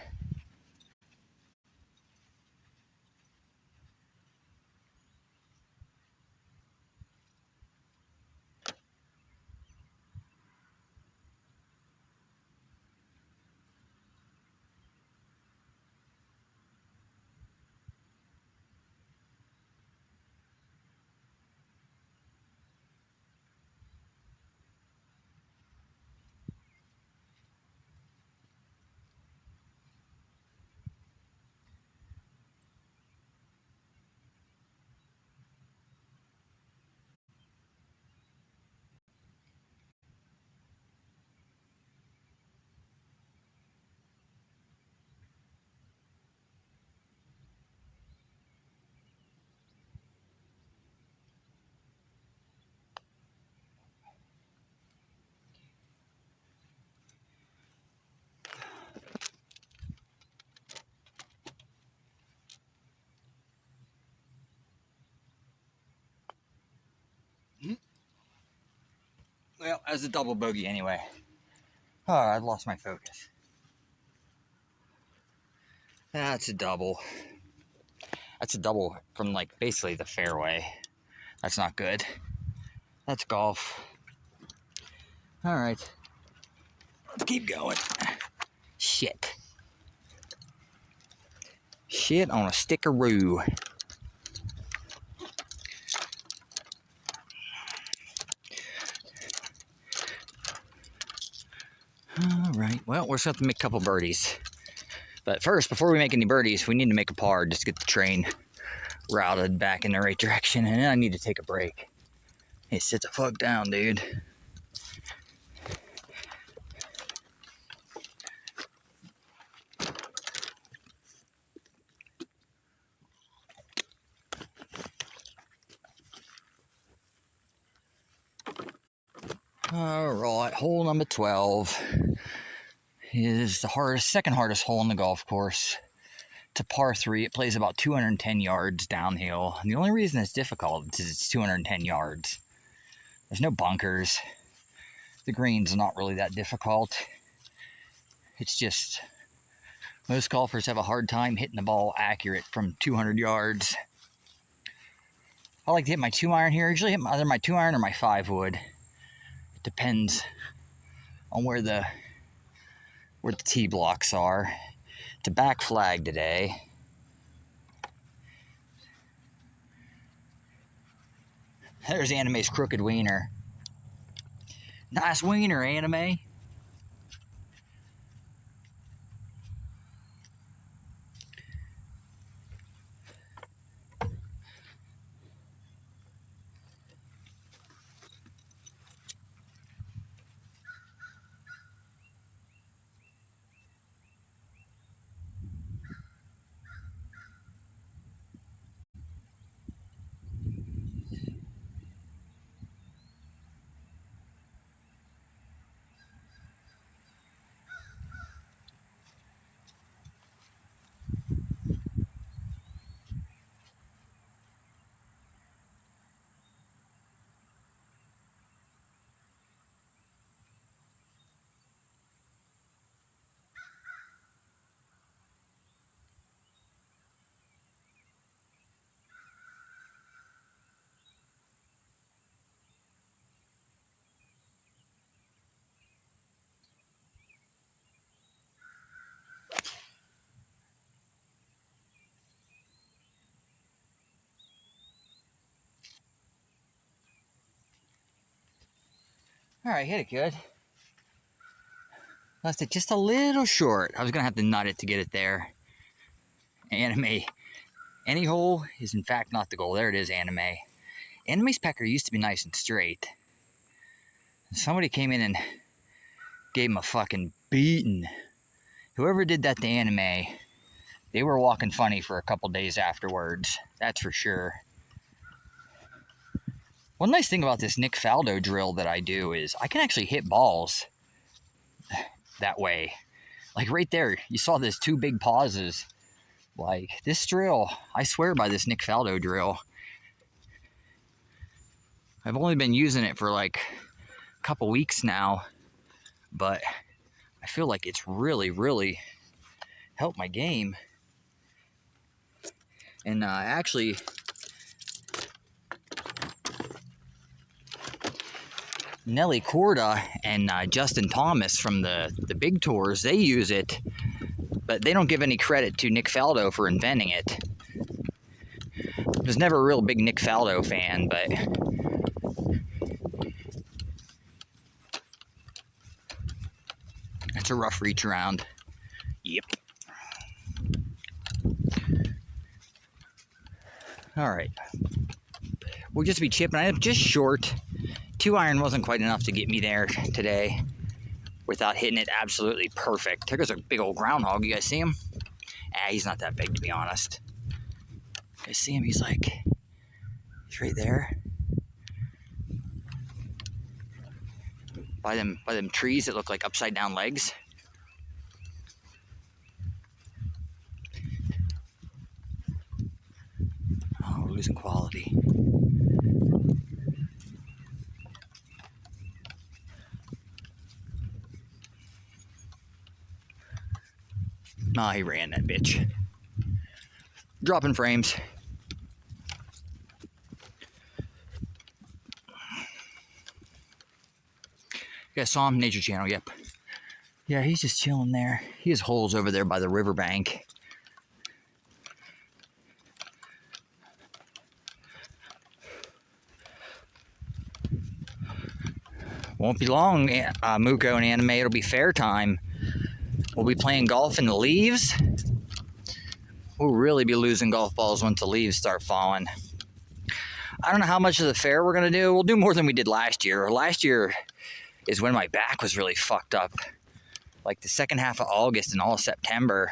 Well, that was a double bogey anyway. Oh, I lost my focus. That's a double. That's a double from like basically the fairway. That's not good. That's golf. All right. Let's keep going. Shit. Shit on a stickaroo. All right. Well, we're supposed to make a couple birdies. But first, before we make any birdies, we need to make a par just to get the train routed back in the right direction. And I need to take a break. Hey, sit the fuck down, dude. All right, hole number 12 is the hardest, second hardest hole on the golf course. It's a par 3. It plays about 210 yards downhill. And the only reason it's difficult is it's 210 yards. There's no bunkers. The green's not really that difficult. It's just most golfers have a hard time hitting the ball accurate from 200 yards. I like to hit my 2-iron here. I usually hit either my 2-iron or my 5-wood. It depends on where the tee blocks are. It's a back flag today. There's Anime's crooked wiener. Nice wiener, Anime. All right, hit it good. Left it just a little short. I was going to have to nut it to get it there. Anime. Any hole is in fact not the goal. There it is, Anime. Anime's pecker used to be nice and straight. Somebody came in and gave him a fucking beating. Whoever did that to Anime, they were walking funny for a couple days afterwards. That's for sure. One nice thing about this Nick Faldo drill that I do is I can actually hit balls that way. Like right there, you saw those 2 big pauses. Like this drill, I swear by this Nick Faldo drill. I've only been using it for like a couple weeks now, but I feel like it's really helped my game. And actually, Nelly Corda and Justin Thomas from the big tours, they use it, but they don't give any credit to Nick Faldo for inventing it. I was never a real big Nick Faldo fan, but it's a rough reach around. Yep. All right. We'll just be chipping. I'm just short. 2-iron wasn't quite enough to get me there today without hitting it absolutely perfect. There goes a big old groundhog. You guys see him? He's not that big, to be honest. You guys see him? He's right there. By them trees that look like upside down legs. Oh, we're losing quality. Oh, he ran that bitch. Dropping frames. You guys saw him? Nature Channel, yep. Yeah, he's just chilling there. He has holes over there by the riverbank. Won't be long, Muko and Anime. It'll be fair time. We'll be playing golf in the leaves. We'll really be losing golf balls once the leaves start falling. I don't know how much of the fair we're going to do. We'll do more than we did last year. Last year is when my back was really fucked up. Like the second half of August and all of September.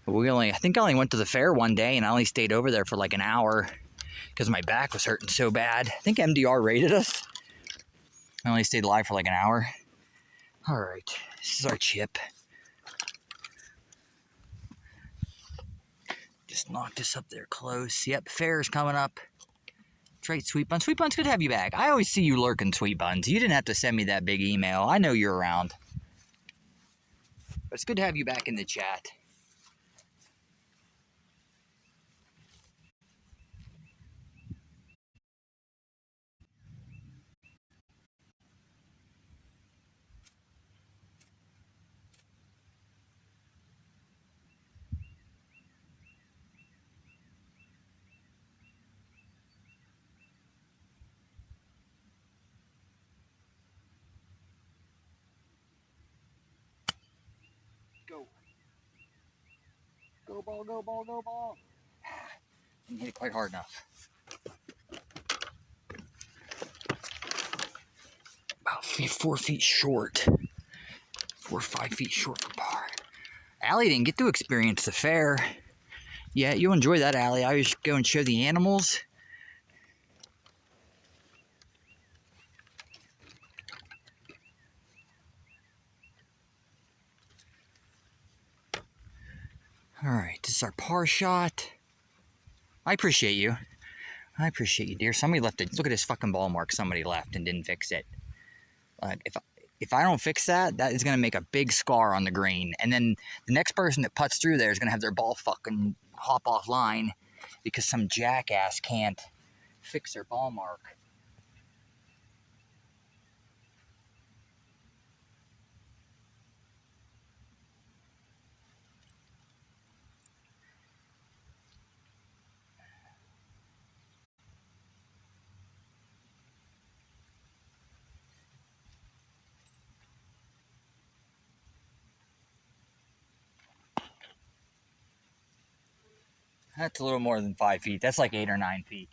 I think I only went to the fair one day and I only stayed over there for like an hour because my back was hurting so bad. I think MDR rated us. I only stayed alive for like an hour. All right, this is our chip. Just knock this up there close. Yep, fair's coming up. That's right, Sweet Buns. Sweet Buns, good to have you back. I always see you lurking, Sweet Buns. You didn't have to send me that big email. I know you're around. But it's good to have you back in the chat. Go. Go ball, go ball, go ball. Didn't hit it quite hard enough. About 4 feet short. 4 or 5 feet short for par. Allie didn't get to experience the fair. Yeah, you'll enjoy that, Allie. I always go and show the animals. All right, this is our par shot. I appreciate you. I appreciate you, dear. Somebody left it. Look at this fucking ball mark somebody left and didn't fix it. If I don't fix that, that is going to make a big scar on the green. And then the next person that putts through there is going to have their ball fucking hop off line because some jackass can't fix their ball mark. That's a little more than 5 feet. That's like 8 or 9 feet.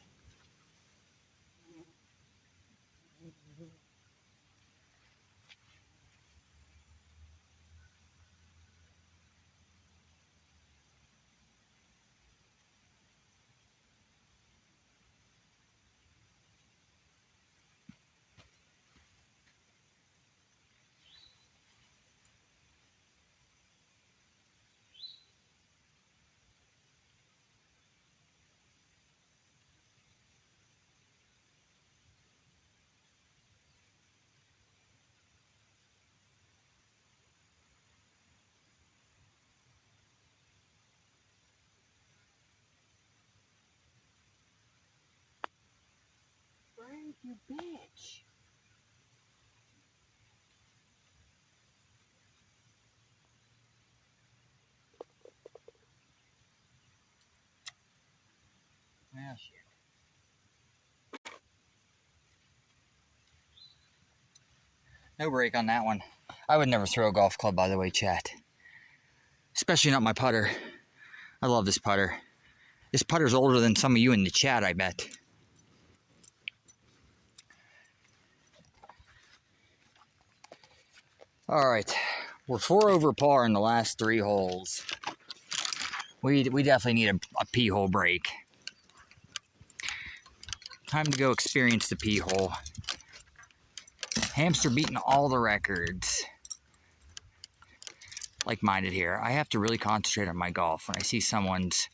You bitch. Well, shit. No break on that one. I would never throw a golf club, by the way, Chet. Especially not my putter. I love this putter. This putter's older than some of you in the chat, I bet. All right, we're 4 over par in the last 3 holes. We definitely need a pee hole break. Time to go experience the pee hole. Hamster beating all the records. Like-minded here. I have to really concentrate on my golf when I see someone's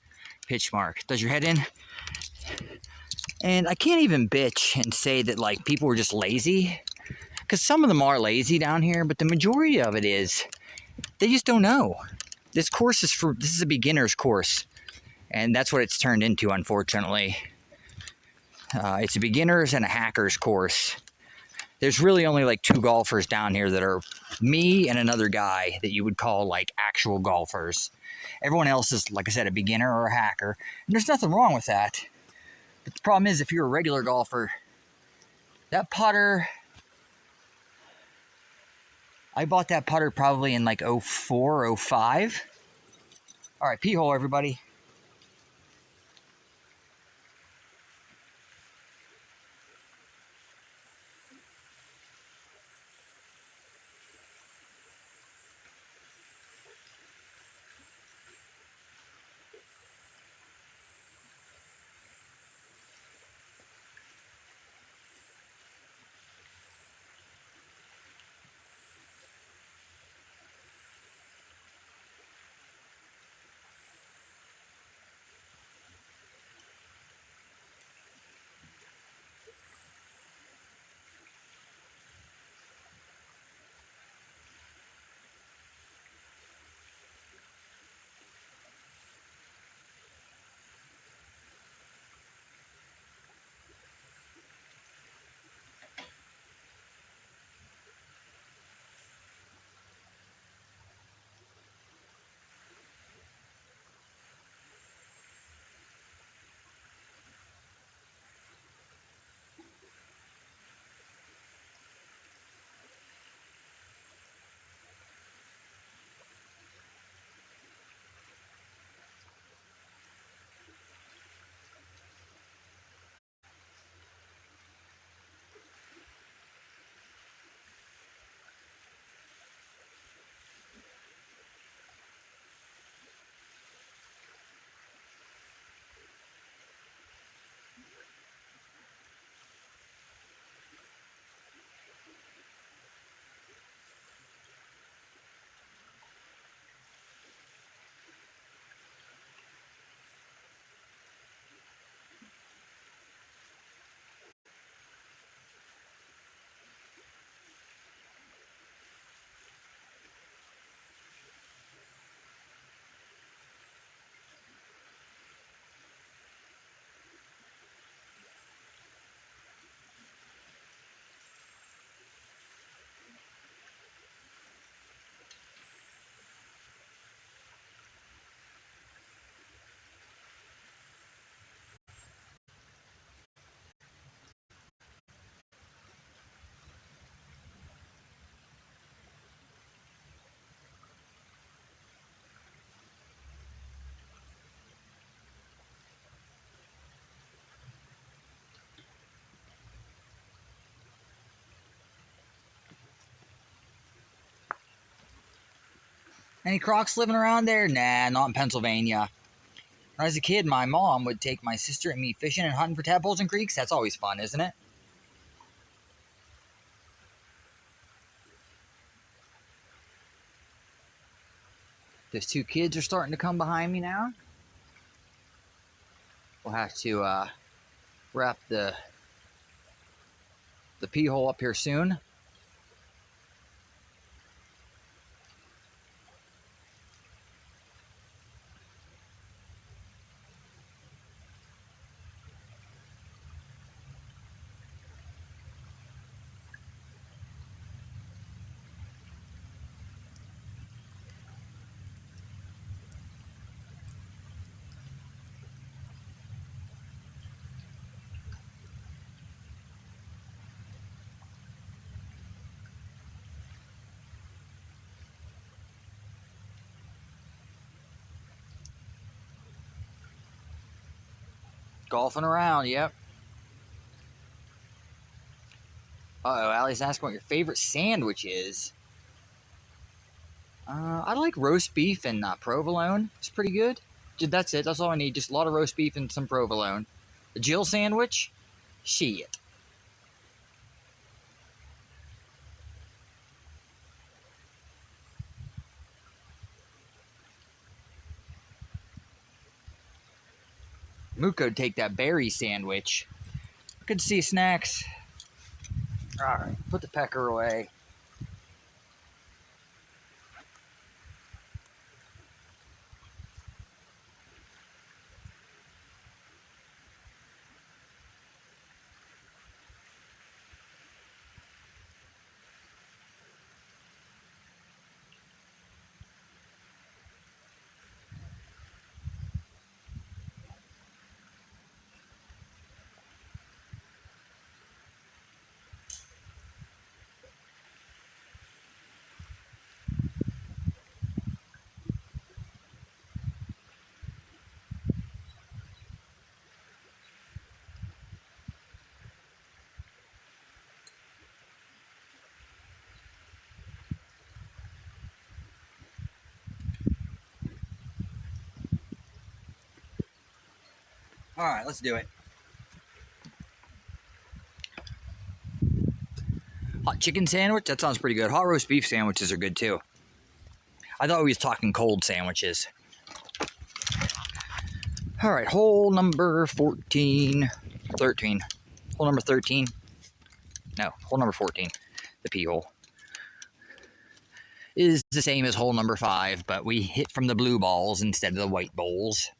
pitch mark. Does your head in? And I can't even bitch and say that like people are just lazy, because some of them are lazy down here, but the majority of it is they just don't know. This is a beginner's course, and that's what it's turned into, unfortunately. It's a beginner's and a hacker's course. There's really only like 2 golfers down here that are me and another guy that you would call like actual golfers. Everyone else is, like I said, a beginner or a hacker, and there's nothing wrong with that. But the problem is, if you're a regular golfer, that putter, I bought that putter probably in like 04, 05. All right, pee hole, everybody. Any crocs living around there? Nah, not in Pennsylvania. When I was a kid, my mom would take my sister and me fishing and hunting for tadpoles in creeks. That's always fun, isn't it? Those 2 kids are starting to come behind me now. We'll have to wrap the pee hole up here soon. Golfing around, yep. Uh-oh, Allie's asking what your favorite sandwich is. I like roast beef and provolone. It's pretty good. That's it. That's all I need. Just a lot of roast beef and some provolone. The Jill sandwich? Shit. Mooko'd take that berry sandwich. Good to see you, Snacks. Alright, put the pecker away. Alright, let's do it. Hot chicken sandwich? That sounds pretty good. Hot roast beef sandwiches are good too. I thought we was talking cold sandwiches. Alright, hole number 13. Hole number 13. No, hole number 14. The pea hole. Is the same as hole number 5, but we hit from the blue balls instead of the white bowls.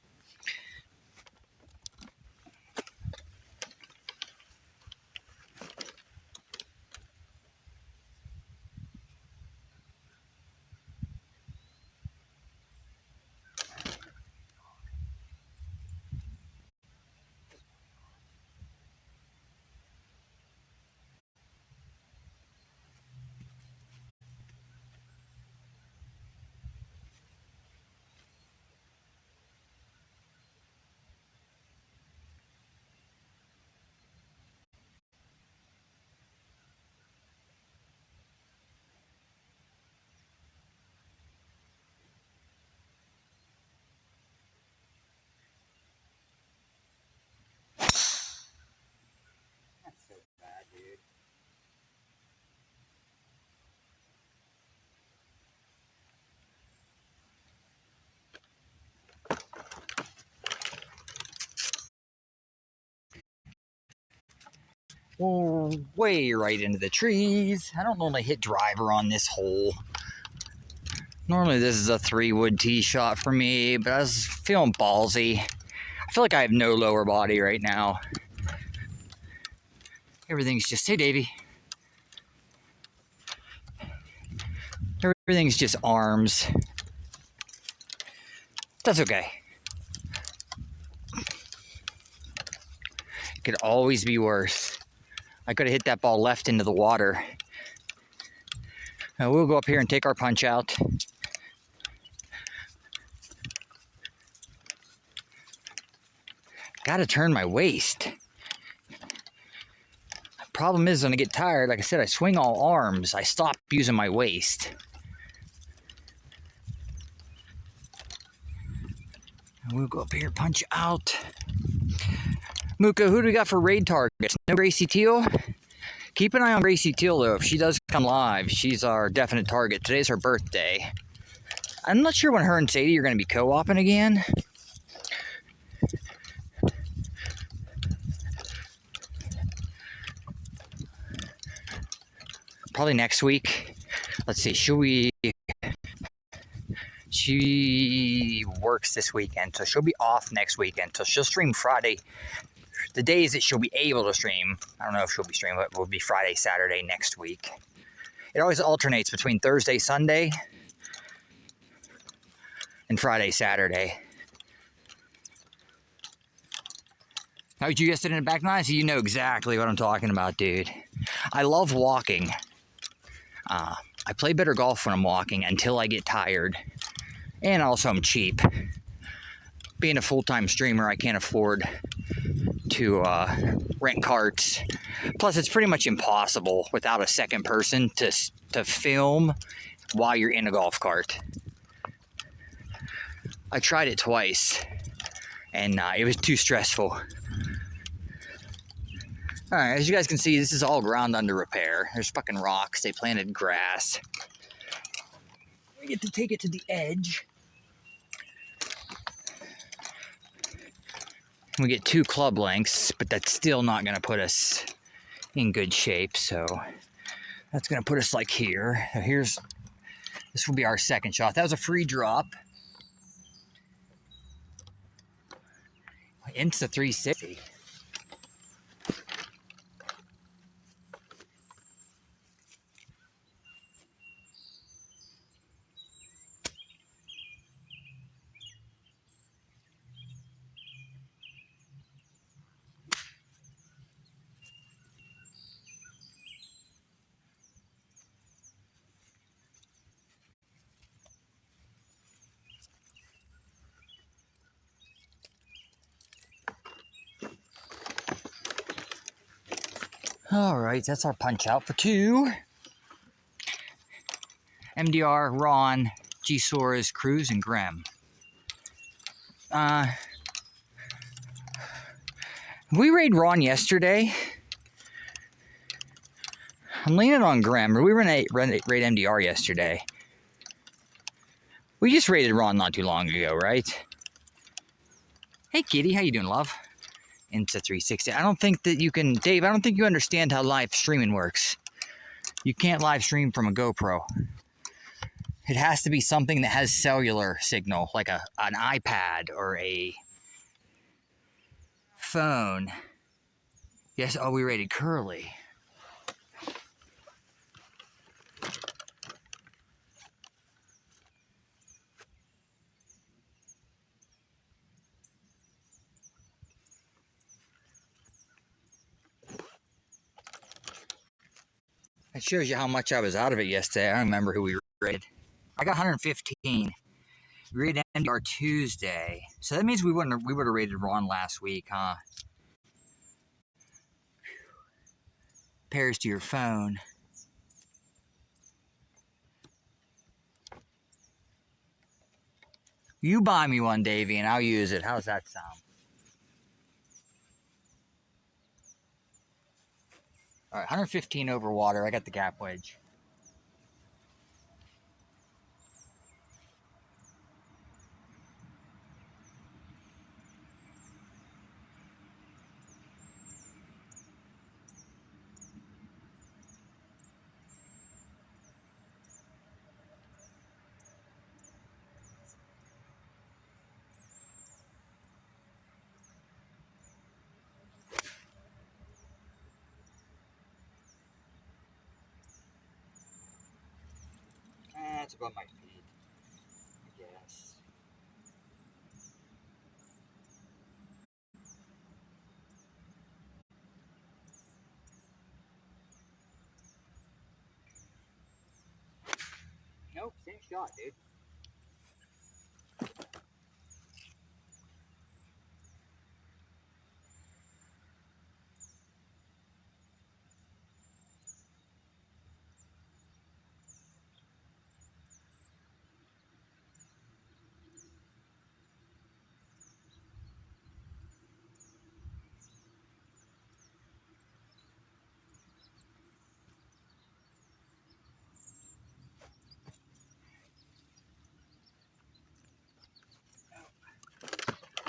That's so bad, dude. Oh, way right into the trees. I don't normally hit driver on this hole. Normally this is a 3-wood tee shot for me, but I was feeling ballsy. I feel like I have no lower body right now. Everything's just, hey Davey. Everything's just arms. That's okay. It could always be worse. I could have hit that ball left into the water. Now we'll go up here and take our punch out. Gotta turn my waist. Problem is when I get tired, like I said, I swing all arms. I stop using my waist. And we'll go up here, punch out. Muka, who do we got for raid targets? No Gracie Teal? Keep an eye on Gracie Teal, though. If she does come live, she's our definite target. Today's her birthday. I'm not sure when her and Sadie are going to be co-oping again. Probably next week. Let's see, she works this weekend, so she'll be off next weekend. So she'll stream Friday. The days that she'll be able to stream, I don't know if she'll be streaming, but it will be Friday, Saturday next week. It always alternates between Thursday, Sunday, and Friday, Saturday. How did you just sit in the back nine? So you know exactly what I'm talking about, dude. I love walking. I play better golf when I'm walking until I get tired. And also I'm cheap. Being a full-time streamer, I can't afford to rent carts. Plus, it's pretty much impossible without a second person to film while you're in a golf cart. I tried it twice, and it was too stressful. Alright, as you guys can see, this is all ground under repair. There's fucking rocks. They planted grass. We get to take it to the edge. We get 2 club lengths, but that's still not going to put us in good shape. So that's going to put us like here. So this will be our second shot. That was a free drop. Insta 360. Alright, that's our punch out for 2. MDR, Ron, G-Soras, Cruz, and Grem. We raid Ron yesterday. I'm leaning on Grem. We raid MDR yesterday. We just raided Ron not too long ago, right? Hey, kitty. How you doing, love? Into 360. I don't think that you can... Dave, I don't think you understand how live streaming works. You can't live stream from a GoPro. It has to be something that has cellular signal, like an iPad or a phone. Yes, oh, we raided Curly. It shows you how much I was out of it yesterday. I don't remember who we raided. I got 115. We raided MDR Tuesday. So that means we would have raided Ron last week, huh? Pairs to your phone. You buy me one, Davey, and I'll use it. How's that sound? All right, 115 over water. I got the gap wedge. That's above my feet, I guess. Nope, same shot, dude.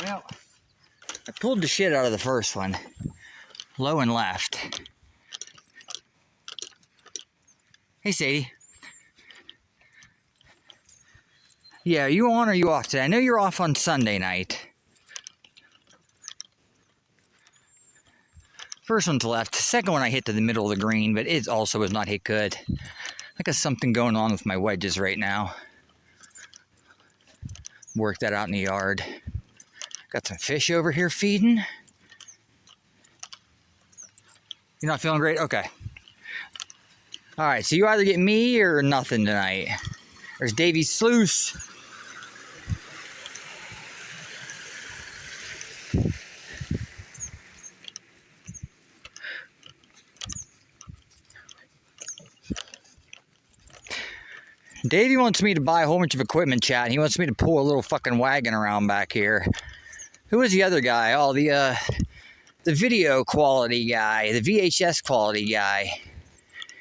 Well, I pulled the shit out of the first one. Low and left. Hey, Sadie. Yeah, are you on or are you off today? I know you're off on Sunday night. First one's left. The second one I hit to the middle of the green, but it also was not hit good. I got something going on with my wedges right now. Work that out in the yard. Got some fish over here feeding. You're not feeling great? Okay. All right, so you either get me or nothing tonight. There's Davy's Sluice. Davey wants me to buy a whole bunch of equipment, chat. And he wants me to pull a little fucking wagon around back here. Who is the other guy? Oh, the video quality guy, the VHS quality guy.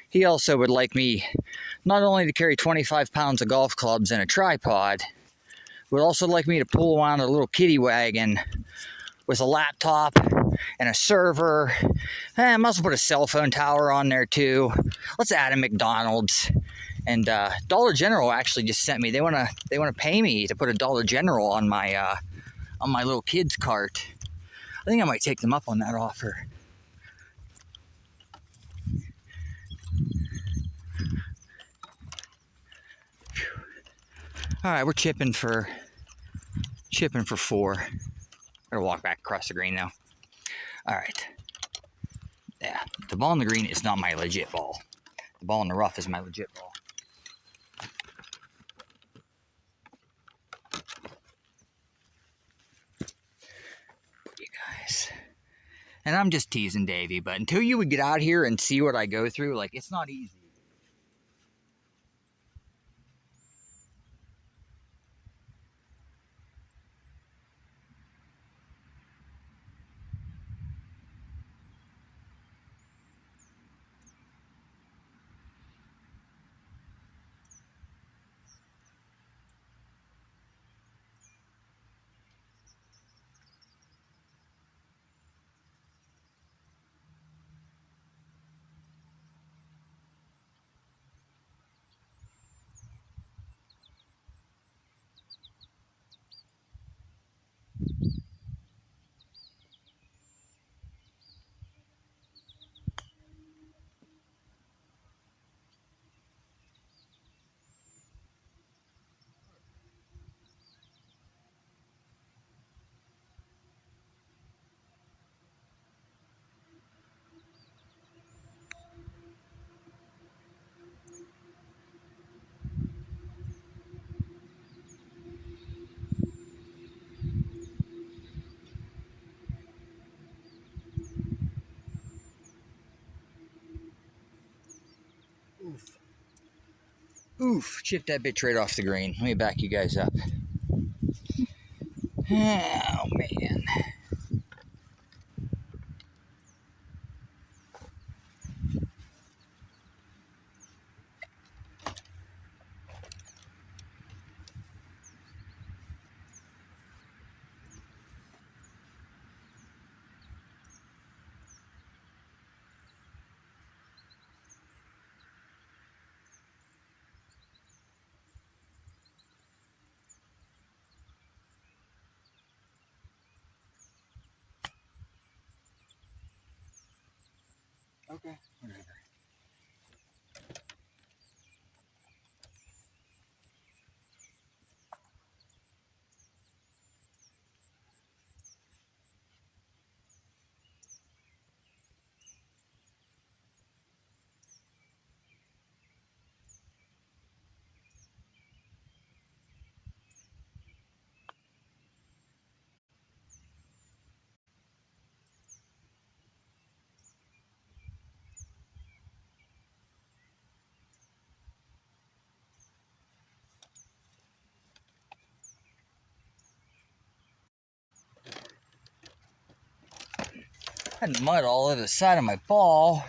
He also would like me not only to carry 25 pounds of golf clubs and a tripod, would also like me to pull around a little kiddie wagon with a laptop and a server. I might also put a cell phone tower on there too. Let's add a McDonald's. And Dollar General actually just sent me. They wanna pay me to put a Dollar General on my little kids cart. I think I might take them up on that offer. All right, we're chipping for 4. Gotta walk back across the green now. All right. Yeah, the ball in the green is not my legit ball. The ball in the rough is my legit ball. You guys. And I'm just teasing Davey, but until you would get out here and see what I go through, like, it's not easy. Oof, chipped that bitch right off the green. Let me back you guys up. Oh, man. Okay, whatever. I had mud all over the side of my ball.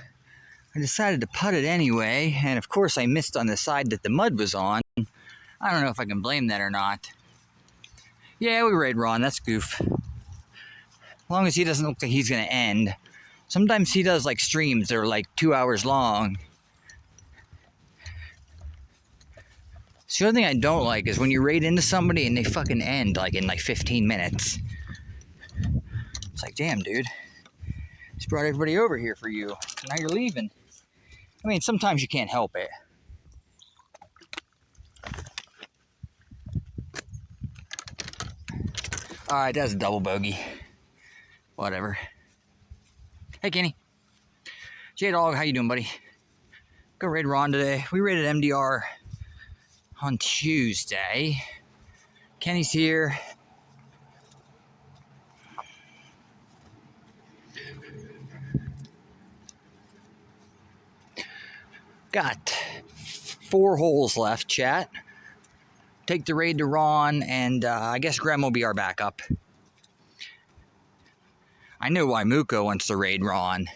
I decided to putt it anyway, and of course I missed on the side that the mud was on. I don't know if I can blame that or not. Yeah, we raid Ron, that's goof. As long as he doesn't look like he's gonna end. Sometimes he does like streams that are like 2 hours long. So the other thing I don't like is when you raid into somebody and they fucking end like in like 15 minutes. It's like, damn, dude. Just brought everybody over here for you. Now you're leaving. I mean, sometimes you can't help it. Alright, that's a double bogey. Whatever. Hey, Kenny. J-Dog, how you doing, buddy? Go raid Ron today. We raided MDR on Tuesday. Kenny's here. Got 4 holes left, chat. Take the raid to Ron, and I guess Graham will be our backup. I know why Muko wants to raid Ron.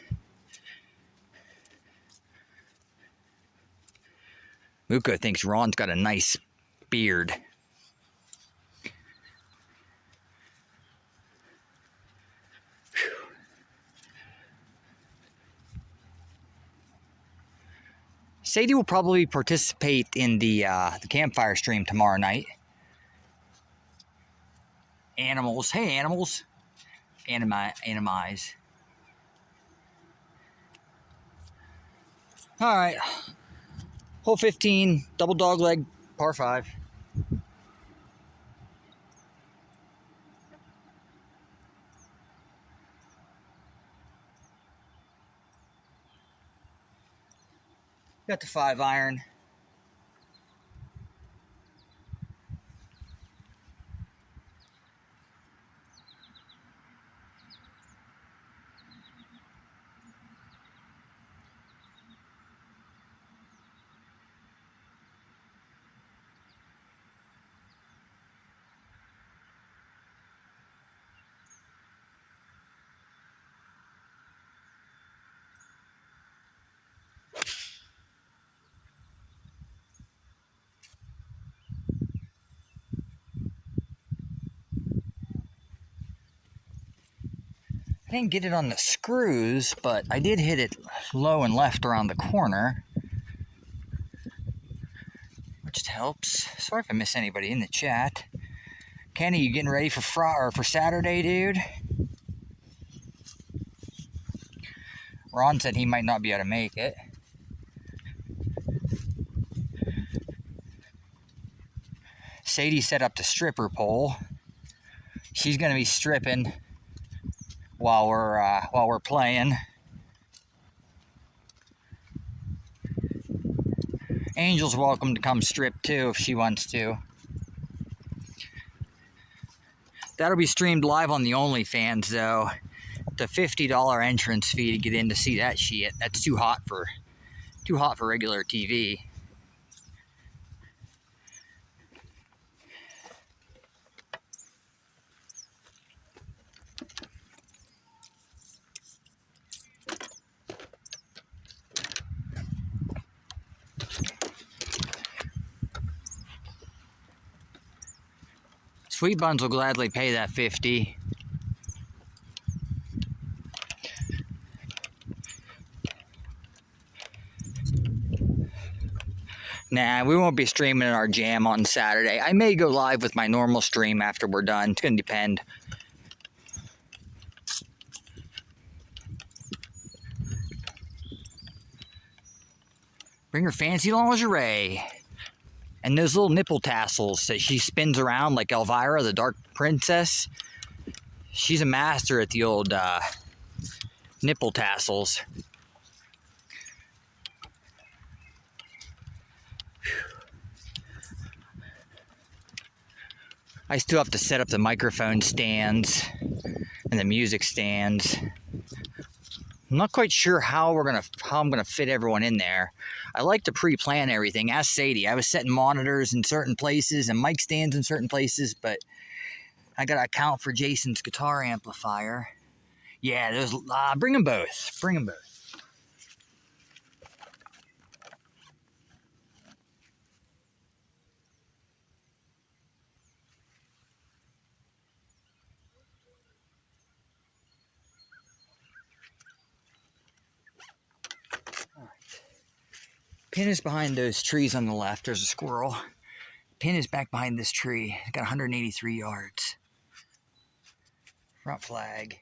Muko thinks Ron's got a nice beard. Sadie will probably participate in the campfire stream tomorrow night. Animals. Hey, animals. Animize. All right. Hole 15, double dog leg, par 5. Got the 5 iron. I didn't get it on the screws, but I did hit it low and left around the corner, which helps. Sorry if I miss anybody in the chat. Kenny, you getting ready for Saturday, dude? Ron said he might not be able to make it. Sadie set up the stripper pole. She's gonna be stripping while we're playing. Angel's welcome to come strip too if she wants to. That'll be streamed live on the OnlyFans though. The $50 entrance fee to get in to see that shit. That's too hot for regular TV. Sweet Buns will gladly pay that 50. Nah, we won't be streaming our jam on Saturday. I may go live with my normal stream after we're done. It's gonna depend. Bring her fancy lingerie. And those little nipple tassels that she spins around like Elvira, the Dark Princess. She's a master at the old nipple tassels. I still have to set up the microphone stands and the music stands. I'm not quite sure how I'm gonna fit everyone in there. I like to pre-plan everything. Ask Sadie. I was setting monitors in certain places and mic stands in certain places, but I gotta account for Jason's guitar amplifier. Yeah, there's bring them both. Bring them both. Pin is behind those trees on the left. There's a squirrel. Pin is back behind this tree. Got 183 yards. Front flag.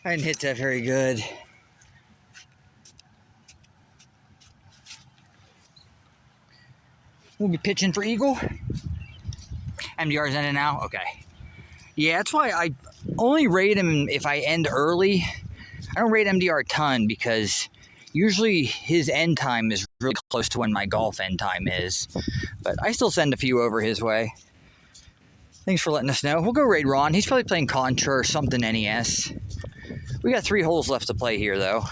I didn't hit that very good. We'll be pitching for Eagle. MDR's ending now? Okay. Yeah, that's why I only rate him if I end early. I don't rate MDR a ton because usually his end time is really close to when my golf end time is. But I still send a few over his way. Thanks for letting us know. We'll go raid Ron. He's probably playing Contra or something NES. We got 3 holes left to play here, though.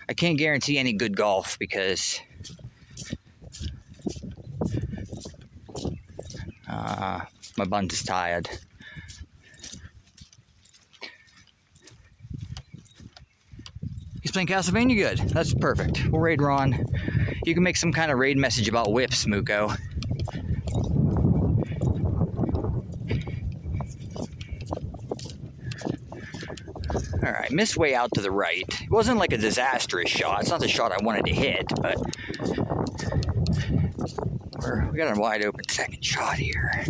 I can't guarantee any good golf because my bunt is tired. He's playing Castlevania good. That's perfect. We'll raid Ron. You can make some kind of raid message about whips, Muko. Alright, missed way out to the right. It wasn't like a disastrous shot. It's not the shot I wanted to hit, but we got a wide open second shot here.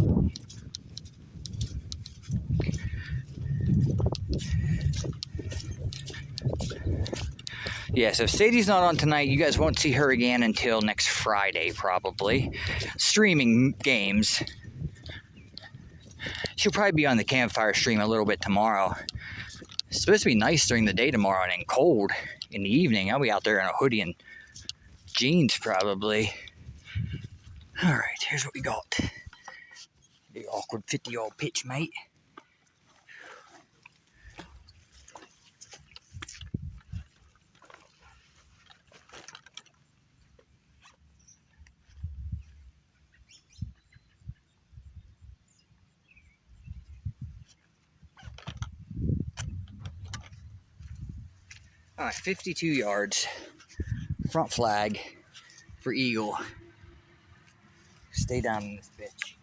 Yeah, so if Sadie's not on tonight, you guys won't see her again until next Friday, probably. Streaming games. She'll probably be on the campfire stream a little bit tomorrow. It's supposed to be nice during the day tomorrow and then cold in the evening. I'll be out there in a hoodie and jeans, probably. Alright, here's what we got. The awkward 50-yard pitch, mate. Alright, 52 yards. Front flag for Eagle. Stay down in this bitch.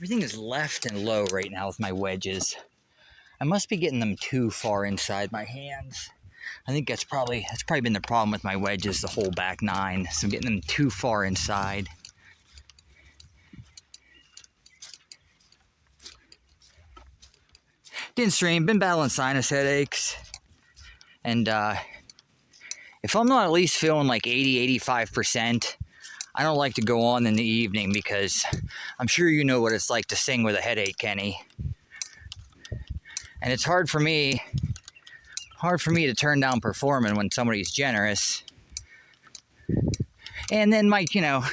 Everything is left and low right now with my wedges. I must be getting them too far inside my hands. I think that's probably been the problem with my wedges the whole back 9. So I'm getting them too far inside. Didn't stream, been battling sinus headaches. And if I'm not at least feeling like 80-85%, I don't like to go on in the evening because I'm sure you know what it's like to sing with a headache, Kenny. And it's hard for me to turn down performing when somebody's generous. And then the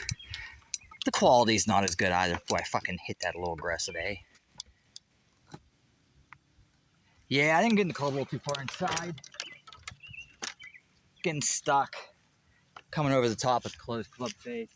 quality's not as good either. Boy, I fucking hit that a little aggressive, eh? Yeah, I didn't get in the club a little too far inside. Getting stuck. Coming over the top of the closed club face.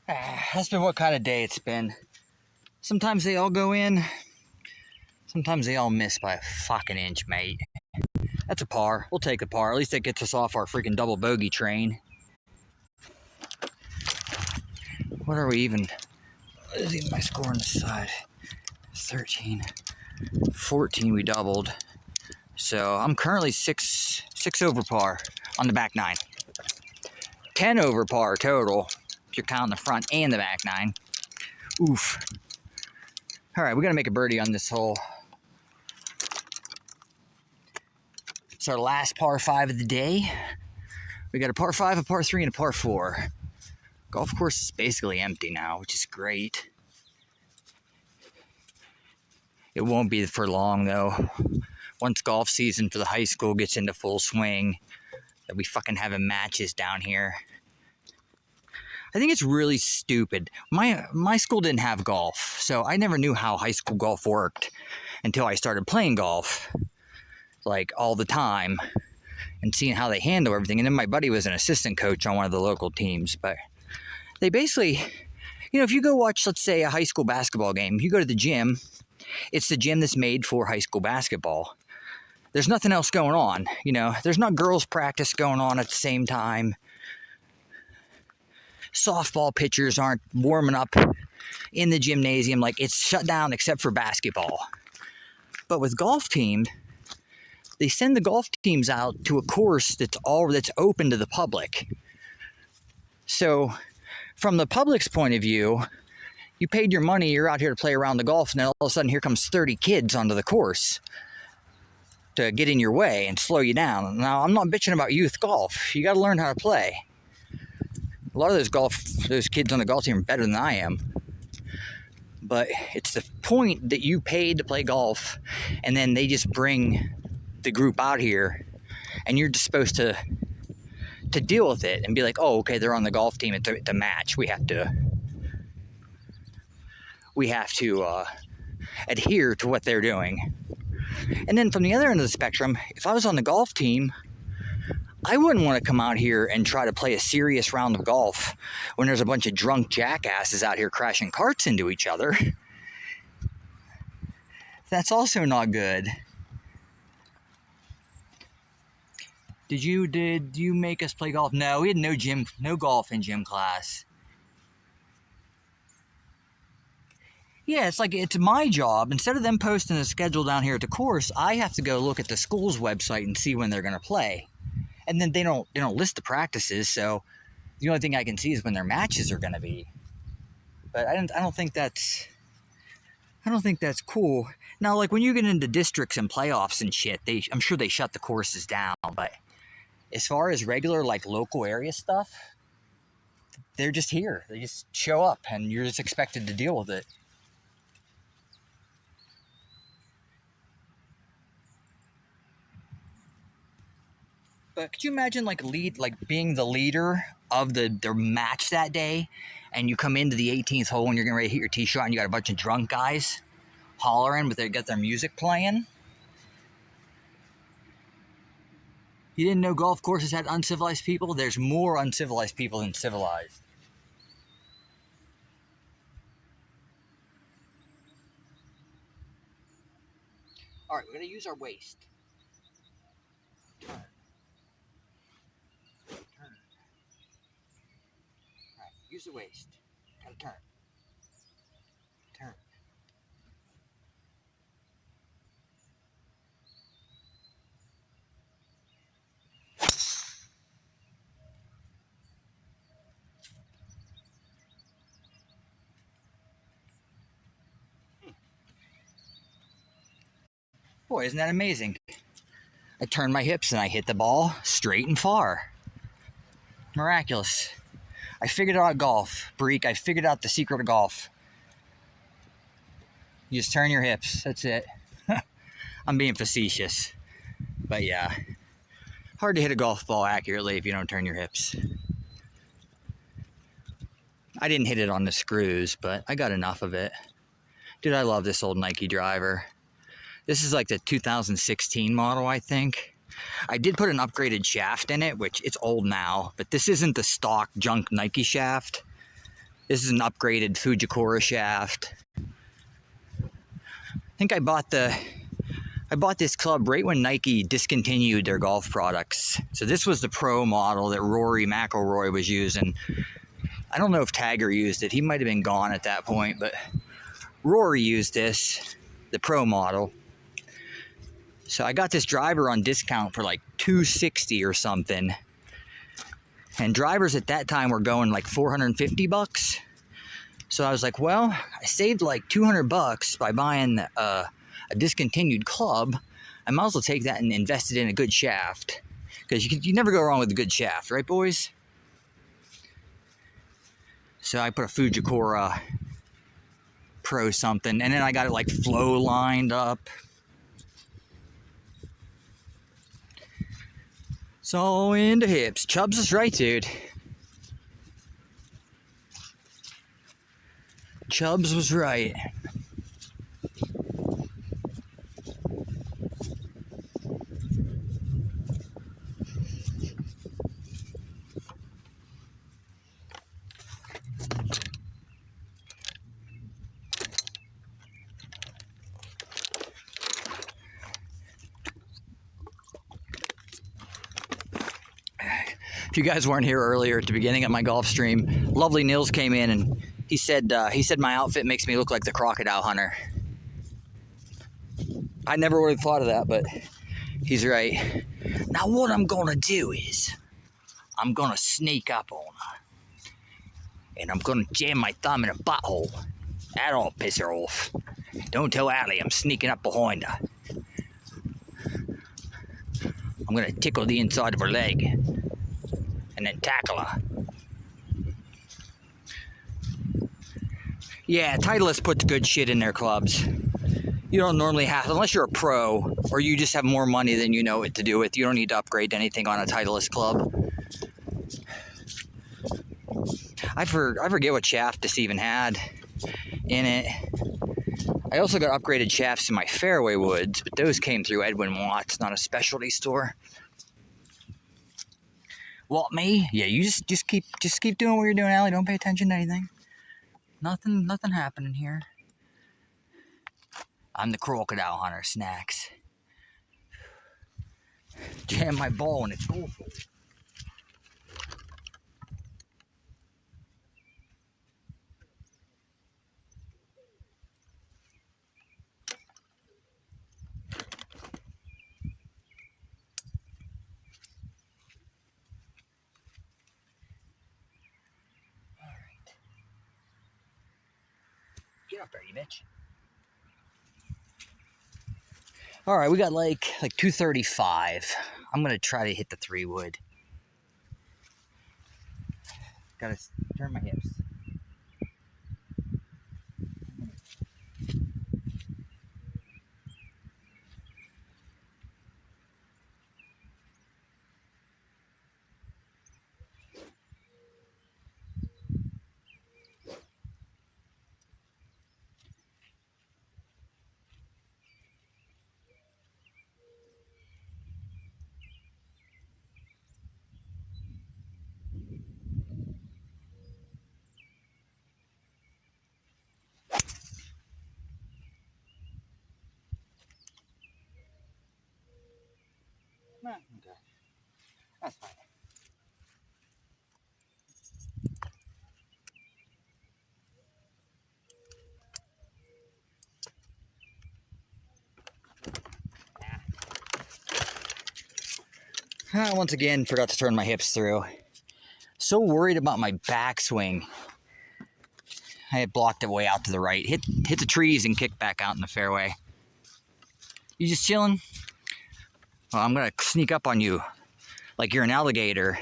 That's been what kind of day it's been. Sometimes they all go in. Sometimes they all miss by a fucking inch, mate. That's a par. We'll take the par. At least that gets us off our freaking double bogey train. What are we even? What is even my score on this side? 13. 14 we doubled. So I'm currently six over par on the back nine. 10 over par total if you're counting the front and the back nine. Oof. All right, we got to make a birdie on this hole. It's our last par 5 of the day. We got a par 5, a par 3, and a par 4. Golf course is basically empty now, which is great. It won't be for long, though. Once golf season for the high school gets into full swing, that we fucking having matches down here. I think it's really stupid. My school didn't have golf, so I never knew how high school golf worked until I started playing golf, like, all the time, and seeing how they handle everything. And then my buddy was an assistant coach on one of the local teams, but they basically, if you go watch, let's say, a high school basketball game, you go to the gym, it's the gym that's made for high school basketball. There's nothing else going on, There's not girls' practice going on at the same time. Softball pitchers aren't warming up in the gymnasium. Like, it's shut down except for basketball. But with golf teams, they send the golf teams out to a course that's open to the public. So from the public's point of view, you paid your money, you're out here to play around the golf, and then all of a sudden here comes 30 kids onto the course to get in your way and slow you down. Now, I'm not bitching about youth golf. You got to learn how to play. A lot of those kids on the golf team are better than I am. But it's the point that you paid to play golf, and then they just bring the group out here, and you're just supposed to deal with it and be like, oh, okay, they're on the golf team. It's a match. We have to adhere to what they're doing. And then from the other end of the spectrum, if I was on the golf team, I wouldn't want to come out here and try to play a serious round of golf when there's a bunch of drunk jackasses out here crashing carts into each other. That's also not good. Did you make us play golf? No, we had no golf in gym class. Yeah, it's my job. Instead of them posting a schedule down here at the course, I have to go look at the school's website and see when they're going to play. And then they don't list the practices, so the only thing I can see is when their matches are going to be. But I don't think that's cool. Now, like, when you get into districts and playoffs and shit, I'm sure they shut the courses down. But as far as regular, like, local area stuff, they're just here. They just show up, and you're just expected to deal with it. But could you imagine, being the leader of the match that day, and you come into the 18th hole and you're getting ready to hit your tee shot, and you got a bunch of drunk guys hollering, but they got their music playing? You didn't know golf courses had uncivilized people? There's more uncivilized people than civilized. All right, we're going to use our waist. Turn. Use the waist. Gotta turn. Turn. Boy, isn't that amazing? I turned my hips and I hit the ball straight and far. Miraculous. I figured out golf, Breek. I figured out the secret of golf. You just turn your hips. That's it. I'm being facetious. But yeah, hard to hit a golf ball accurately if you don't turn your hips. I didn't hit it on the screws, but I got enough of it. Dude, I love this old Nike driver. This is like the 2016 model, I think. I did put an upgraded shaft in it, which it's old now, but this isn't the stock junk Nike shaft. This is an upgraded Fujikura shaft. I think I bought this club right when Nike discontinued their golf products. So this was the pro model that Rory McIlroy was using. I don't know if Tiger used it. He might have been gone at that point, but Rory used this, the pro model. So I got this driver on discount for like $260 or something. And drivers at that time were going like $450. So I was like, well, I saved like $200 by buying a discontinued club. I might as well take that and invest it in a good shaft. Because you never go wrong with a good shaft, right, boys? So I put a Fujikura Pro something, and then I got it like flow lined up. So into hips. Chubbs is right, dude. Chubbs was right. If you guys weren't here earlier at the beginning of my golf stream, Lovely Nils came in and he said my outfit makes me look like the crocodile hunter. I never would have thought of that, but he's right. Now what I'm gonna do is I'm gonna sneak up on her and I'm gonna jam my thumb in her butthole. That'll piss her off. Don't tell Allie I'm sneaking up behind her. I'm gonna tickle the inside of her leg and then tackle her. Yeah, Titleist puts good shit in their clubs. You don't normally have, unless you're a pro or you just have more money than you know what to do with. You don't need to upgrade anything on a Titleist club. I forget what shaft this even had in it. I also got upgraded shafts in my fairway woods, but those came through Edwin Watts, not a specialty store. What, me? Yeah, you just keep doing what you're doing, Allie. Don't pay attention to anything. Nothing happening here. I'm the crocodile hunter, Snacks. Jam my ball and it's awful. Alright. Get up there, you bitch. Alright, we got like 235. I'm gonna try to hit the 3-wood. Gotta turn my hips. Okay. That's fine. Once again, forgot to turn my hips through. So worried about my backswing. I had blocked it way out to the right. Hit the trees and kick back out in the fairway. You just chilling? Well, I'm gonna sneak up on you like you're an alligator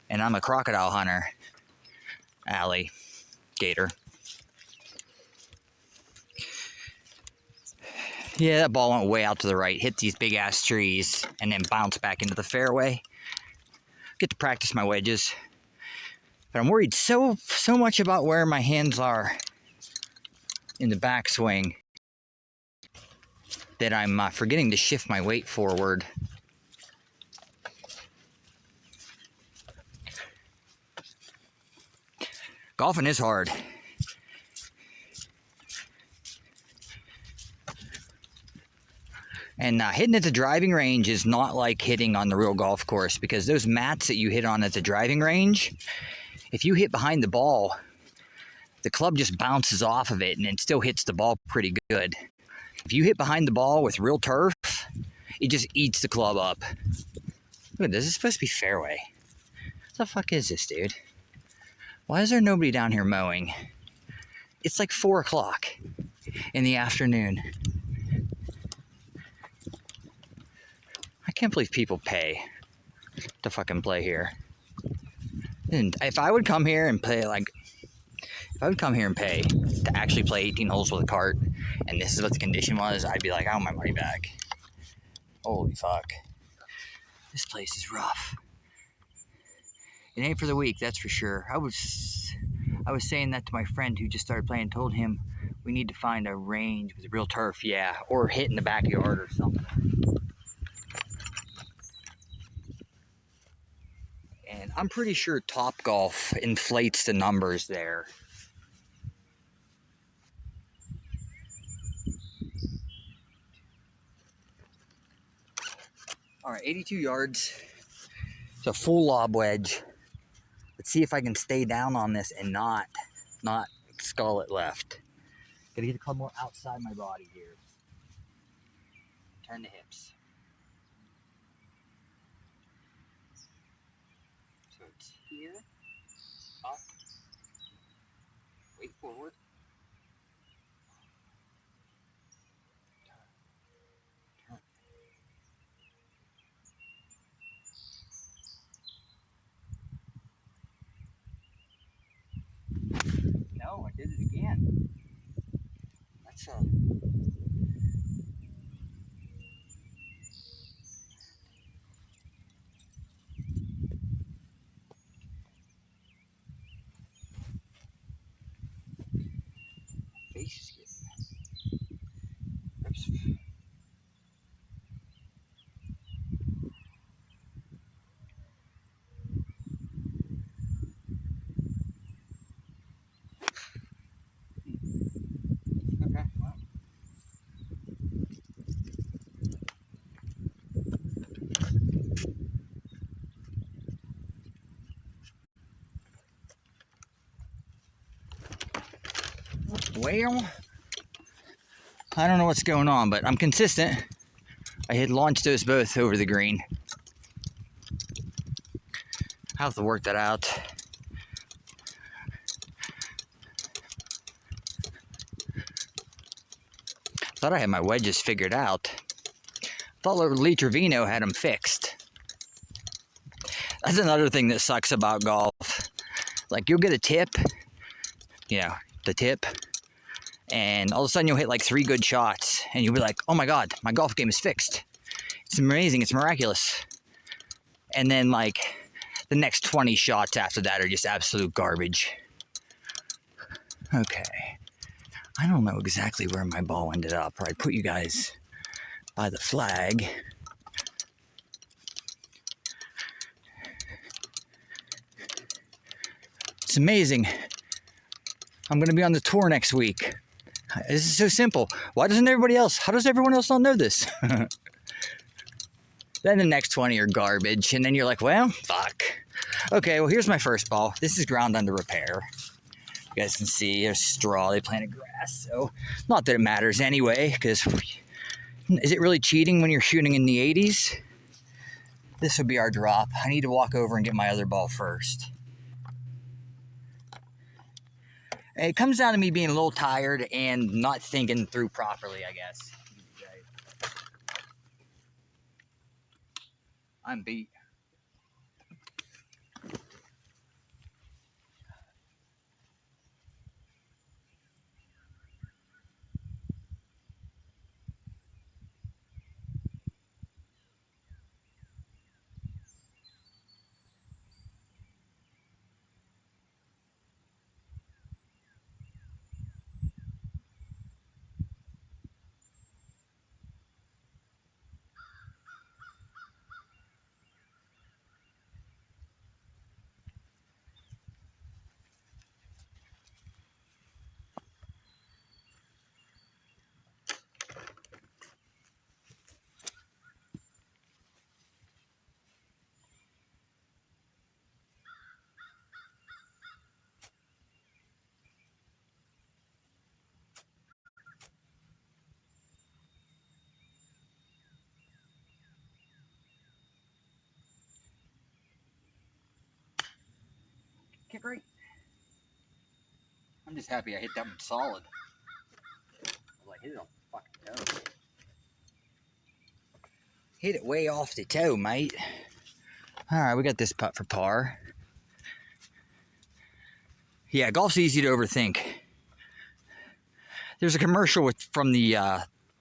and I'm a crocodile hunter. Alligator. Yeah, that ball went way out to the right, hit these big ass trees, and then bounced back into the fairway. Get to practice my wedges. But I'm worried so much about where my hands are in the backswing that I'm forgetting to shift my weight forward. Golfing is hard. And hitting at the driving range is not like hitting on the real golf course, because those mats that you hit on at the driving range, if you hit behind the ball, the club just bounces off of it and it still hits the ball pretty good. If you hit behind the ball with real turf, it just eats the club up. Look at this. This is supposed to be fairway. What the fuck is this, dude? Why is there nobody down here mowing? It's like 4 o'clock in the afternoon. I can't believe people pay to fucking play here. And if I would come here and play, like, if I would come here and pay to actually play 18 holes with a cart, and this is what the condition was, I'd be like, I want my money back. Holy fuck. This place is rough. It ain't for the weak, that's for sure. I was saying that to my friend who just started playing, told him we need to find a range with real turf, yeah, or hit in the backyard or something. And I'm pretty sure Topgolf inflates the numbers there. All right, 82 yards. It's a full lob wedge. Let's see if I can stay down on this and not skull it left. Gotta get the club more outside my body here. Turn the hips. So it's here, up, weight forward. Turn. No, I did it again. That's a... Face is getting... Oops. Okay, well. Well, I don't know what's going on, but I'm consistent. I had launched those both over the green. I'll have to work that out. Thought I had my wedges figured out. Thought Lee Trevino had them fixed. That's another thing that sucks about golf. Like, you'll get a tip, you know, the tip, and all of a sudden you'll hit like 3 good shots, and you'll be like, oh my god, my golf game is fixed. It's amazing, it's miraculous. And then like the next 20 shots after that are just absolute garbage. Okay, I don't know exactly where my ball ended up, or I'd put you guys by the flag. It's amazing. I'm going to be on the tour next week. This is so simple. Why doesn't everybody else? How does everyone else not know this? Then the next 20 are garbage, and then you're like, well, fuck. Okay, well, here's my first ball. This is ground under repair. You guys can see there's straw. They planted grass, so not that it matters anyway, because is it really cheating when you're shooting in the 80s? This would be our drop. I need to walk over and get my other ball first. It comes down to me being a little tired and not thinking through properly, I guess. I'm beat. great. I'm just happy I hit that one solid. I hit it on fucking toe. Hit it way off the toe, mate. Alright, we got this putt for par. Yeah, golf's easy to overthink. There's a commercial from the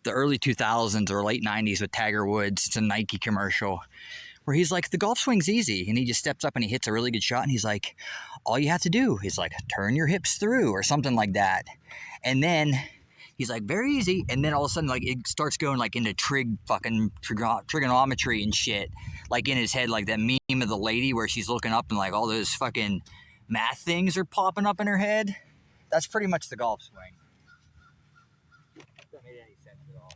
early 2000s or late 90s with Tiger Woods. It's a Nike commercial where he's like, the golf swing's easy. And he just steps up and he hits a really good shot. And he's like, all you have to do is like turn your hips through or something like that. And then he's like, very easy. And then all of a sudden, like, it starts going like into trigonometry and shit. Like in his head, like that meme of the lady where she's looking up and like all those fucking math things are popping up in her head. That's pretty much the golf swing. That made any sense at all.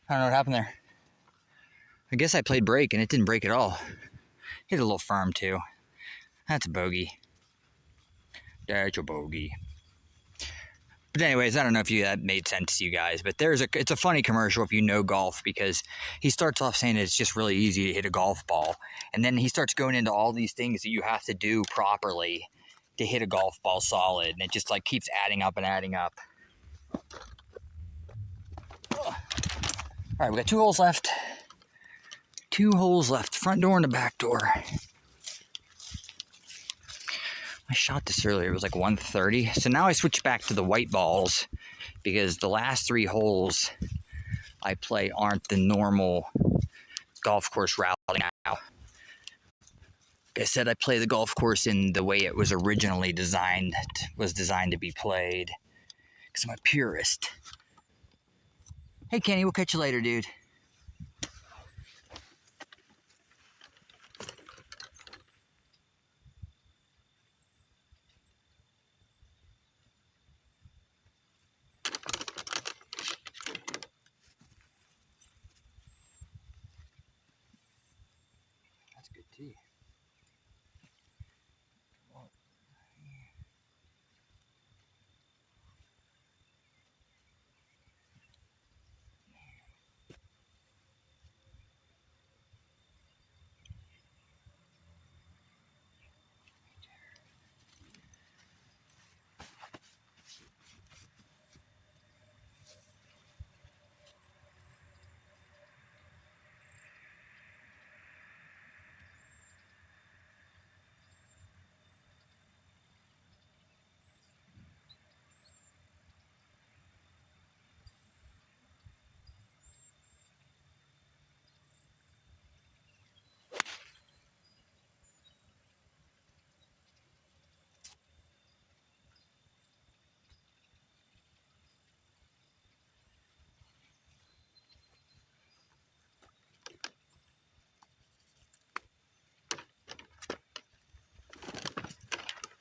I don't know what happened there. I guess I played break and it didn't break at all. Hit a little firm too. That's a bogey. That's a bogey. But anyways, I don't know if that made sense to you guys, but it's a funny commercial if you know golf, because he starts off saying it's just really easy to hit a golf ball. And then he starts going into all these things that you have to do properly to hit a golf ball solid. And it just like keeps adding up and adding up. All right, we got 2 holes left. 2 holes left, front door and the back door. I shot this earlier, it was like 130. So now I switch back to the white balls because the last 3 holes I play aren't the normal golf course routing now. Like I said, I play the golf course in the way it was originally designed to be played. Because I'm a purist. Hey Kenny, we'll catch you later, dude. That's a good tee.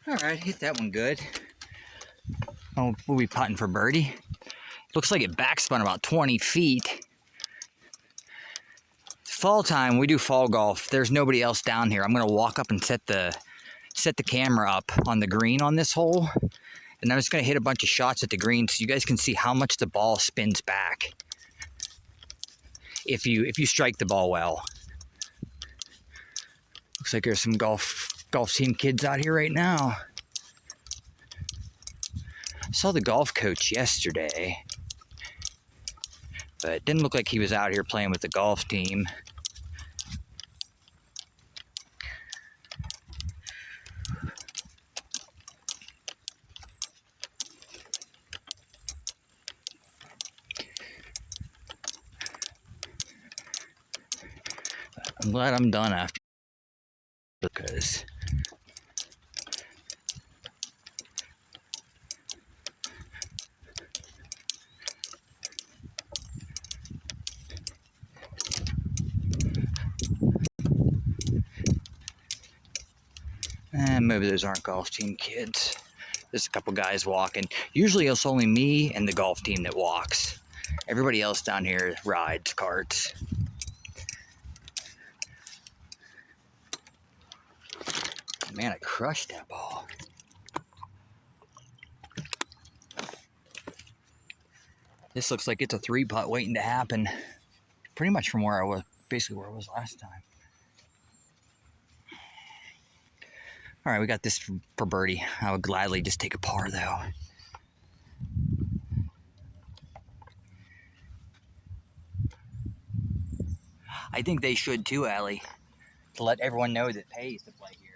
All right, hit that one good. Oh, we'll be putting for birdie. Looks like it backspun about 20 feet. Fall time, we do fall golf. There's nobody else down here. I'm gonna walk up and set the camera up on the green on this hole. And I'm just gonna hit a bunch of shots at the green so you guys can see how much the ball spins back if you strike the ball well. Looks like there's some golf team kids out here right now. I saw the golf coach yesterday. But it didn't look like he was out here playing with the golf team. I'm glad I'm done after, because maybe those aren't golf team kids. There's a couple guys walking. Usually it's only me and the golf team that walks. Everybody else down here rides carts. Man, I crushed that ball. This looks like it's a 3-putt waiting to happen. Pretty much from where I was, basically where I was last time. All right, we got this for birdie. I would gladly just take a par though. I think they should too, Allie, to let everyone know that it pays to play here.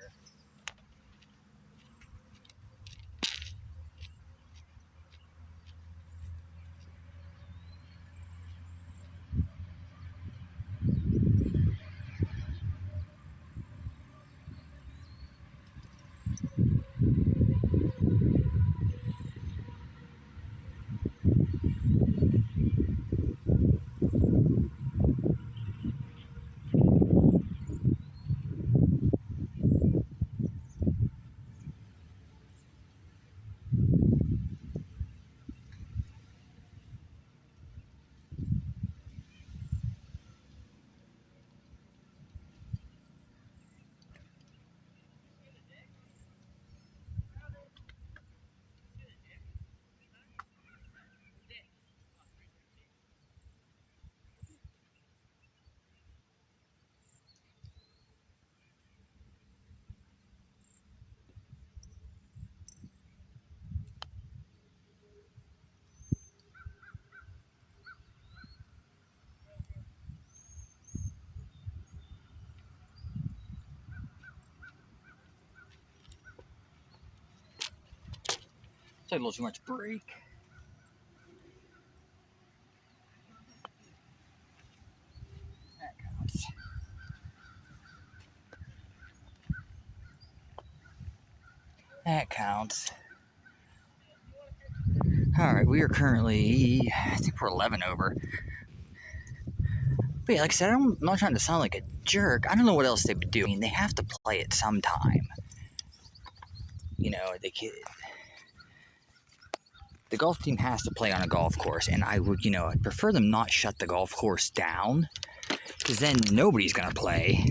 It's like a little too much break. That counts. That counts. All right, we are currently, I think we're 11 over. But yeah, like I said, I'm not trying to sound like a jerk. I don't know what else they would do. I mean, they have to play it sometime. You know, the golf team has to play on a golf course, and I would, I'd prefer them not shut the golf course down, because then nobody's gonna play.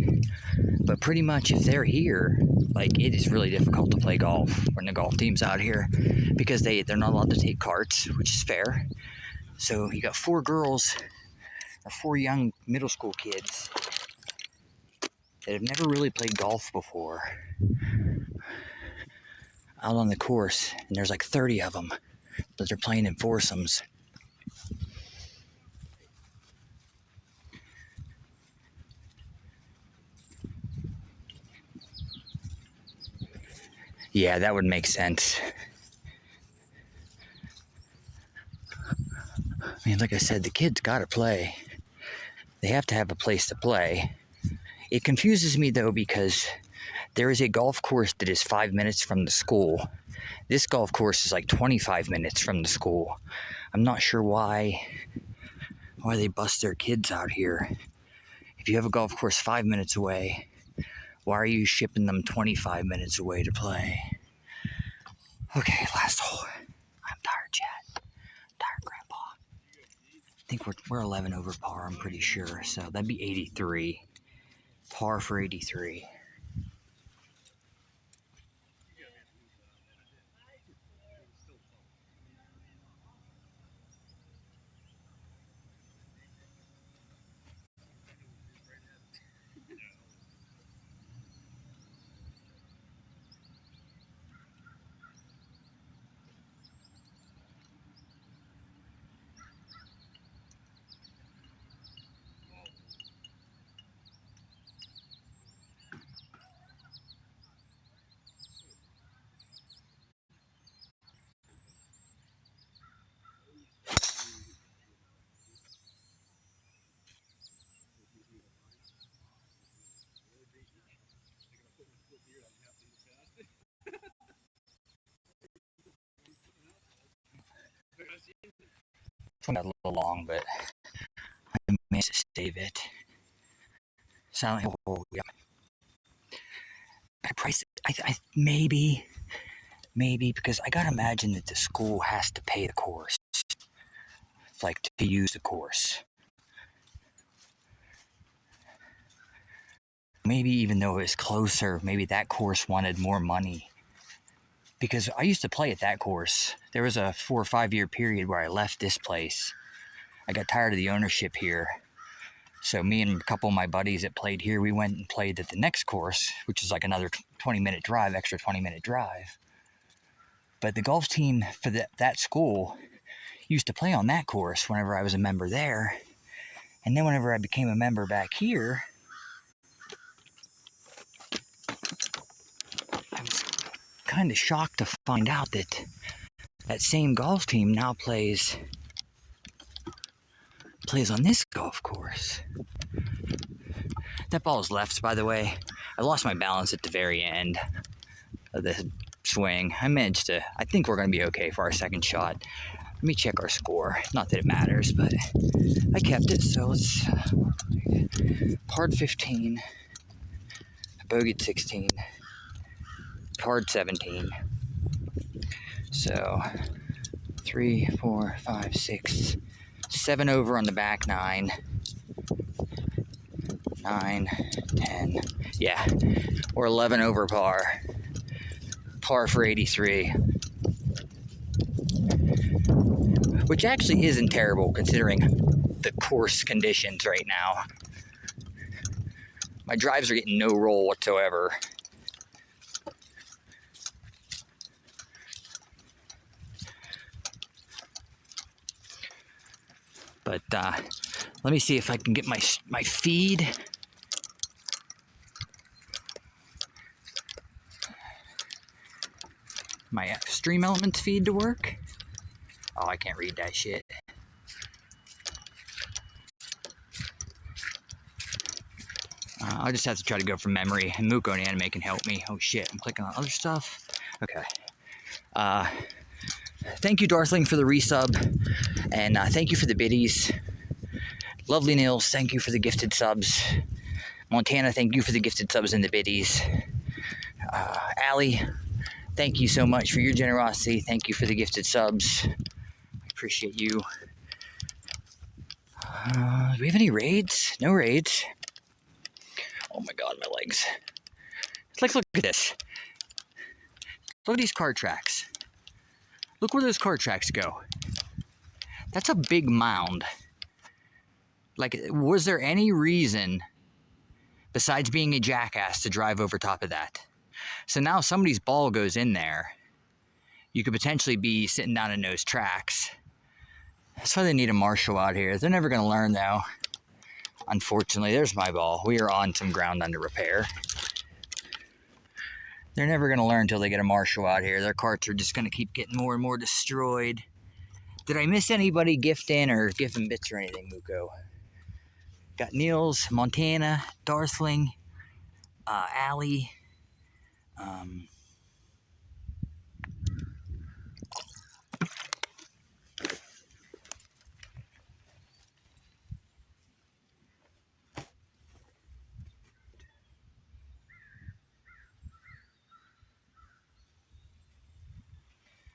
But pretty much if they're here, like, it is really difficult to play golf when the golf team's out here, because they're not allowed to take carts, which is fair. So you got 4 girls, or 4 young middle school kids that have never really played golf before out on the course, and there's like 30 of them, but they're playing in foursomes. Yeah, that would make sense. I mean, like I said, the kids gotta play. They have to have a place to play. It confuses me though, because there is a golf course that is 5 minutes from the school. This golf course is like 25 minutes from the school. I'm not sure why they bust their kids out here. If you have a golf course 5 minutes away, why are you shipping them 25 minutes away to play? Okay, last hole. I'm tired, Chet. Tired, Grandpa. I think we're 11 over par, I'm pretty sure. So that'd be 83. Par for 83. a little long, but I managed to save it. Silent Hill, oh, yeah. I priced it, maybe because I gotta imagine that the school has to pay the course, like to use the course. Maybe even though it was closer, maybe that course wanted more money. Because I used to play at that course. There was a 4 or 5 year period where I left this place. I got tired of the ownership here. So me and a couple of my buddies that played here, we went and played at the next course, which is like another 20-minute drive, extra 20-minute drive. But the golf team for that school used to play on that course whenever I was a member there. And then whenever I became a member back here, I was kind of shocked to find out that that same golf team now plays on this golf course. That ball is left, by the way. I lost my balance at the very end of the swing. I think we're going to be okay for our second shot. Let me check our score. Not that it matters, but I kept it, so let's par 15, bogeyed 16, par 17. So 3, 4, 5, 6, 7 over on the back 9. 9, 10, yeah, or 11 over par. Par for 83. Which actually isn't terrible considering the course conditions right now. My drives are getting no roll whatsoever. But let me see if I can get my feed. My Stream Elements feed to work. Oh, I can't read that shit. I'll just have to try to go from memory, and Muko and Anime can help me. Oh shit, I'm clicking on other stuff. Okay. Thank you, Darthling, for the resub, and thank you for the biddies. Lovely Nils, thank you for the gifted subs. Montana, thank you for the gifted subs and the biddies. Allie, thank you so much for your generosity. Thank you for the gifted subs. I appreciate you. Do we have any raids? No raids. Oh my god, my legs. Let's look at this. Look at these car tracks. Look where those car tracks go. That's a big mound. Like, was there any reason besides being a jackass to drive over top of that? So now somebody's ball goes in there. You could potentially be sitting down in those tracks. That's why they need a marshal out here. They're never going to learn, though. Unfortunately, there's my ball. We are on some ground under repair. They're never going to learn until they get a marshal out here. Their carts are just going to keep getting more and more destroyed. Did I miss anybody gifting or giving bits or anything, Muko? Got Niels, Montana, Darthling, Allie.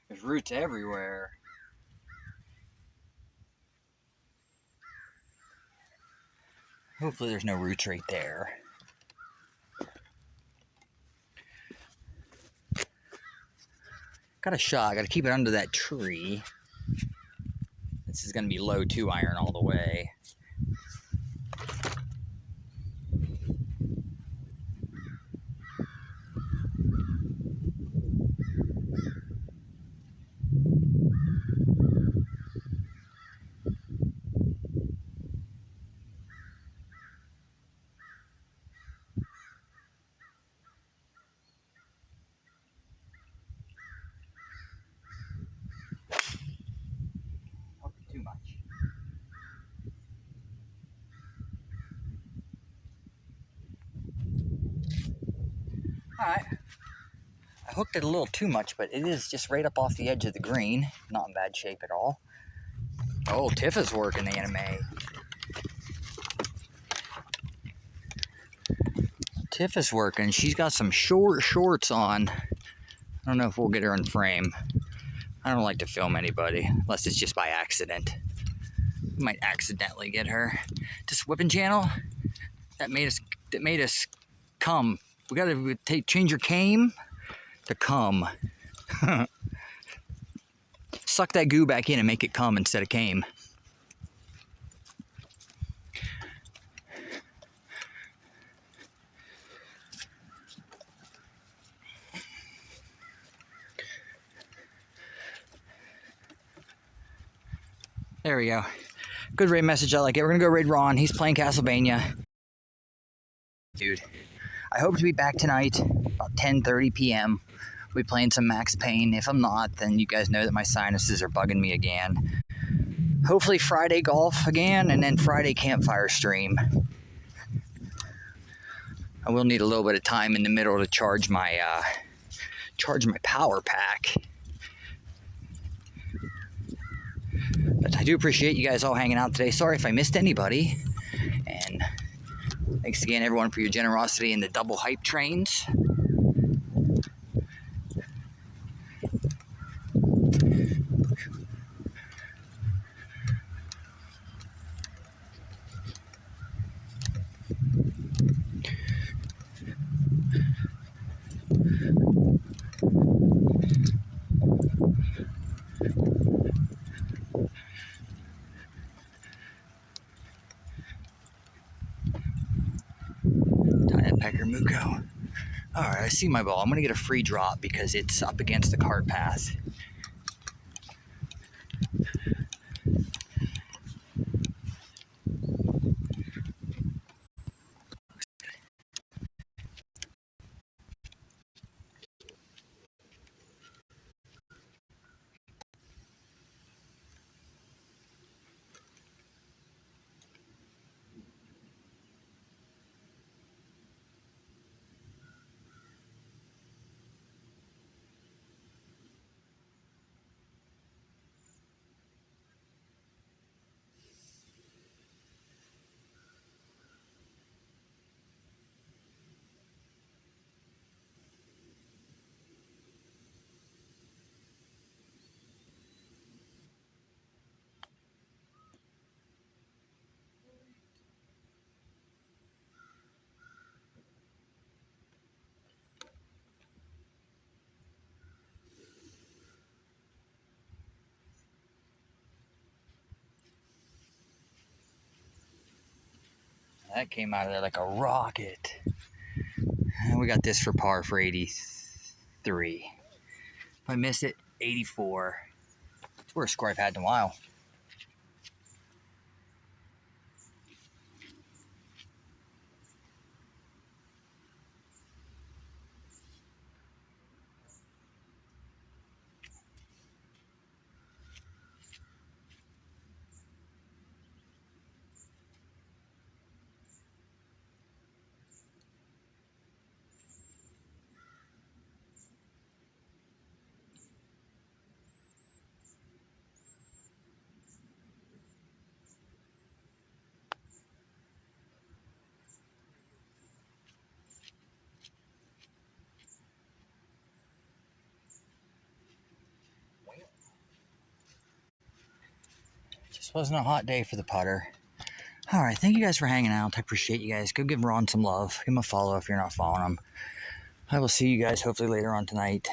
There's roots everywhere. Hopefully there's no roots right there. Got a shot. Got to keep it under that tree. This is going to be low 2 iron all the way. Too much. Alright. I hooked it a little too much, but it is just right up off the edge of the green. Not in bad shape at all. Oh, Tifa's working the anime. Tifa's working. She's got some short shorts on. I don't know if we'll get her in frame. I don't like to film anybody unless it's just by accident. We might accidentally get her. This whipping channel that made us come. We gotta change your came to come. Suck that goo back in and make it come instead of came. There we go. Good raid message. I like it. We're gonna go raid Ron. He's playing Castlevania. Dude, I hope to be back tonight about 10:30 p.m. We'll be playing some Max Payne. If I'm not, then you guys know that my sinuses are bugging me again. Hopefully Friday golf again, and then Friday campfire stream. I will need a little bit of time in the middle to charge my power pack. But I do appreciate you guys all hanging out today. Sorry if I missed anybody. And thanks again, everyone, for your generosity in the double hype trains. Pecker Muko. Alright, I see my ball. I'm going to get a free drop because it's up against the cart path. That came out of there like a rocket. And we got this for par for 83. If I miss it, 84. It's the worst score I've had in a while. Just wasn't a hot day for the putter. Alright, thank you guys for hanging out. I appreciate you guys. Go give Ron some love. Give him a follow if you're not following him. I will see you guys hopefully later on tonight.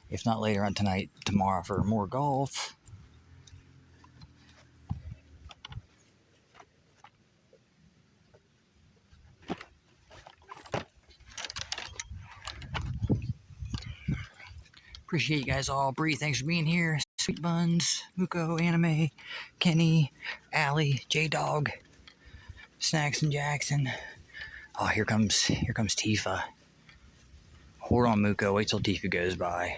If not later on tonight, tomorrow for more golf. Appreciate you guys all. Bree, thanks for being here. Sweet Buns, Muko, Anime, Kenny, Allie, J-Dog, Snacks and Jackson. Oh, here comes Tifa. Hold on, Muko. Wait till Tifa goes by.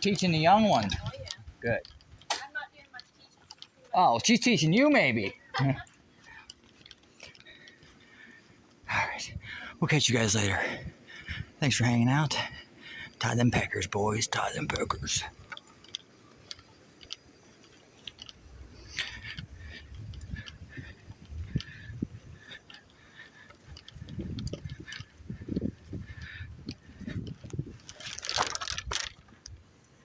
Teaching the young one. Good. I'm not doing much teaching. Oh, she's teaching you maybe. All right. We'll catch you guys later. Thanks for hanging out. Tie them peckers, boys. Tie them peckers.